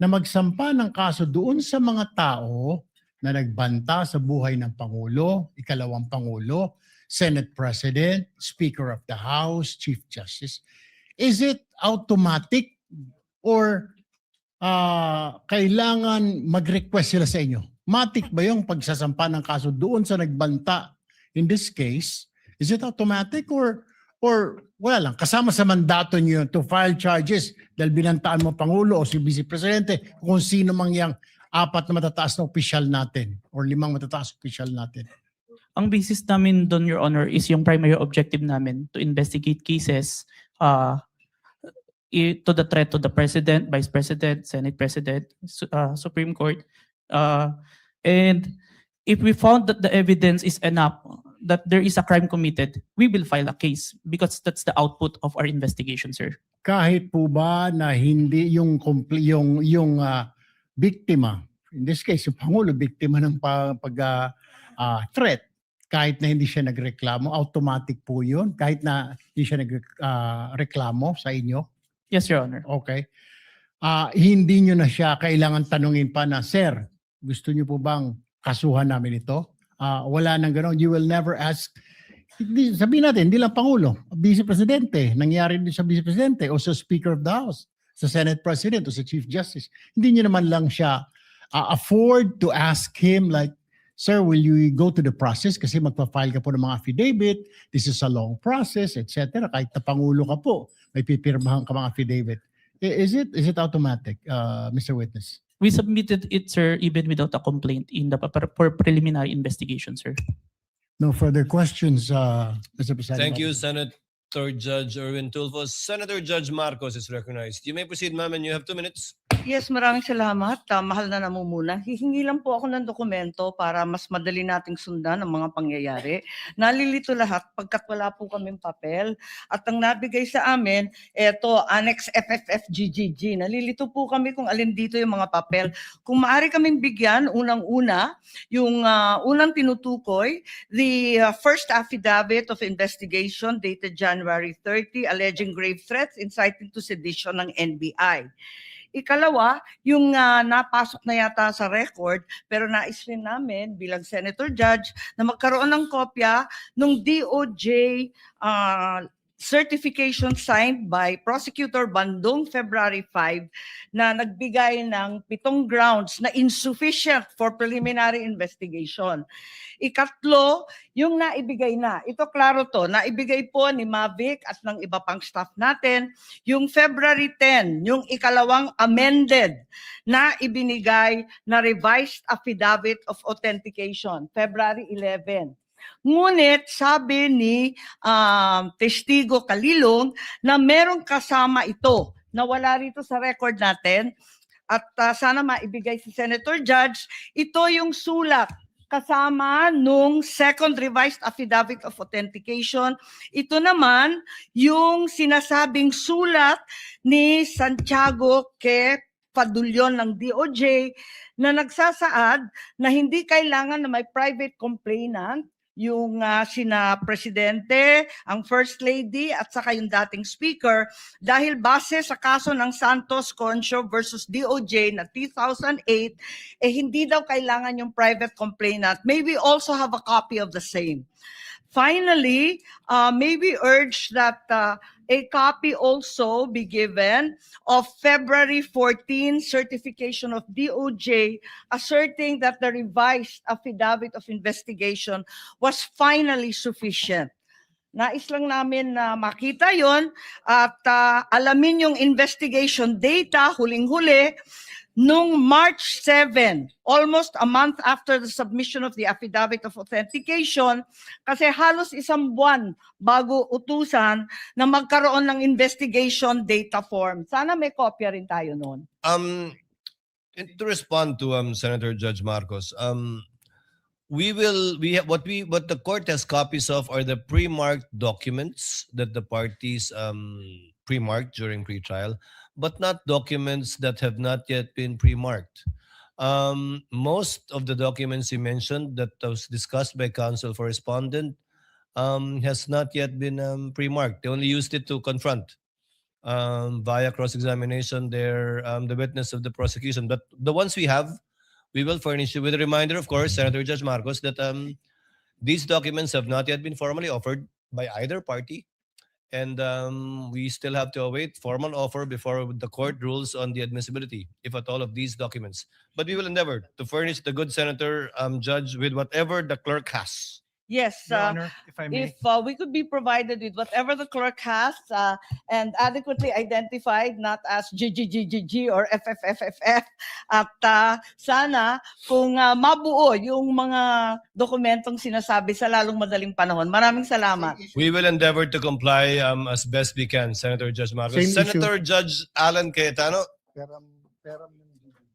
na magsampa ng kaso doon sa mga tao na nagbanta sa buhay ng Pangulo, ikalawang Pangulo, Senate President, Speaker of the House, Chief Justice? Is it automatic or kailangan mag-request sila sa inyo? matik ba yung pagsasampa ng kaso doon sa nagbanta? In this case, is it automatic or wala lang, kasama sa mandato niyo to file charges dahil binantaan mo Pangulo o si Vice Presidente kung sino mang yang 4 na matataas na opisyal natin or 5 matataas na opisyal natin? Ang basis namin doon, Your Honor, is yung primary objective namin to investigate cases to the threat to the President, Vice President, Senate President, Supreme Court. And if we found that the evidence is enough that there is a crime committed, we will file a case because that's the output of our investigation, sir. Kahit po ba na hindi yung biktima, in this case yung Pangulo, biktima ng threat, kahit na hindi siya nagreklamo, automatic po yun? Kahit na hindi siya nagreklamo sa inyo? Yes, Your Honor. Okay. Hindi nyo na siya kailangan tanungin pa na, Sir, gusto nyo po bang kasuhan namin ito? Wala nang gano'n. You will never ask. Sabihin natin, hindi lang Pangulo, Vice Presidente. Nangyari din sa Vice Presidente o sa Speaker of the House, sa Senate President o sa Chief Justice. Hindi nyo naman lang siya afford to ask him like, Sir, will you go to the process? Kasi magpa-file ka po ng mga affidavit. This is a long process, etc. Kahit na Pangulo ka po, may pipirmahan ka mga affidavit. Is it automatic, Mr. Witness? We submitted it, sir, even without a complaint in the for preliminary investigation, sir. No further questions, Mr. President. Thank you, Senator Judge Erwin Tulfo. Senator Judge Marcos is recognized. You may proceed, ma'am, and you have 2 minutes. Yes, maraming salamat. Mahal na namumuna. Hihingi lang po ako ng dokumento para mas madali nating sundan ang mga pangyayari. Nalilito lahat pagkat wala po kaming papel. At ang nabigay sa amin, eto, Annex FFFGGG. Nalilito po kami kung alin dito yung mga papel. Kung maaari kaming bigyan, unang-una, yung unang tinutukoy, the first affidavit of investigation dated January 30, alleging grave threats inciting to sedition ng NBI. Ikalawa, yung napasok na yata sa record, pero nais rin namin bilang Senator Judge na magkaroon ng kopya ng DOJ certification signed by Prosecutor Bandung February 5 na nagbigay ng 7 grounds na insufficient for preliminary investigation. Ikatlo, yung naibigay na. Ito klaro to, naibigay po ni Mavic at ng iba pang staff natin. Yung February 10, yung ikalawang amended na ibinigay na revised affidavit of authentication, February 11. Ngunit sabi ni Testigo Kalilong na merong kasama ito na wala rito sa record natin at sana maibigay si Senator Judge. Ito yung sulat kasama nung second revised affidavit of authentication. Ito naman yung sinasabing sulat ni Santiago K. Padulyon ng DOJ na nagsasaad na hindi kailangan na may private complainant yung sina Presidente, ang First Lady at saka yung dating Speaker dahil base sa kaso ng Santos Concho versus DOJ na 2008, hindi daw kailangan yung private complainant. May we also have a copy of the same. Finally, may we urge that a copy also be given of February 14 certification of DOJ asserting that the revised affidavit of investigation was finally sufficient. Nais lang namin na makita yon at alamin yung investigation data, huling-huli, nung March 7, almost a month after the submission of the affidavit of authentication, kasi halos 1 buwan bago utusan na magkaroon ng investigation data form. Sana may kopya rin tayo noon. To respond to Senator Judge Marcos, what the court has copies of are the pre-marked documents that the parties pre-marked during pre-trial, but not documents that have not yet been pre-marked. Most of the documents you mentioned that was discussed by counsel for respondent has not yet been pre-marked. They only used it to confront via cross-examination the witness of the prosecution. But the ones we have, we will furnish you with a reminder, of course, Senator Judge Marcos, that these documents have not yet been formally offered by either party. And we still have to await formal offer before the court rules on the admissibility, if at all, of these documents. But we will endeavor to furnish the good senator judge with whatever the clerk has. Yes, Your Honor, if I may. if we could be provided with whatever the clerk has and adequately identified, not as GGGGG or FFFFF, at sana kung mabuo yung mga dokumentong sinasabi sa lalong madaling panahon. Maraming salamat. We will endeavor to comply as best we can, Senator Judge Marcos. Same issue. Senator Judge Alan Cayetano,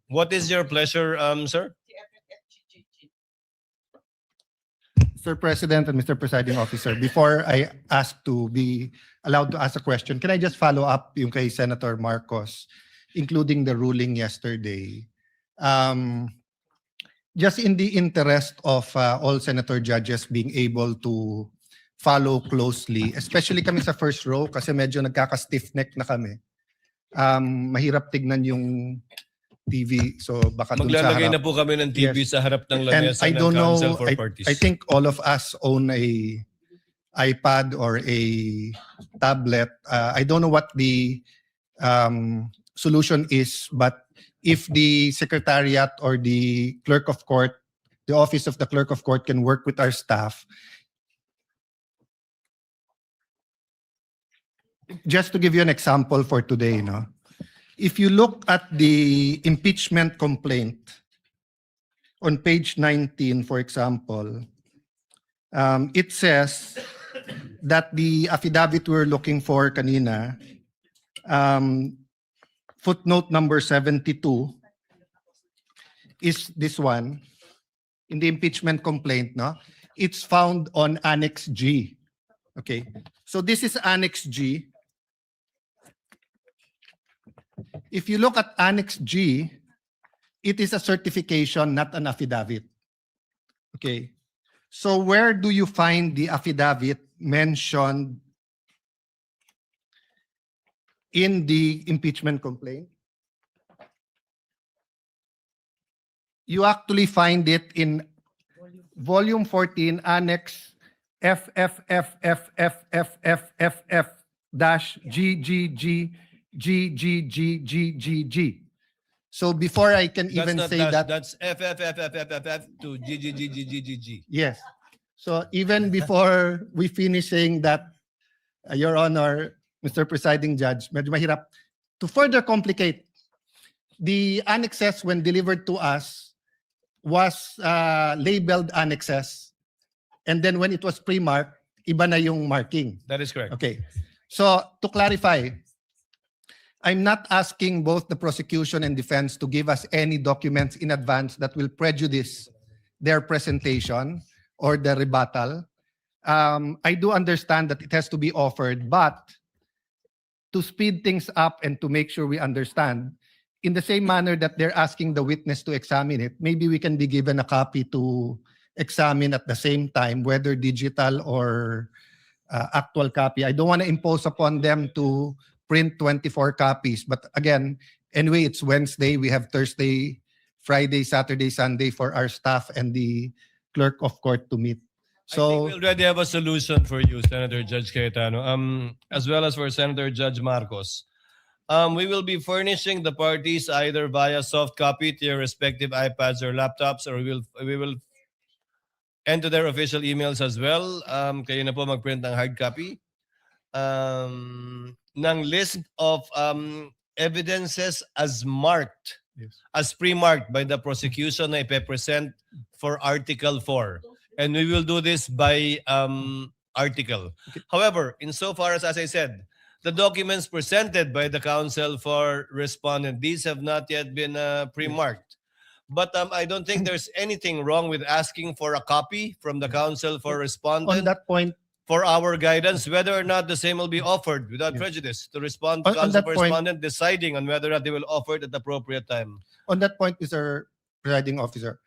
what is your pleasure, sir? Mr. President and Mr. Presiding Officer, before I ask to be allowed to ask a question, can I just follow up yung kay Senator Marcos, including the ruling yesterday? Just in the interest of all senator judges being able to follow closely, especially kami sa first row kasi medyo nagkaka-stiff neck na kami. Mahirap tignan yung TV, so baka dun sa Maglalagay harap. na po kami ng TV Yes. sa harap ng And lamesa I ng don't know, Council for Parties. I think all of us own a iPad or a tablet. I don't know what the solution is, but if the secretariat or the clerk of court, the office of the clerk of court can work with our staff. Just to give you an example for today, no? If you look at the impeachment complaint on page 19, for example, it says that the affidavit we're looking for kanina, footnote number 72, is this one in the impeachment complaint, no? It's found on Annex G. Okay, so this is Annex G. If you look at Annex G, it is a certification, not an affidavit. Okay. So where do you find the affidavit mentioned in the impeachment complaint? You actually find it in volume 14, Annex FFFFFFFF-GGGGGGGG. So before I can even That's not say dash, that, that's FFFFFFF to GGGGGG. yes. So even before we finish saying that, Your Honor, Mr. Presiding Judge, medyo mahirap. To further complicate, the annexes when delivered to us was labeled annexes. And then when it was pre-marked, iba na yung marking. That is correct. Okay. So to clarify, I'm not asking both the prosecution and defense to give us any documents in advance that will prejudice their presentation or the rebuttal. I do understand that it has to be offered, but to speed things up and to make sure we understand, in the same manner that they're asking the witness to examine it, maybe we can be given a copy to examine at the same time, whether digital or actual copy. I don't want to impose upon them to print 24 copies. But again, anyway, it's Wednesday. We have Thursday, Friday, Saturday, Sunday for our staff and the clerk of court to meet. I think we already have a solution for you, Senator Judge Cayetano, as well as for Senator Judge Marcos. We will be furnishing the parties either via soft copy to your respective iPads or laptops, or we will enter their official emails as well. Kayo na po mag-print ng hard copy. Ng list of evidences as marked, as pre-marked by the prosecution na ipe-present for Article 4. And we will do this by article. However, insofar as I said, the documents presented by the counsel for respondent, these have not yet been pre-marked. But I don't think there's anything wrong with asking for a copy from the counsel for respondent. On that point, for our guidance, whether or not the same will be offered without prejudice to respond to On counsel that for point- respondent, deciding on whether or not they will offer it at the appropriate time. on that point, Mr. Presiding Officer,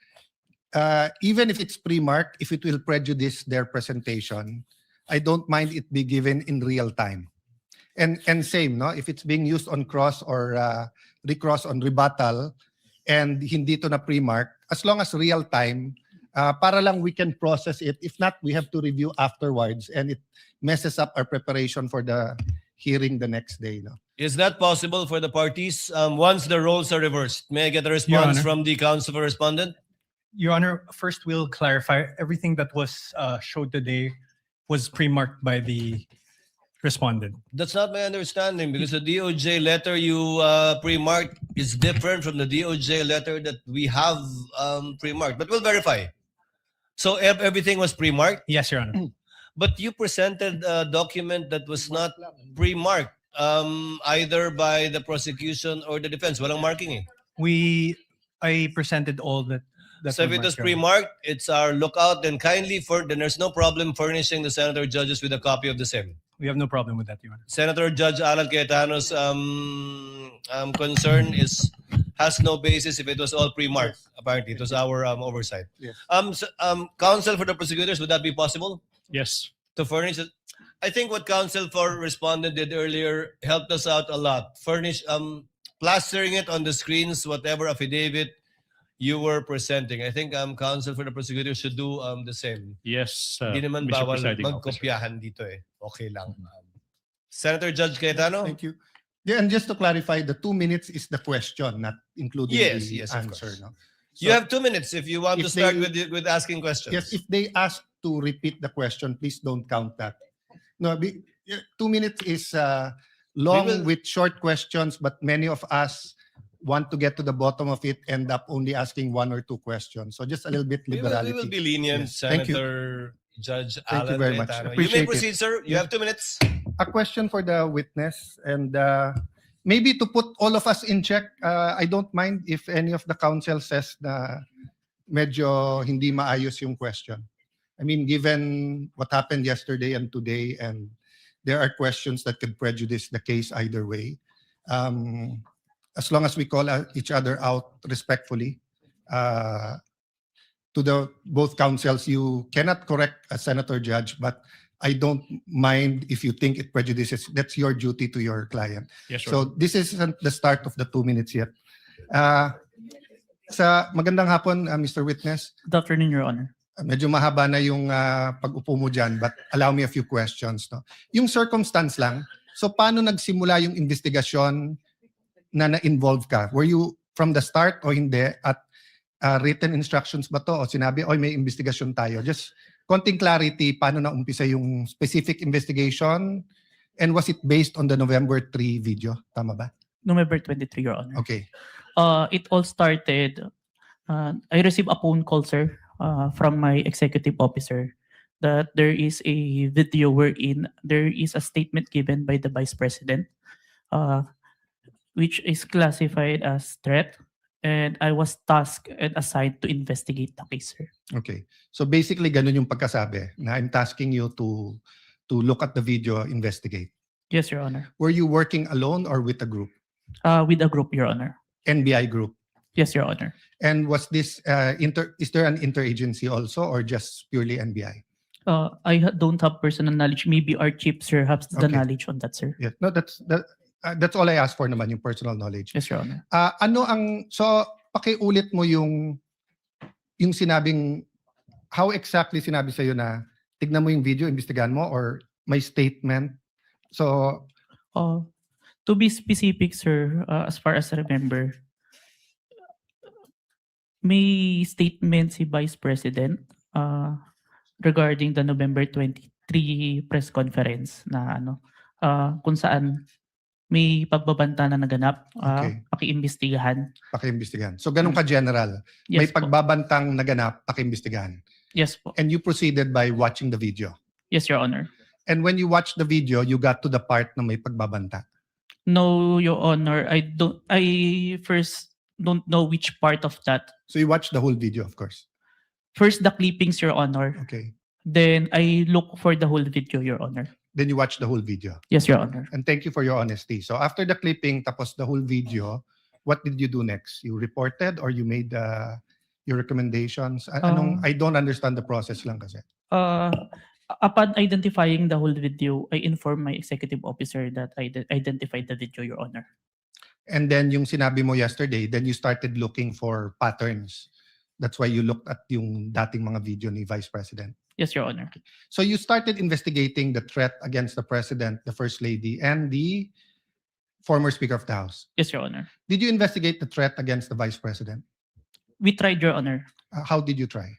even if it's pre-marked, if it will prejudice their presentation, I don't mind it be given in real time. And same, no? If it's being used on cross or recross on rebuttal and hindi to na pre-mark, as long as real time, para lang we can process it. If not, we have to review afterwards and it messes up our preparation for the hearing the next day. No? Is that possible for the parties once the roles are reversed? May I get a Your response Honor. from the counsel for respondent? Your Honor, first we'll clarify everything that was showed today was pre-marked by the respondent. That's not my understanding because the DOJ letter you pre-marked is different from the DOJ letter that we have pre-marked. But we'll verify. So everything was pre-marked? Yes, Your Honor. But you presented a document that was not pre-marked either by the prosecution or the defense. Walang marking eh. I presented all that. So if it was pre-marked, it's our lookout. Then then there's no problem furnishing the senator judges with a copy of the same. We have no problem with that, Your Honor. Senator Judge Alan Cayetano's concern has no basis if it was all pre-marked. Apparently, it was our oversight. Yes. Counsel for the prosecutors, would that be possible Yes. to furnish it? I think what counsel for respondent did earlier helped us out a lot. Furnish plastering it on the screens, whatever affidavit you were presenting. I think counsel for the prosecutors should do the same. Yes, Hindi naman Mr. bawal Presiding Officer. magkopyahan dito eh. Okay lang. Senator Judge Cayetano? Thank you. Yeah, and just to clarify, the 2 minutes is the question, not including Yes, the yes, of answer. course. No? You So, have 2 minutes if you want to if start they- with asking questions. yes, if they ask to repeat the question, please don't count that. No, 2 minutes is long will- with short questions, but many of us want to get to the bottom of it, end up only asking 1 or 2 questions. So just a little bit We liberality. will be lenient, Yes. Thank you. Senator Judge Thank you Alan very much. Cayetano. You Appreciate may it. proceed, sir. You Yeah. have 2 minutes. A question for the witness, and maybe to put all of us in check, I don't mind if any of the counsel says na medyo hindi maayos yung question. I mean, given what happened yesterday and today, and there are questions that could prejudice the case either way. As long as we call each other out respectfully, to the both counsels, you cannot correct a senator judge, but I don't mind if you think it prejudices. That's your duty to your client. Yes, Your So Honor. this isn't the start of the 2 minutes yet. Sa magandang hapon, Mr. Witness. Good afternoon, Your Honor. Medyo mahaba na yung pag-upo mo dyan, but allow me a few questions. No? Yung circumstance lang, so paano nagsimula yung investigasyon na na-involve ka? Were you from the start o hindi? At written instructions ba to? O sinabi, oy, may investigasyon tayo? Just konting clarity, paano na-umpisa yung specific investigation? And was it based on the November 3 video? Tama ba? November 23, Your Honor. Okay. It all started, I received a phone call, sir, from my executive officer that there is a video wherein there is a statement given by the Vice President, which is classified as threat, and I was tasked and assigned to investigate the case, sir. Okay. So basically, ganun yung pagkasabi na I'm tasking you to look at the video, investigate. Yes, Your Honor. Were you working alone or with a group? With a group, Your Honor. NBI group? Yes, Your Honor. And was this, is there an interagency also or just purely NBI? Don't have personal knowledge. Maybe our chief, sir, has the Okay. knowledge on that, sir. Yes. No, that's all I asked for naman, yung personal knowledge. Yes, Your Honor. So pakiulit mo yung sinabing, how exactly sinabi sa'yo na tignan mo yung video, imbestigahan mo, or may statement? So, to be specific, sir, as far as I remember, may statement si Vice President regarding the November 23 press conference na kung saan may pagbabanta na naganap, Okay. pakiimbestigahan. pakiimbestigahan. So ganun ka-general. May Yes po. pagbabantang naganap, pakiimbestigahan. Yes po. And you proceeded by watching the video. Yes, Your Honor. And when you watched the video, you got to the part na may pagbabanta. No, Your Honor. I first don't know which part of that. So you watched the whole video, of course. First, the clippings, Your Honor. Okay. Then I look for the whole video, Your Honor. Then you watched the whole video. Yes, Your Honor. And thank you for your honesty. So after the clipping, tapos the whole video, what did you do next? You reported or you made your recommendations? I don't understand the process lang kasi. Upon identifying the whole video, I informed my executive officer that I identified the video, Your Honor. And then yung sinabi mo yesterday, then you started looking for patterns That's why you looked at yung dating mga video ni Vice President. Yes, Your Honor. So you started investigating the threat against the President, the First Lady, and the former Speaker of the House. Yes, Your Honor. Did you investigate the threat against the Vice President? We tried, Your Honor. How did you try?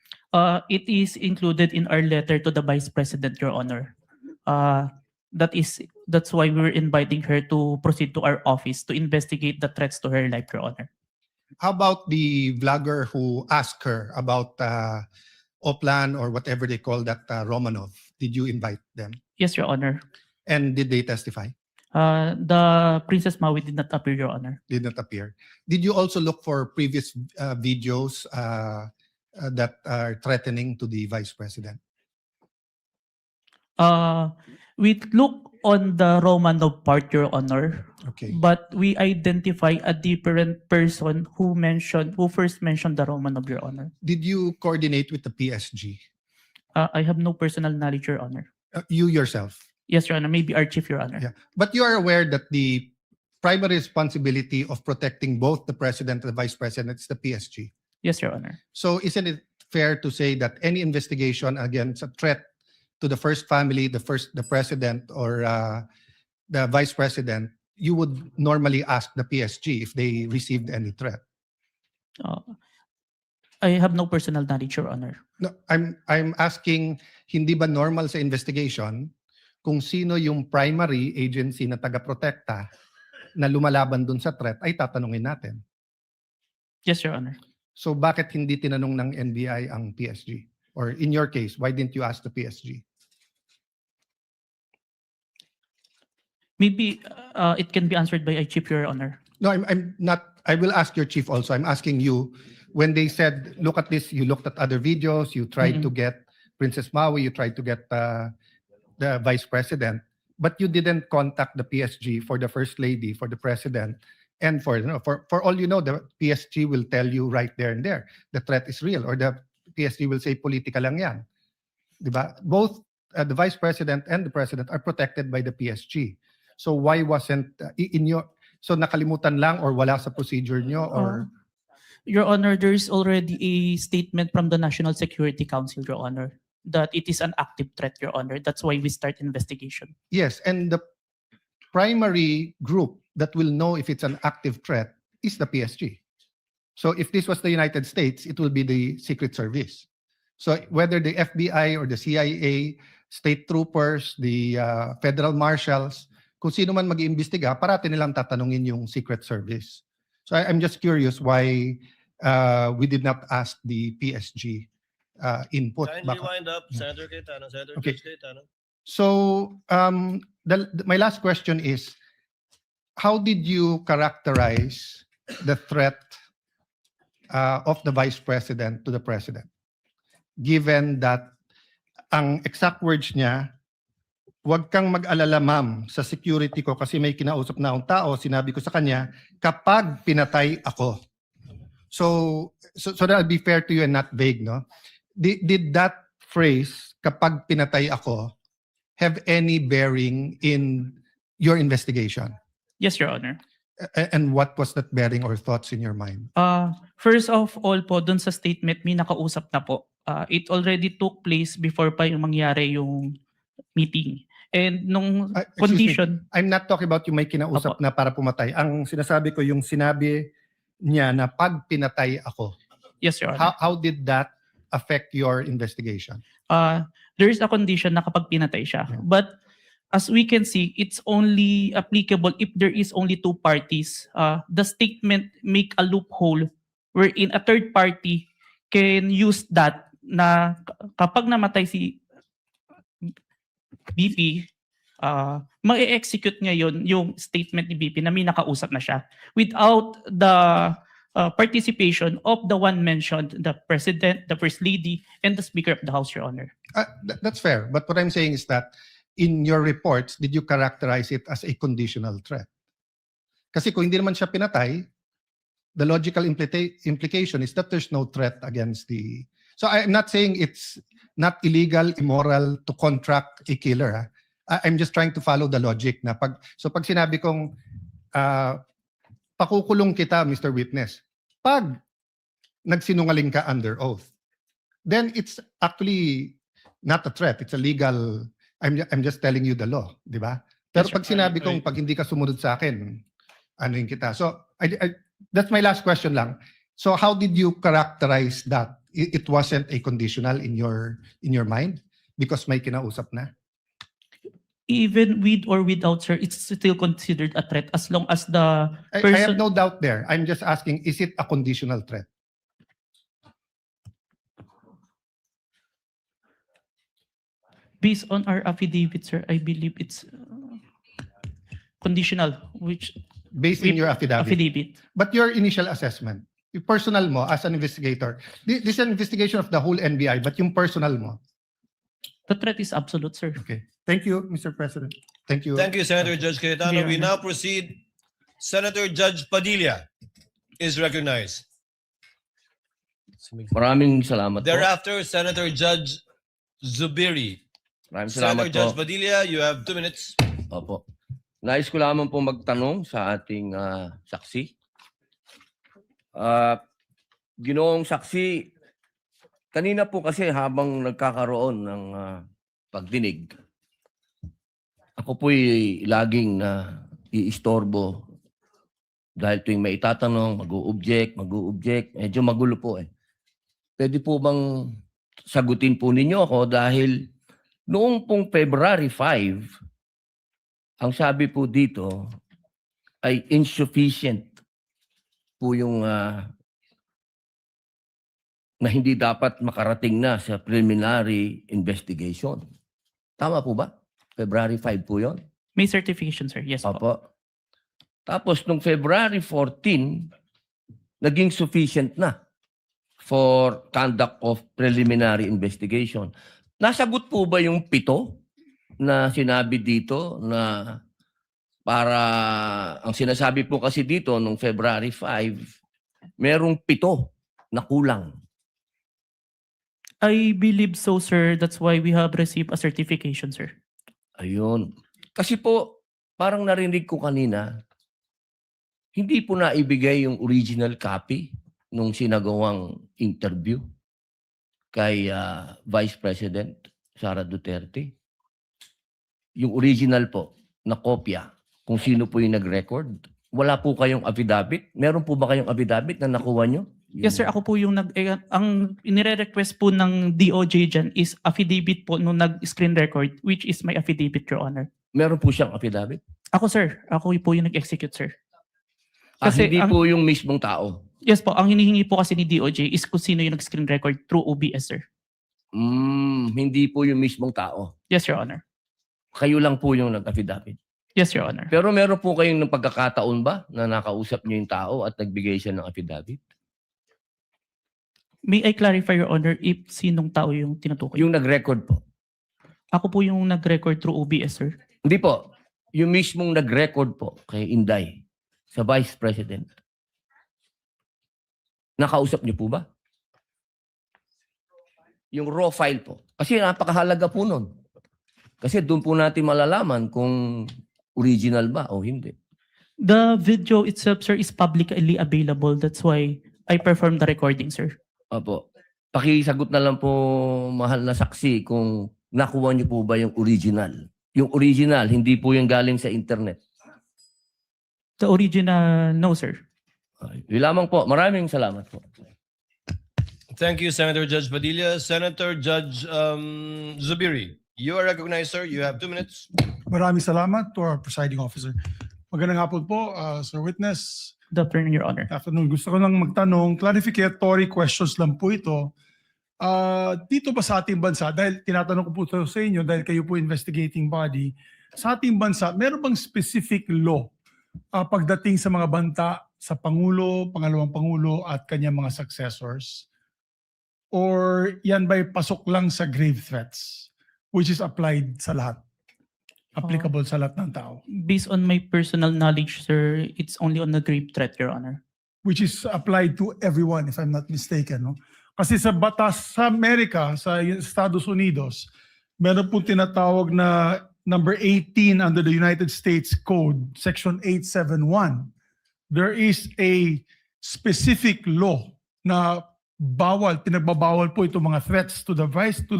It is included in our letter to the Vice President, Your Honor. That's why we're inviting her to proceed to our office to investigate the threats to her life, Your Honor. How about the vlogger who asked her about Oplan or whatever they call that Romanov? Did you invite them? Yes, Your Honor. And did they testify? The Princess Maui did not appear, Your Honor. Did not appear. Did you also look for previous videos that are threatening to the Vice President? We look on the Romanov part, Your Honor. Okay. But we identify a different person who first mentioned the Romanov, Your Honor. Did you coordinate with the PSG? I have no personal knowledge, Your Honor. You yourself? Yes, Your Honor. Maybe our chief, Your Honor. Yeah. But you are aware that the primary responsibility of protecting both the President and the Vice President is the PSG? Yes, Your Honor. So isn't it fair to say that any investigation against a threat to the first family, the President or the Vice President, you would normally ask the PSG if they received any threat? I have no personal knowledge, Your Honor. No, I'm asking, hindi ba normal sa investigation kung sino yung primary agency na taga-protekta na lumalaban dun sa threat ay tatanungin natin? Yes, Your Honor. So bakit hindi tinanong ng NBI ang PSG? Or in your case, why didn't you ask the PSG? Maybe it can be answered by a chief, Your Honor. No, I'm not. I will ask your chief also. I'm asking you, when they said, look at this, you looked at other videos, you tried to get Princess Maui, you tried to get the Vice President, but you didn't contact the PSG for the First Lady, for the President, and for all you know, the PSG will tell you right there and there, the threat is real, or the PSG will say, politika lang yan. Diba? Both the Vice President and the President are protected by the PSG. So why wasn't so nakalimutan lang or wala sa procedure nyo or? Your Honor, there is already a statement from the National Security Council, Your Honor, that it is an active threat, Your Honor. That's why we start investigation. Yes, and the primary group that will know if it's an active threat is the PSG. So if this was the United States, it will be the Secret Service. So whether the FBI or the CIA, state troopers, the federal marshals, kung sino man mag-iimbestiga, parati nilang tatanungin yung Secret Service. So I'm just curious why we did not ask the PSG input. Kindly wind up, Senator Cayetano. Senator Okay. Cayetano. So my last question is, how did you characterize the threat of the Vice President to the President? Given that ang exact words niya, huwag kang mag-alala ma'am sa security ko kasi may kinausap na akong tao, sinabi ko sa kanya, kapag pinatay ako. So that'll be fair to you and not vague, no? Did that phrase, kapag pinatay ako, have any bearing in your investigation? Yes, Your Honor. And what was that bearing or thoughts in your mind? First of all po, dun sa statement, may nakausap na po. It already took place before pa yung mangyari yung meeting. And nung condition... I'm not talking about yung may kinausap na para pumatay. Ang sinasabi ko yung sinabi niya na pag pinatay ako. Yes, Your Honor. How did that affect your investigation? There is a condition na kapag pinatay siya. Yeah. But as we can see, it's only applicable if there is only two parties. The statement make a loophole wherein a third party can use that na kapag namatay si BP, ma-execute ngayon yung statement ni BP na may nakausap na siya without the participation of the one mentioned, the President, the First Lady, and the Speaker of the House, Your Honor. That's fair. But what I'm saying is that in your reports, did you characterize it as a conditional threat? Kasi kung hindi naman siya pinatay, the logical implication is that there's no threat against the... So I'm not saying it's not illegal, immoral to contract a killer. I'm just trying to follow the logic na pag sinabi kong pakukulong kita, Mr. Witness, pag nagsinungaling ka under oath, then it's actually not a threat. It's a legal, I'm just telling you the law, di ba? Pero pag sinabi kong pag hindi ka sumunod sa akin, ano yung kita. So, that's my last question lang. So, how did you characterize that? It wasn't a conditional in your mind? Because may kinausap na? Even with or without, sir, it's still considered a threat as long as the I person... have no doubt there. I'm just asking, is it a conditional threat? Based on our affidavit, sir, I believe it's conditional, which... Based in your affidavit? Affidavit. But your initial assessment, yung personal mo as an investigator, this is an investigation of the whole NBI, but yung personal mo? The threat is absolute, sir. Okay. Thank you, Mr. President. Thank you. Thank you, Senator Judge Cayetano. Your We Honor. now proceed. Senator Judge Padilla is recognized. Maraming salamat po. Thereafter, Senator Judge Zubiri. Maraming Senator salamat Judge po. Padilla, you have 2 minutes. Opo. Nais ko lamang po magtanong sa ating saksi. Ginoong saksi, kanina po kasi habang nagkakaroon ng pagdinig, ako po'y laging iistorbo dahil tuwing may itatanong, mag-o-object, medyo magulo po eh. Pwede po bang sagutin po ninyo ako dahil noong pong February 5, ang sabi po dito ay insufficient po yung na hindi dapat makarating na sa preliminary investigation. Tama po ba? February 5 po yon? May certification, sir. Yes po. Opo. Tapos nung February 14, naging sufficient na for conduct of preliminary investigation. Nasagot po ba yung 7 na sinabi dito na para, ang sinasabi po kasi dito nung February 5, merong 7 na kulang. I believe so, sir. That's why we have received a certification, sir. Ayun. Kasi po, parang narinig ko kanina, hindi po naibigay yung original copy nung sinagawang interview kay Vice President Sara Duterte. Yung original po, na kopya, kung sino po yung nag-record. Wala po kayong affidavit? Meron po ba kayong affidavit na nakuha nyo? Yes, sir. Ako po yung ang inire-request po ng DOJ dyan is affidavit po nung nag-screen record, which is my affidavit, Your Honor. Meron po siyang affidavit? Ako, sir. Ako po yung nag-execute, sir. Hindi po yung mismong tao? Yes po. Ang hinihingi po kasi ni DOJ is kung sino yung nag-screen record through OBS, sir. Hindi po yung mismong tao? Yes, Your Honor. Kayo lang po yung nag-affidavit? Yes, Your Honor. Pero meron po kayong ng pagkakataon ba na nakausap niyo yung tao at nagbigay siya ng affidavit? May I clarify, Your Honor, if sinong tao yung tinutukoy? Yung nag-record po? Ako po yung nag-record through OBS, sir. Hindi po. Yung mismong nag-record po kay Inday sa Vice President. Nakausap niyo po ba? Yung raw file po. Kasi napakahalaga po nun. Kasi doon po natin malalaman kung original ba o hindi. The video itself, sir, is publicly available. That's why I performed the recording, sir. Opo. Pakisagot na lang po, mahal na saksi, kung nakuha niyo po ba yung original. Yung original, hindi po yung galing sa internet. The original, no, sir. Yun lamang po. Maraming salamat po. Thank you, Senator Judge Padilla. Senator Judge Zubiri, you are recognized, sir. You have 2 minutes. Maraming salamat to our presiding officer. Magandang hapon po, Sir Witness. Good afternoon, Your Honor. Afternoon. Gusto ko lang magtanong, clarificatory questions lang po ito. Dito ba sa ating bansa, dahil tinatanong ko po ito sa inyo, dahil kayo po investigating body, sa ating bansa, meron bang specific law pagdating sa mga banta sa Pangulo, Pangalawang Pangulo at kanyang mga successors? Or yan ba'y pasok lang sa grave threats, which is applied sa lahat? Applicable sa lahat ng tao? Based on my personal knowledge, sir, it's only on the grave threat, Your Honor. Which is applied to everyone, if I'm not mistaken. No? Kasi sa batas sa Amerika, sa Estados Unidos, meron po tinatawag na number 18 under the United States Code, Section 871. There is a specific law na pinagbabawal po itong mga threats to the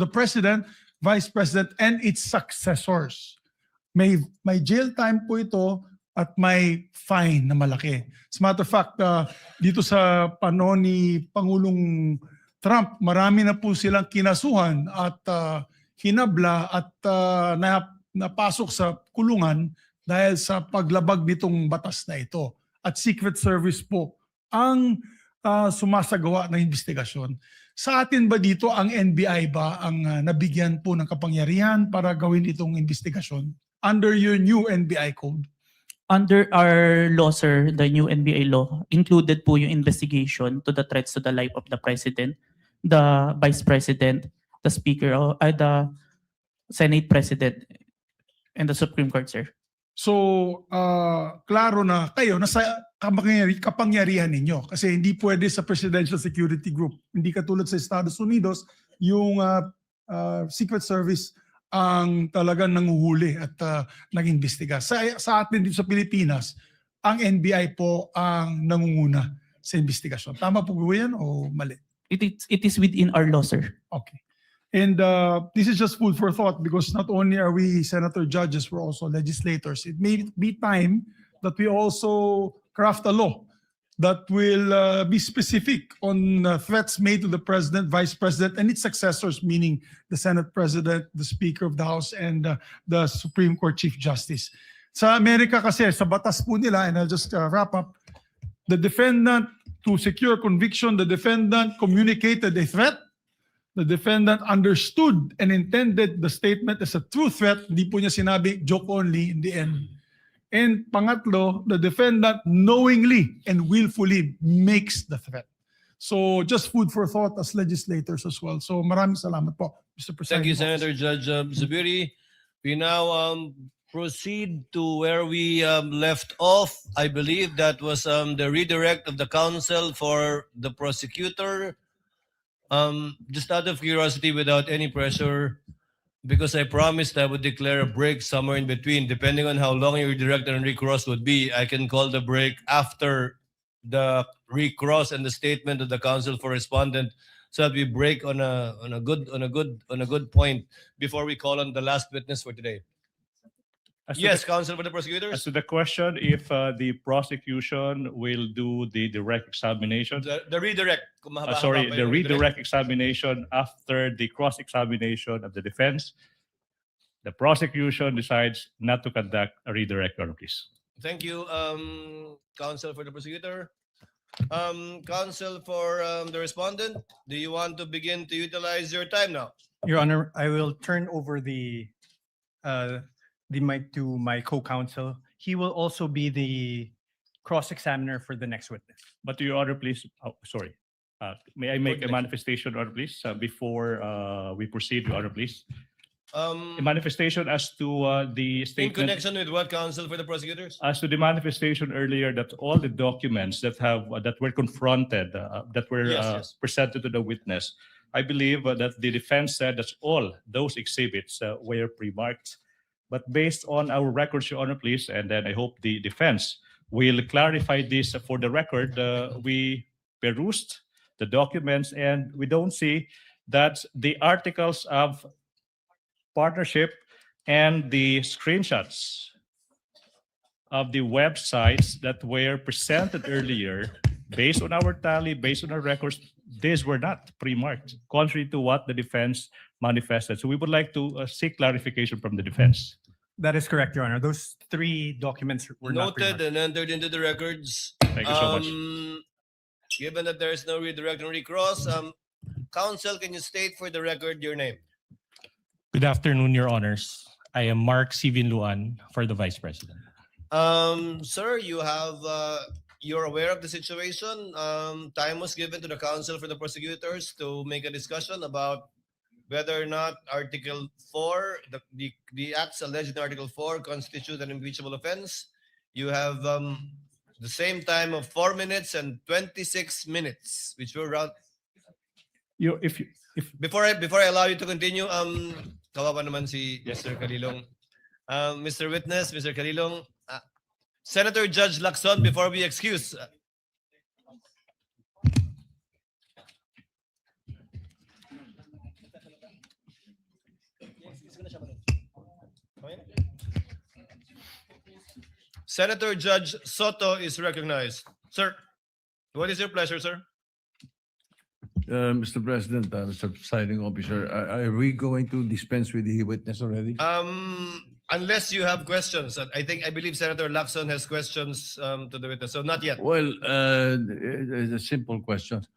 president, vice president, and its successors. May jail time po ito at may fine na malaki. As a matter of fact, dito sa panahon ni Pangulong Trump, marami na po silang kinasuhan at hinabla at napasok sa kulungan dahil sa paglabag nitong batas na ito. At Secret Service po ang sumasagawa ng investigasyon. Sa atin ba dito, ang NBI ba ang nabigyan po ng kapangyarihan para gawin itong investigasyon under your new NBI code? Under our law, sir, the new NBI law, included po yung investigation to the threats to the life of the President, the Vice President, the Speaker, the Senate President, and the Supreme Court, sir. So, klaro na kayo, nasa kapangyarihan ninyo. Kasi hindi pwede sa Presidential Security Group. Hindi katulad sa Estados Unidos, yung Secret Service ang talagang nanguhuli at nag-imbestiga. Sa atin dito sa Pilipinas, ang NBI po ang nangunguna sa investigasyon. Tama po ba yan o mali? It is within our law, sir. Okay. And this is just food for thought because not only are we senator judges, we're also legislators. It may be time that we also craft a law that will be specific on threats made to the president, vice president, and its successors, meaning the Senate president, the Speaker of the House, and the Supreme Court Chief Justice. Sa Amerika kasi, sa batas po nila, and I'll just wrap up, the defendant, to secure conviction, the defendant communicated a threat, the defendant understood and intended the statement as a true threat, hindi po niya sinabi joke only in the end. And pangatlo, the defendant knowingly and willfully makes the threat. So just food for thought as legislators as well. So maraming salamat po, Mr. President. Thank you, Senator Judge Zubiri. We now proceed to where we left off. I believe that was the redirect of the counsel for the prosecutor. Just out of curiosity, without any pressure, because I promised I would declare a break somewhere in between, depending on how long your director and recross would be. I can call the break after the recross and the statement of the counsel for respondent, so that we break on a good point before we call on the last witness for today. Yes, counsel for the prosecutors. As to the question, if the prosecution will do the direct examination, The redirect. the redirect examination after the cross-examination of the defense, the prosecution decides not to conduct a redirect, Your Honor, please. Thank you, counsel for the prosecutor. Counsel for the respondent, do you want to begin to utilize your time now? Your Honor, I will turn over the mic to my co-counsel. He will also be the cross-examiner for the next witness. But Your Honor, please, sorry. May I make a manifestation, Your Honor, please, before we proceed, Your Honor, please? A manifestation as to the In statement. connection with what, counsel for the prosecutors? As to the manifestation earlier that all the documents that were confronted, that were Yes. presented to the witness, I believe that the defense said that all those exhibits were pre-marked. But based on our records, Your Honor, please, and then I hope the defense will clarify this for the record. We perused the documents and we don't see that the articles of partnership and the screenshots of the websites that were presented earlier, based on our tally, based on our records, these were not pre-marked, contrary to what the defense manifested. So we would like to seek clarification from the defense. That is correct, Your Honor. Those three documents were not Noted pre-marked. and entered into the records. Thank you so much. Given that there is no redirect and recross, counsel, can you state for the record your name? Good afternoon, Your Honors. I am Mark Sivin Luan for the Vice President. Sir, you're aware of the situation. Time was given to the counsel for the prosecutors to make a discussion about whether or not Article 4, the acts alleged in Article 4 constitute an impeachable offense. You have the same time of 4 minutes and 26 minutes, which will round. Before I allow you to continue, kawawa naman si Mr. Calilong. Mr. Witness, Mr. Calilong, Senator Judge Lacson, before we excuse. Senator Judge Soto is recognized. Sir, what is your pleasure, sir? Mr. President, Mr. Presiding Officer, are we going to dispense with the witness already? Unless you have questions, I believe Senator Lacson has questions to the witness. So not yet. Well, it's a simple question.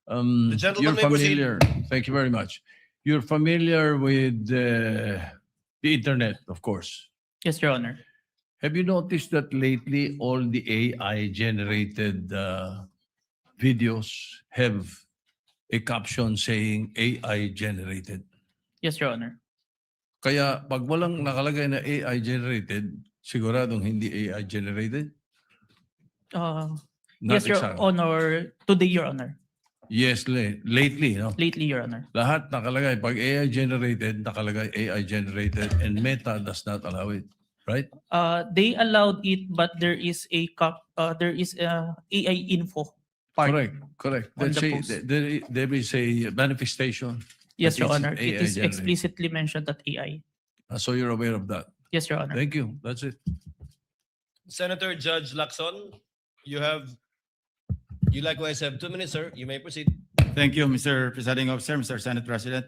The gentleman You're may proceed. familiar. Thank you very much. You're familiar with the internet, of course. Yes, Your Honor. Have you noticed that lately all the AI-generated videos have a caption saying AI-generated? Yes, Your Honor. Kaya pag walang nakalagay na AI-generated, siguradong hindi AI-generated? Not Yes, Your exactly. Honor. Today, Your Honor. Yes, lately, no? Lately, Your Honor. Lahat nakalagay. Pag AI-generated, nakalagay AI-generated and Meta does not allow it. Right? They allowed it, but there is a AI info part. Correct. On Let's the say post. there is a manifestation. Yes, that Your it's Honor. It is AI-generated. explicitly mentioned that AI. So you're aware of that. Yes, Your Honor. Thank you. That's it. Senator Judge Lacson, you likewise have 2 minutes, sir. You may proceed. Thank you, Mr. Presiding Officer, Mr. Senate President.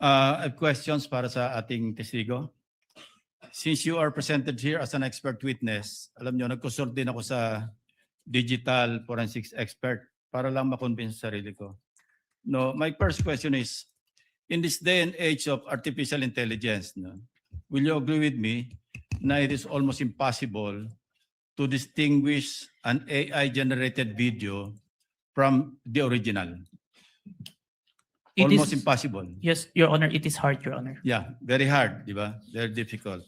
I have questions para sa ating testigo. Since you are presented here as an expert witness, alam nyo, nagkusort din ako sa digital forensics expert para lang makonvince sa sarili ko. No, my first question is, in this day and age of artificial intelligence, no, will you agree with me na it is almost impossible to distinguish an AI-generated video from the original? Almost impossible. Yes, Your Honor. It is hard, Your Honor. Yeah, very hard, di ba? Very difficult.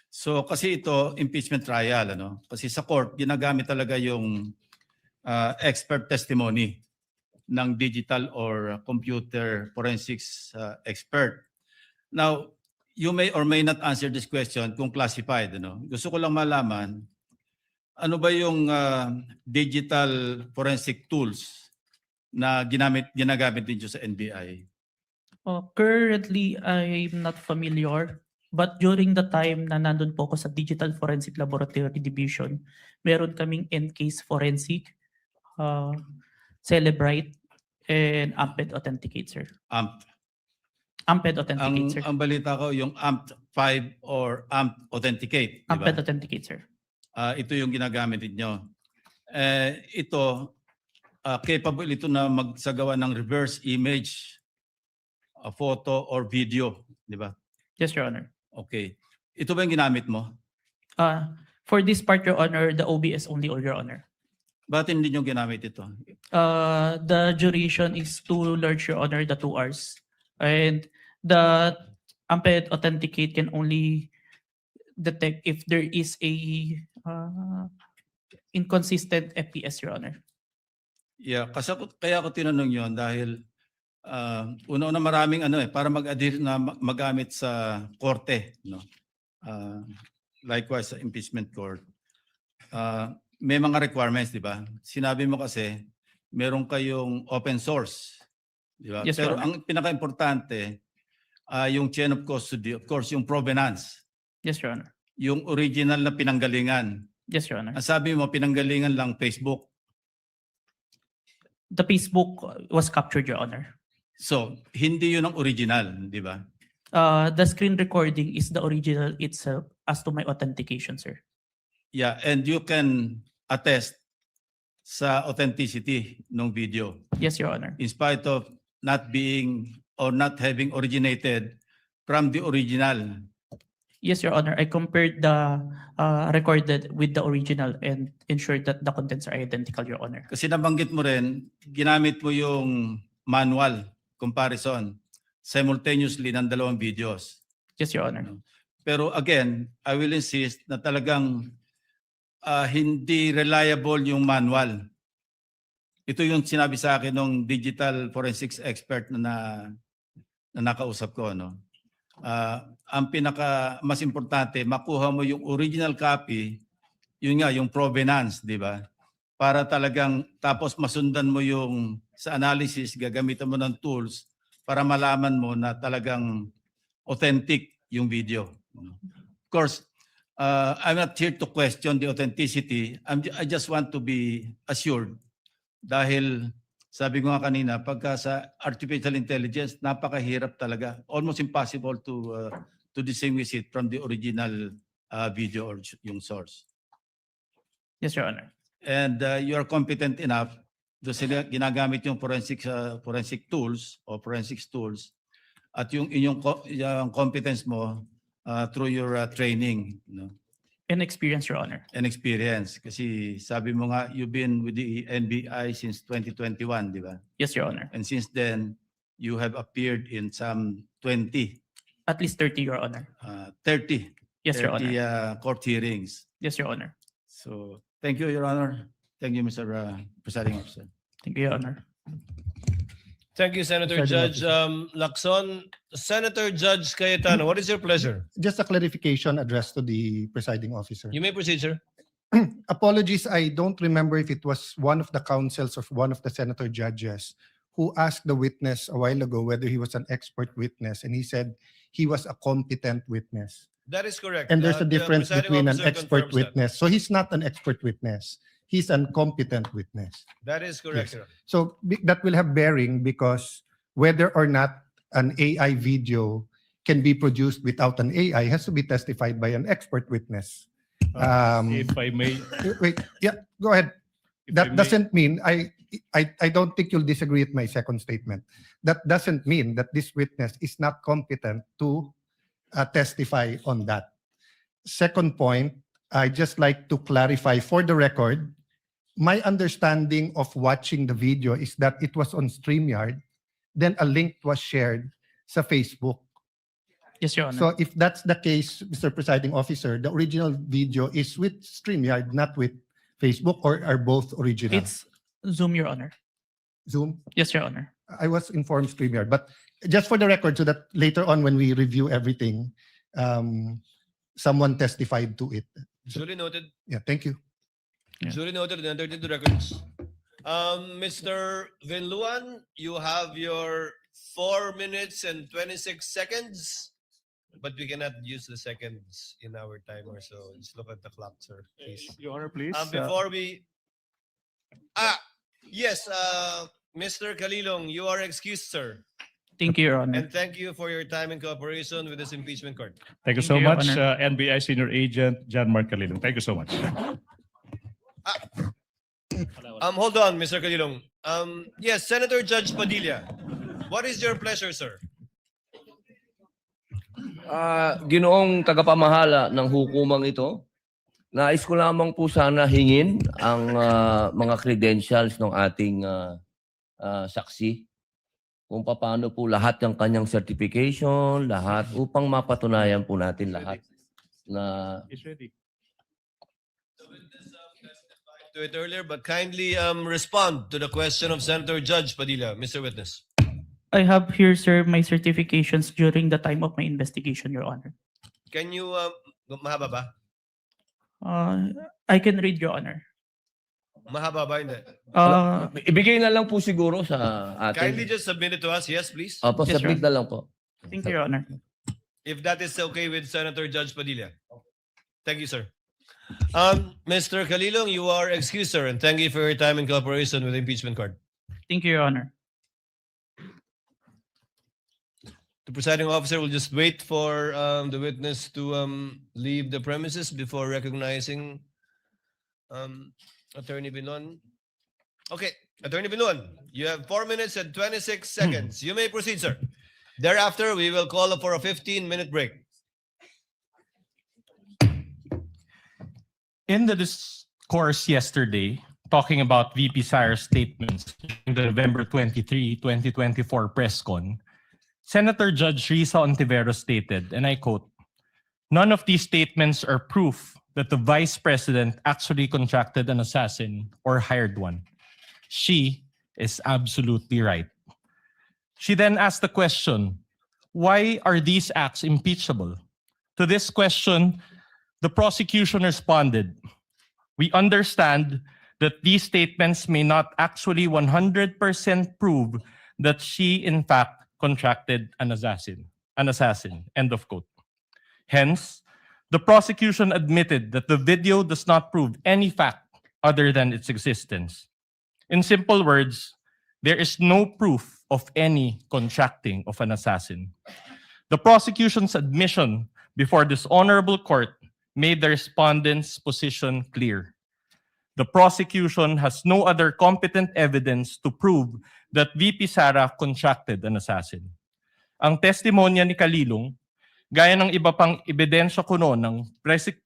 So kasi ito, impeachment trial, ano? Kasi sa court, ginagamit talaga yung expert testimony ng digital or computer forensics expert. Now, you may or may not answer this question kung classified, ano? Gusto ko lang malaman, ano ba yung digital forensic tools na ginagamit din sa NBI? Currently, I'm not familiar. But during the time na nandun po ako sa Digital Forensic Laboratory Division, meron kaming NCase Forensic, Celebrite, and Amped Authenticate, sir. Amped Authenticate, sir. Ang balita ko, yung AMP5 or AMP Authenticate, di ba? Amped Authenticate, sir. Ito yung ginagamit ninyo. Ito, capable ito na magsagawa ng reverse image, a photo or video, di ba? Yes, Your Honor. Okay. Ito ba yung ginamit mo? For this part, Your Honor, the OBS only, Your Honor. Bakit hindi nyo ginamit ito? The duration is too large, Your Honor, the 2 hours. And the Amped Authenticate can only detect if there is a inconsistent FPS, Your Honor. Yeah, kasi kaya ako tinanong yon dahil una-una maraming para mag-adhere na magamit sa korte, no? Likewise sa impeachment court. May mga requirements, di ba? Sinabi mo kasi meron kayong open source, di ba? Yes, Pero Your Honor. ang pinaka-importante yung chain of custody, of course, yung provenance. Yes, Your Honor. Yung original na pinanggalingan. Yes, Your Honor. Ang sabi mo, pinanggalingan lang Facebook. The Facebook was captured, Your Honor. So, hindi yun ang original, di ba? The screen recording is the original itself as to my authentication, sir. Yeah, and you can attest sa authenticity ng video. Yes, Your Honor. In spite of not being or not having originated from the original. Yes, Your Honor. I compared the recorded with the original and ensured that the contents are identical, Your Honor. Kasi nabanggit mo rin, ginamit mo yung manual comparison simultaneously ng dalawang videos. Yes, Your Honor. Pero again, I will insist na talagang hindi reliable yung manual. Ito yung sinabi sa akin ng digital forensics expert na nakausap ko, no? Ang pinaka mas importante, makuha mo yung original copy, yun nga, yung provenance, di ba? Para talagang, tapos masundan mo yung sa analysis, gagamitan mo ng tools para malaman mo na talagang authentic yung video. Of course, I'm not here to question the authenticity. I just want to be assured dahil sabi ko nga kanina, pagka sa artificial intelligence, napakahirap talaga. Almost impossible to distinguish it from the original video or yung source. Yes, Your Honor. And you are competent enough do sila ginagamit yung forensic tools o forensics tools at yung inyong yung competence mo through your training, no? And experience, Your Honor. And experience. Kasi sabi mo nga, you've been with the NBI since 2021, di ba? Yes, Your Honor. And since then, you have appeared in some 20. At least 30, Your Honor. 30. Yes, Your 30 court hearings. Yes, Your Honor. So, thank you, Your Honor. Thank you, Mr. Presiding Officer. Thank you, Your Honor. Thank you, Senator Judge Lacson. Senator Judge Cayetano, what is your pleasure? Just a clarification addressed to the presiding officer. You may proceed, sir. Apologies, I don't remember if it was one of the counsels or one of the senator judges who asked the witness a while ago whether he was an expert witness, and he said he was a competent witness. That is correct. And there's a The difference presiding between an officer expert confirms that. witness. So he's not an expert witness. He's an competent witness. That is correct, Yes. sir. So that will have bearing because whether or not an AI video can be produced without an AI has to be testified by an expert witness. If I may, Wait, yeah, go ahead. If I That may- doesn't mean, I don't think you'll disagree with my second statement. That doesn't mean that this witness is not competent to testify on that. Second point, I just like to clarify for the record, my understanding of watching the video is that it was on StreamYard, then a link was shared sa Facebook. Yes, Your Honor. So if that's the case, Mr. Presiding Officer, the original video is with StreamYard, not with Facebook, or are both original? It's Zoom, Your Honor. Zoom? Yes, Your Honor. I was informed StreamYard, but just for the record, so that later on when we review everything, someone testified to it. Duly noted. Yeah, thank you. Duly noted and entered into records. Mr. Vinluan, you have your 4 minutes and 26 seconds, but we cannot use the seconds in our timer, so just look at the clock, sir, please. Your Honor, please. Before we... Yes, Mr. Kalilong, you are excused, sir. Thank you, Your Honor. And thank you for your time and cooperation with this impeachment court. Thank you Thank so you, Your much, Honor. NBI Senior Agent John Mark Calilong. Thank you so much. Hold on, Mr. Kalilong. Yes, Senator Judge Padilla, what is your pleasure, sir? Ginoong tagapamahala ng hukumang ito, nais ko lamang po sana hingin ang mga credentials ng ating saksi kung paano po lahat ng kanyang certification, lahat upang mapatunayan po natin lahat na It's ready. To it earlier, but kindly respond to the question of Senator Judge Padilla, Mr. Witness. I have here, sir, my certifications during the time of my investigation, Your Honor. Can you, mahaba ba? I can read, Your Honor. Mahaba ba? Hindi. ibigay na lang po siguro sa Kindly atin. just submit it to us, yes, please. Opo, Yes, submit Your na lang po. Thank you, Your Honor. If that is okay with Senator Judge Padilla. Thank you, sir. Mr. Kalilong, you are excused, sir, and thank you for your time and cooperation with the impeachment court. Thank you, Your Honor. The presiding officer will just wait for the witness to leave the premises before recognizing Attorney Binon. Okay, Attorney Binon, you have 4 minutes and 26 seconds. You may proceed, sir. Thereafter, we will call for a 15-minute break. In the discourse yesterday, talking about VP Sara's statements in the November 23, 2024 press con, Senator Judge Risa Ontiveros stated, and I quote, "None of these statements are proof that the Vice President actually contracted an assassin or hired one. She is absolutely right." She then asked the question, why are these acts impeachable? To this question, the prosecution responded, "We understand that these statements may not actually 100% prove that she in fact contracted an assassin, end of quote. Hence, The prosecution admitted that the video does not prove any fact other than its existence. In simple words, there is no proof of any contracting of an assassin. The prosecution's admission before this honorable court made the respondent's position clear. The prosecution has no other competent evidence to prove that VP Sara contracted an assassin. Ang testimonya ni Kalilong, gaya ng iba pang ebidensya kuno ng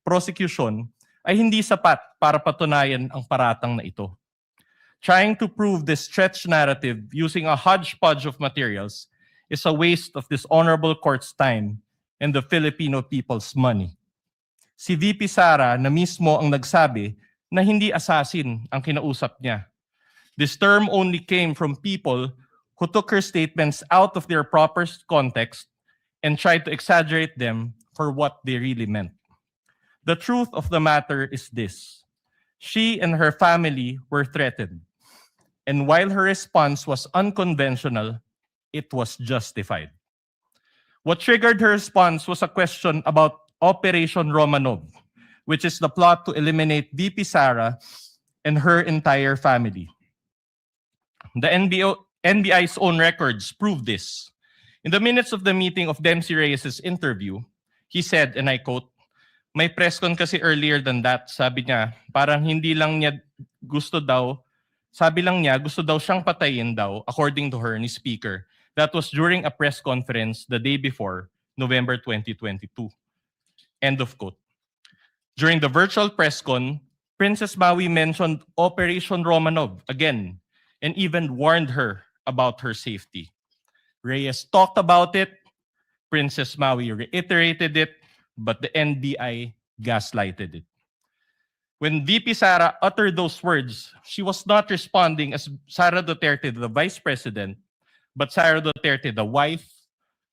prosecution, ay hindi sapat para patunayan ang paratang na ito. Trying to prove this stretched narrative using a hodgepodge of materials is a waste of this honorable court's time and the Filipino people's money. Si VP Sara na mismo ang nagsabi na hindi assassin ang kinausap niya. This term only came from people who took her statements out of their proper context and tried to exaggerate them for what they really meant. The truth of the matter is this: she and her family were threatened. And while her response was unconventional, it was justified. What triggered her response was a question about Operation Romanov, which is the plot to eliminate VP Sara and her entire family. The NBI's own records prove this. In the minutes of the meeting of Dempsey Reyes' interview, he said, and I quote, "May press con kasi earlier than that," sabi niya, parang hindi lang niya gusto daw, sabi lang niya gusto daw siyang patayin daw, according to her, ni Speaker. That was during a press conference the day before, November 2022. End of quote. During the virtual press con, Princess Maui mentioned Operation Romanov again and even warned her about her safety. Reyes talked about it, Princess Maui reiterated it, but the NBI gaslighted it. When VP Sara uttered those words, she was not responding as Sara Duterte, the Vice President, but Sara Duterte, the wife,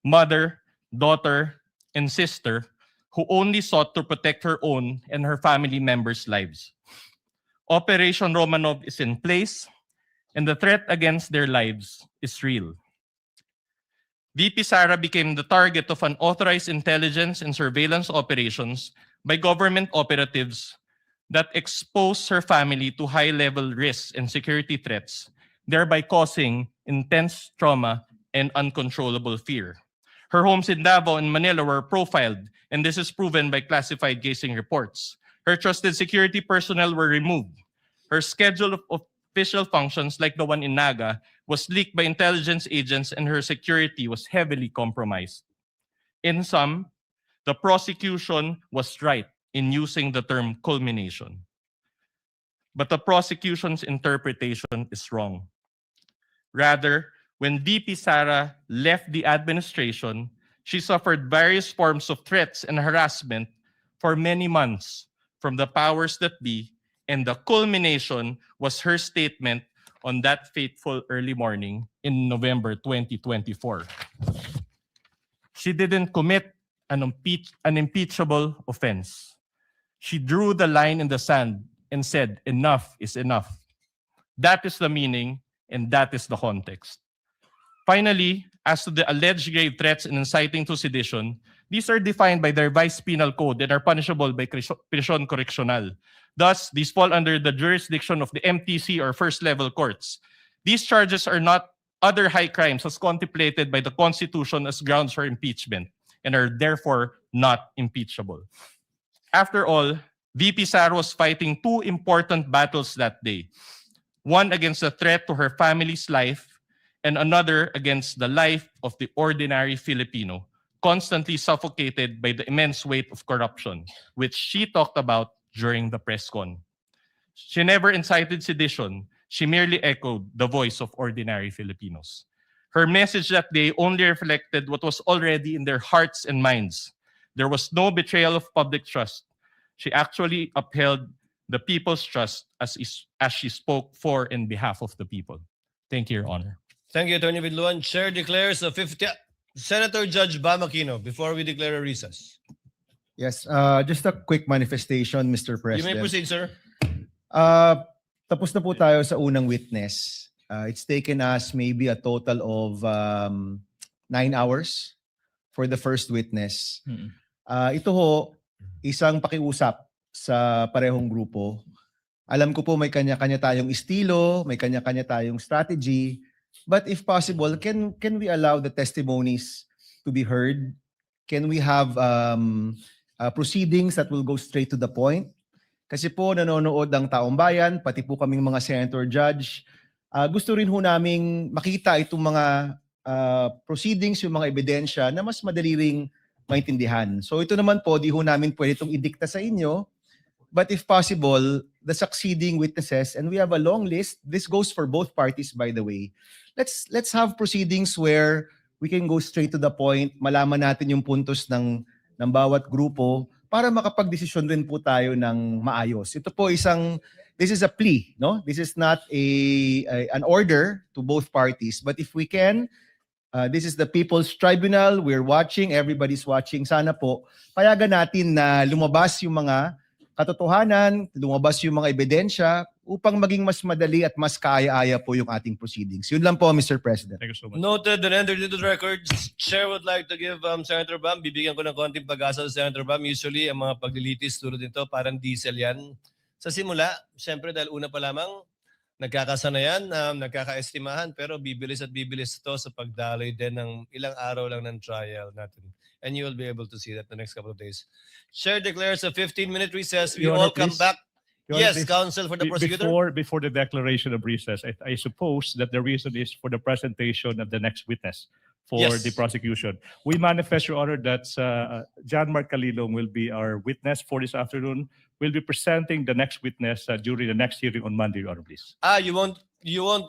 mother, daughter, and sister, who only sought to protect her own and her family members' lives. Operation Romanov is in place, and the threat against their lives is real. VP Sara became the target of unauthorized intelligence and surveillance operations by government operatives that exposed her family to high-level risks and security threats, thereby causing intense trauma and uncontrollable fear. Her homes in Davao and Manila were profiled, and this is proven by classified casing reports. Her trusted security personnel were removed. Her schedule of official functions, like the one in Naga, was leaked by intelligence agents, and her security was heavily compromised. In sum, the prosecution was right in using the term culmination. But the prosecution's interpretation is wrong. Rather, when VP Sara left the administration, she suffered various forms of threats and harassment for many months from the powers that be, and the culmination was her statement on that fateful early morning in November 2024. She didn't commit an impeachable offense. She drew the line in the sand and said, "Enough is enough." That is the meaning, and that is the context. Finally, as to the alleged grave threats and inciting to sedition, these are defined by the revised penal code and are punishable by prisión correccional. Thus, these fall under the jurisdiction of the MTC or first-level courts. These charges are not other high crimes as contemplated by the Constitution as grounds for impeachment and are therefore not impeachable. After all, VP Sara was fighting two important battles that day. One against the threat to her family's life, and another against the life of the ordinary Filipino, constantly suffocated by the immense weight of corruption, which she talked about during the press con. She never incited sedition. She merely echoed the voice of ordinary Filipinos. Her message that day only reflected what was already in their hearts and minds. There was no betrayal of public trust. She actually upheld the people's trust as she spoke for and behalf of the people. Thank you, Your Honor. Thank you, Attorney Vidluan. Chair declares the 50th. Senator Judge Bam Aquino, before we declare a recess. Yes, just a quick manifestation, Mr. You President. may proceed, sir. Tapos na po tayo sa unang witness. It's taken us maybe a total of 9 hours for the first witness. Ito ho, isang pakiusap sa parehong grupo. Alam ko po may kanya-kanya tayong estilo, may kanya-kanya tayong strategy, but if possible, can we allow the testimonies to be heard? Can we have proceedings that will go straight to the point? Kasi po nanonood ang taong bayan, pati po kaming mga senator judge. Gusto rin ho naming makita itong mga proceedings, yung mga ebidensya na mas madali ring maintindihan. So ito naman po, di ho namin pwede itong idikta sa inyo. But if possible, the succeeding witnesses, and we have a long list, this goes for both parties by the way, let's have proceedings where we can go straight to the point, malaman natin yung puntos ng bawat grupo para makapag-desisyon rin po tayo ng maayos. Ito po this is a plea, no? This is not an order to both parties, but if we can, this is the People's Tribunal, we're watching, everybody's watching, sana po, payagan natin na lumabas yung mga katotohanan, lumabas yung mga ebidensya upang maging mas madali at mas kaaya-aya po yung ating proceedings. Yun lang po, Mr. President. Thank you so much. Noted and entered into the record. Chair would like to give Senator Bam, bibigyan ko ng konting pag-asa sa Senator Bam. Usually, ang mga paglilitis tulad nito, parang diesel yan. Sa simula, syempre dahil una pa lamang, nagkakasanayan, nagkakaestimahan, pero bibilis at bibilis ito sa pagdaloy din ng ilang araw lang ng trial natin. And you will be able to see that the next couple of days. Chair declares a 15-minute recess. We Your all Honor, come please. back. Your Honor, Yes, please. counsel for the prosecutor. Before the declaration of recess, I suppose that the reason is for the presentation of the next witness for Yes. the prosecution. We manifest, Your Honor, that John Mark Calilong will be our witness for this afternoon. We'll be presenting the next witness during the next hearing on Monday, Your Honor, please. You won't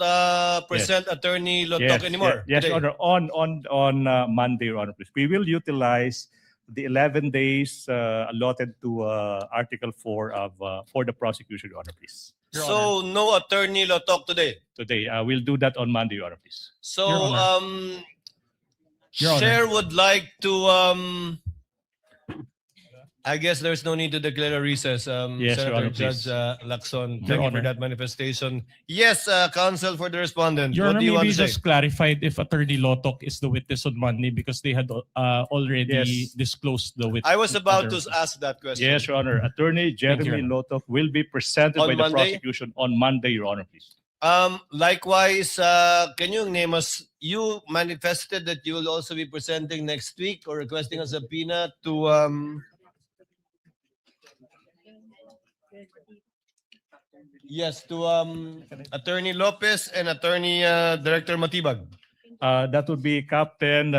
present Attorney Lotok anymore? Yes, today? Your Honor, on Monday, Your Honor, please. We will utilize the 11 days allotted to Article 4 for the prosecution, Your Honor, please. So, no Attorney Lotok today? Today, we'll do that on Monday, Your Honor, please. So, Your Honor. Your Honor. Chair would like to, I guess there's no need to declare a recess. Yes, Your Senator Honor, Judge please. Lacson, Your thank you Honor. for that manifestation. Yes, counsel for the respondent. Your What Honor, do you want maybe to say? just clarified if Attorney Lotok is the witness on Monday because they had already Yes. disclosed the witness. I was about to ask that question. Yes, Your Honor. Attorney Thank you, Jeremy Your Lotok will be presented On by the Monday? prosecution on Monday, Your Honor, please. Likewise, can you name us, you manifested that you will also be presenting next week or requesting a subpoena to, yes, to Attorney Lopez and Attorney Director Matibag. That would be Captain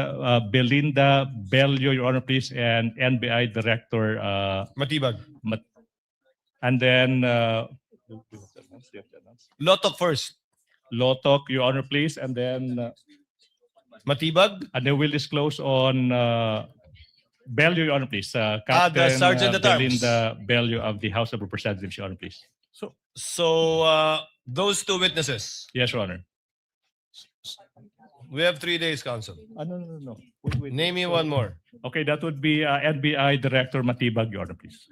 Belinda Bello, Your Honor, please, and NBI Director Matibag. And then Lotok first. Lotok, Your Honor, please, and then Matibag. And then we'll disclose on Bello, Your Honor, please. Captain Sergeant at Arms. Belinda Bello of the House of Representatives, Your Honor, please. So those two witnesses. Yes, Your Honor. We have 3 days, counsel. No. Wait. Name me one more. Okay, that would be NBI Director Matibag, Your Honor, please.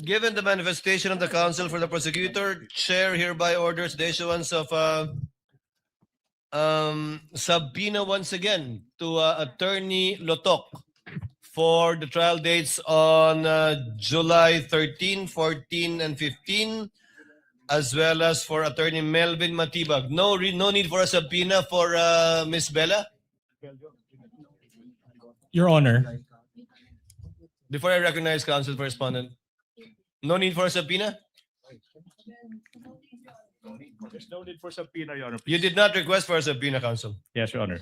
Given the manifestation of the counsel for the prosecutor, chair hereby orders the issuance of subpoena once again to Attorney Lotok for the trial dates on July 13, 14, and 15, as well as for Attorney Melvin Matibag. No need for a subpoena for Ms. Bella? Your Honor. Before I recognize counsel for respondent, no need for a subpoena? There's no need for subpoena, Your Honor. You did not request for a subpoena, counsel. Yes, Your Honor.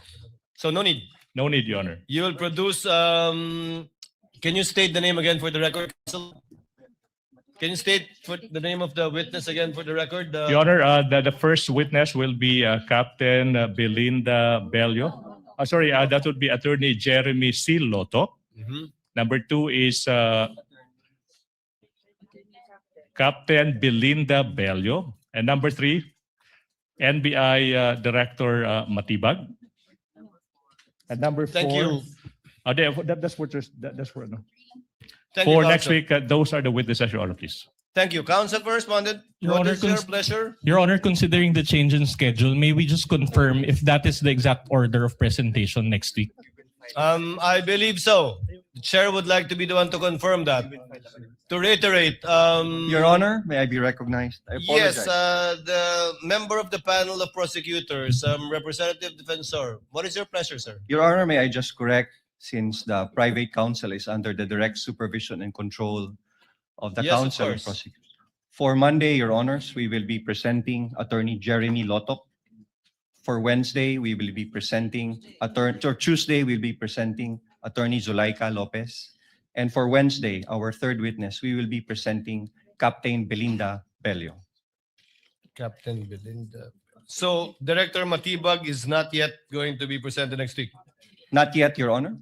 So no need. No need, Your Honor. You will produce, can you state the name again for the record, counsel? Can you state for the name of the witness again for the record? Your Honor, the first witness will be Captain Belinda Bello. That would be Attorney Jeremy C. Lotok. Number 2 is Captain Belinda Bello. And number 3, NBI Director Matibag. And number 4. Thank you. That's for no. Thank For you, next counsel. week, those are the witnesses, Your Honor, please. Thank you. Counsel for respondent, Your what Honor, is your pleasure? Your Honor, considering the change in schedule, may we just confirm if that is the exact order of presentation next week? I believe so. The chair would like to be the one to confirm that. To reiterate, Your Honor, may I be recognized? I apologize. yes, the member of the panel of prosecutors, Representative Defensor, what is your pleasure, sir? Your Honor, may I just correct, since the private counsel is under the direct supervision and control of the Yes, of counsel and course. prosecutors. For Monday, Your Honors, we will be presenting Attorney Jeremy Lotok. For Wednesday, we will be presenting or Tuesday, we'll be presenting Attorney Zulaika Lopez. And for Wednesday, our third witness, we will be presenting Captain Belinda Bello. Captain Belinda. So Director Matibag is not yet going to be presented next week. Not yet, Your Honor.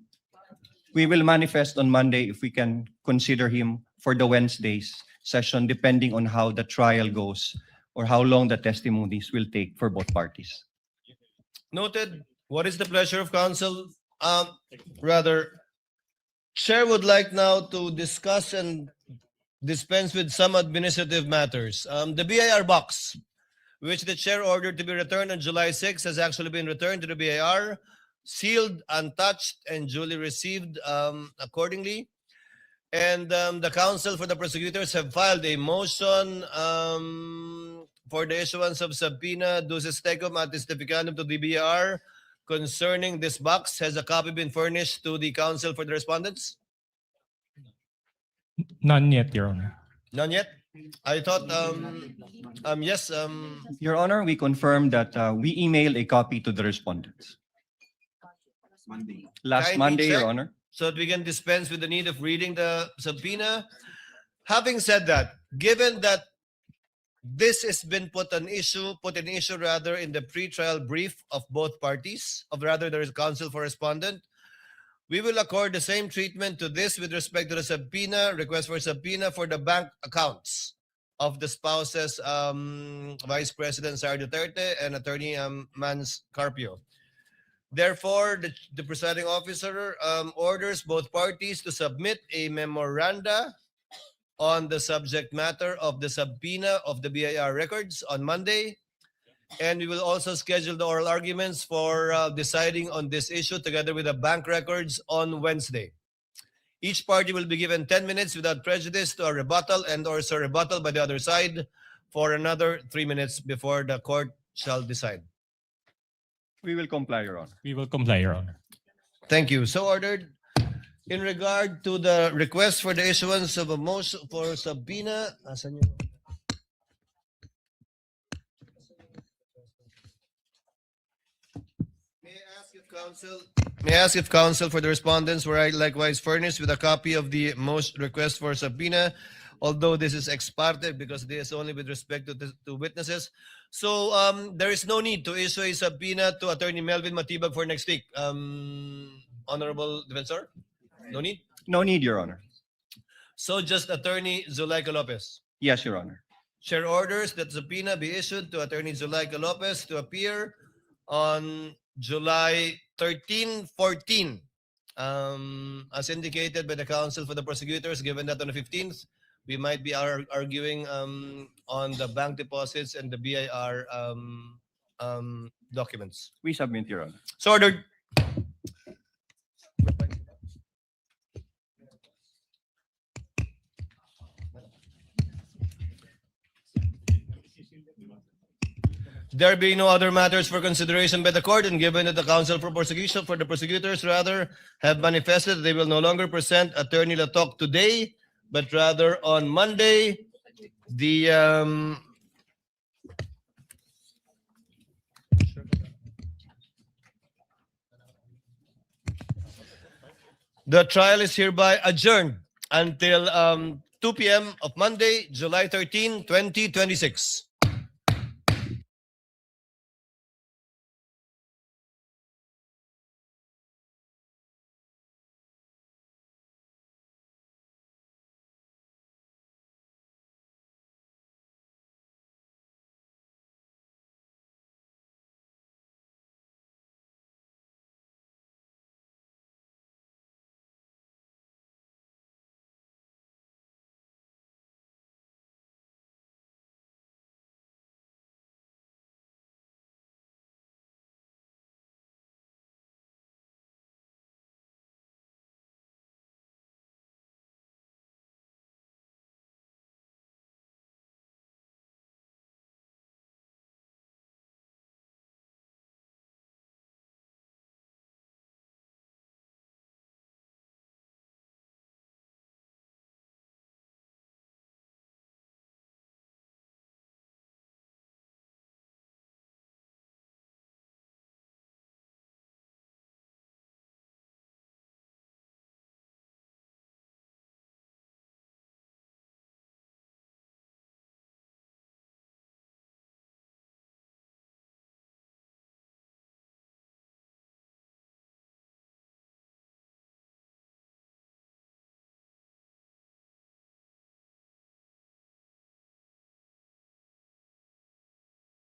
We will manifest on Monday if we can consider him for the Wednesday's session, depending on how the trial goes or how long the testimonies will take for both parties. Noted. What is the pleasure of counsel? Chair would like now to discuss and dispense with some administrative matters. The BIR box, which the chair ordered to be returned on July 6, has actually been returned to the BIR, sealed, untouched, and duly received accordingly. And the counsel for the prosecutors have filed a motion for the issuance of subpoena duces tecum ad testificatum to the BIR concerning this box. Has a copy been furnished to the counsel for the respondents? None yet, Your Honor. None yet? I thought, yes. Your Honor, we confirm that we emailed a copy to the respondents. Last Kindly Monday, check Your Honor. so that we can dispense with the need of reading the subpoena. Having said that, given that this has been put in issue rather in the pre-trial brief of both parties, there is counsel for respondent, we will accord the same treatment to this with respect to the subpoena, request for subpoena for the bank accounts of the spouses, Vice President Sara Duterte and Attorney Mans Carpio. Therefore, the presiding officer orders both parties to submit a memoranda on the subject matter of the subpoena of the BIR records on Monday. And we will also schedule the oral arguments for deciding on this issue together with the bank records on Wednesday. Each party will be given 10 minutes without prejudice to a rebuttal and or a rebuttal by the other side for another 3 minutes before the court shall decide. We will comply, Your Honor. We will comply, Your Honor. Thank you. So ordered. In regard to the request for the issuance of a motion for subpoena, asan yun? May I ask if counsel for the respondents were likewise furnished with a copy of the most request for subpoena, although this is ex parte because this is only with respect to witnesses. So there is no need to issue a subpoena to Attorney Melvin Matibag for next week. Honorable Defensor? No need? No need, Your Honor. So just Attorney Zulaika Lopez? Yes, Your Honor. Chair orders that subpoena be issued to Attorney Zulaika Lopez to appear on July 13, 14, as indicated by the counsel for the prosecutors, given that on the 15th, we might be arguing on the bank deposits and the BIR documents. We submit, Your Honor. So ordered. There being no other matters for consideration by the court, and given that the counsel for the prosecutors have manifested that they will no longer present Attorney Lotok today, but rather on Monday, the trial is hereby adjourned until 2 p.m. of Monday, July 13, 2026.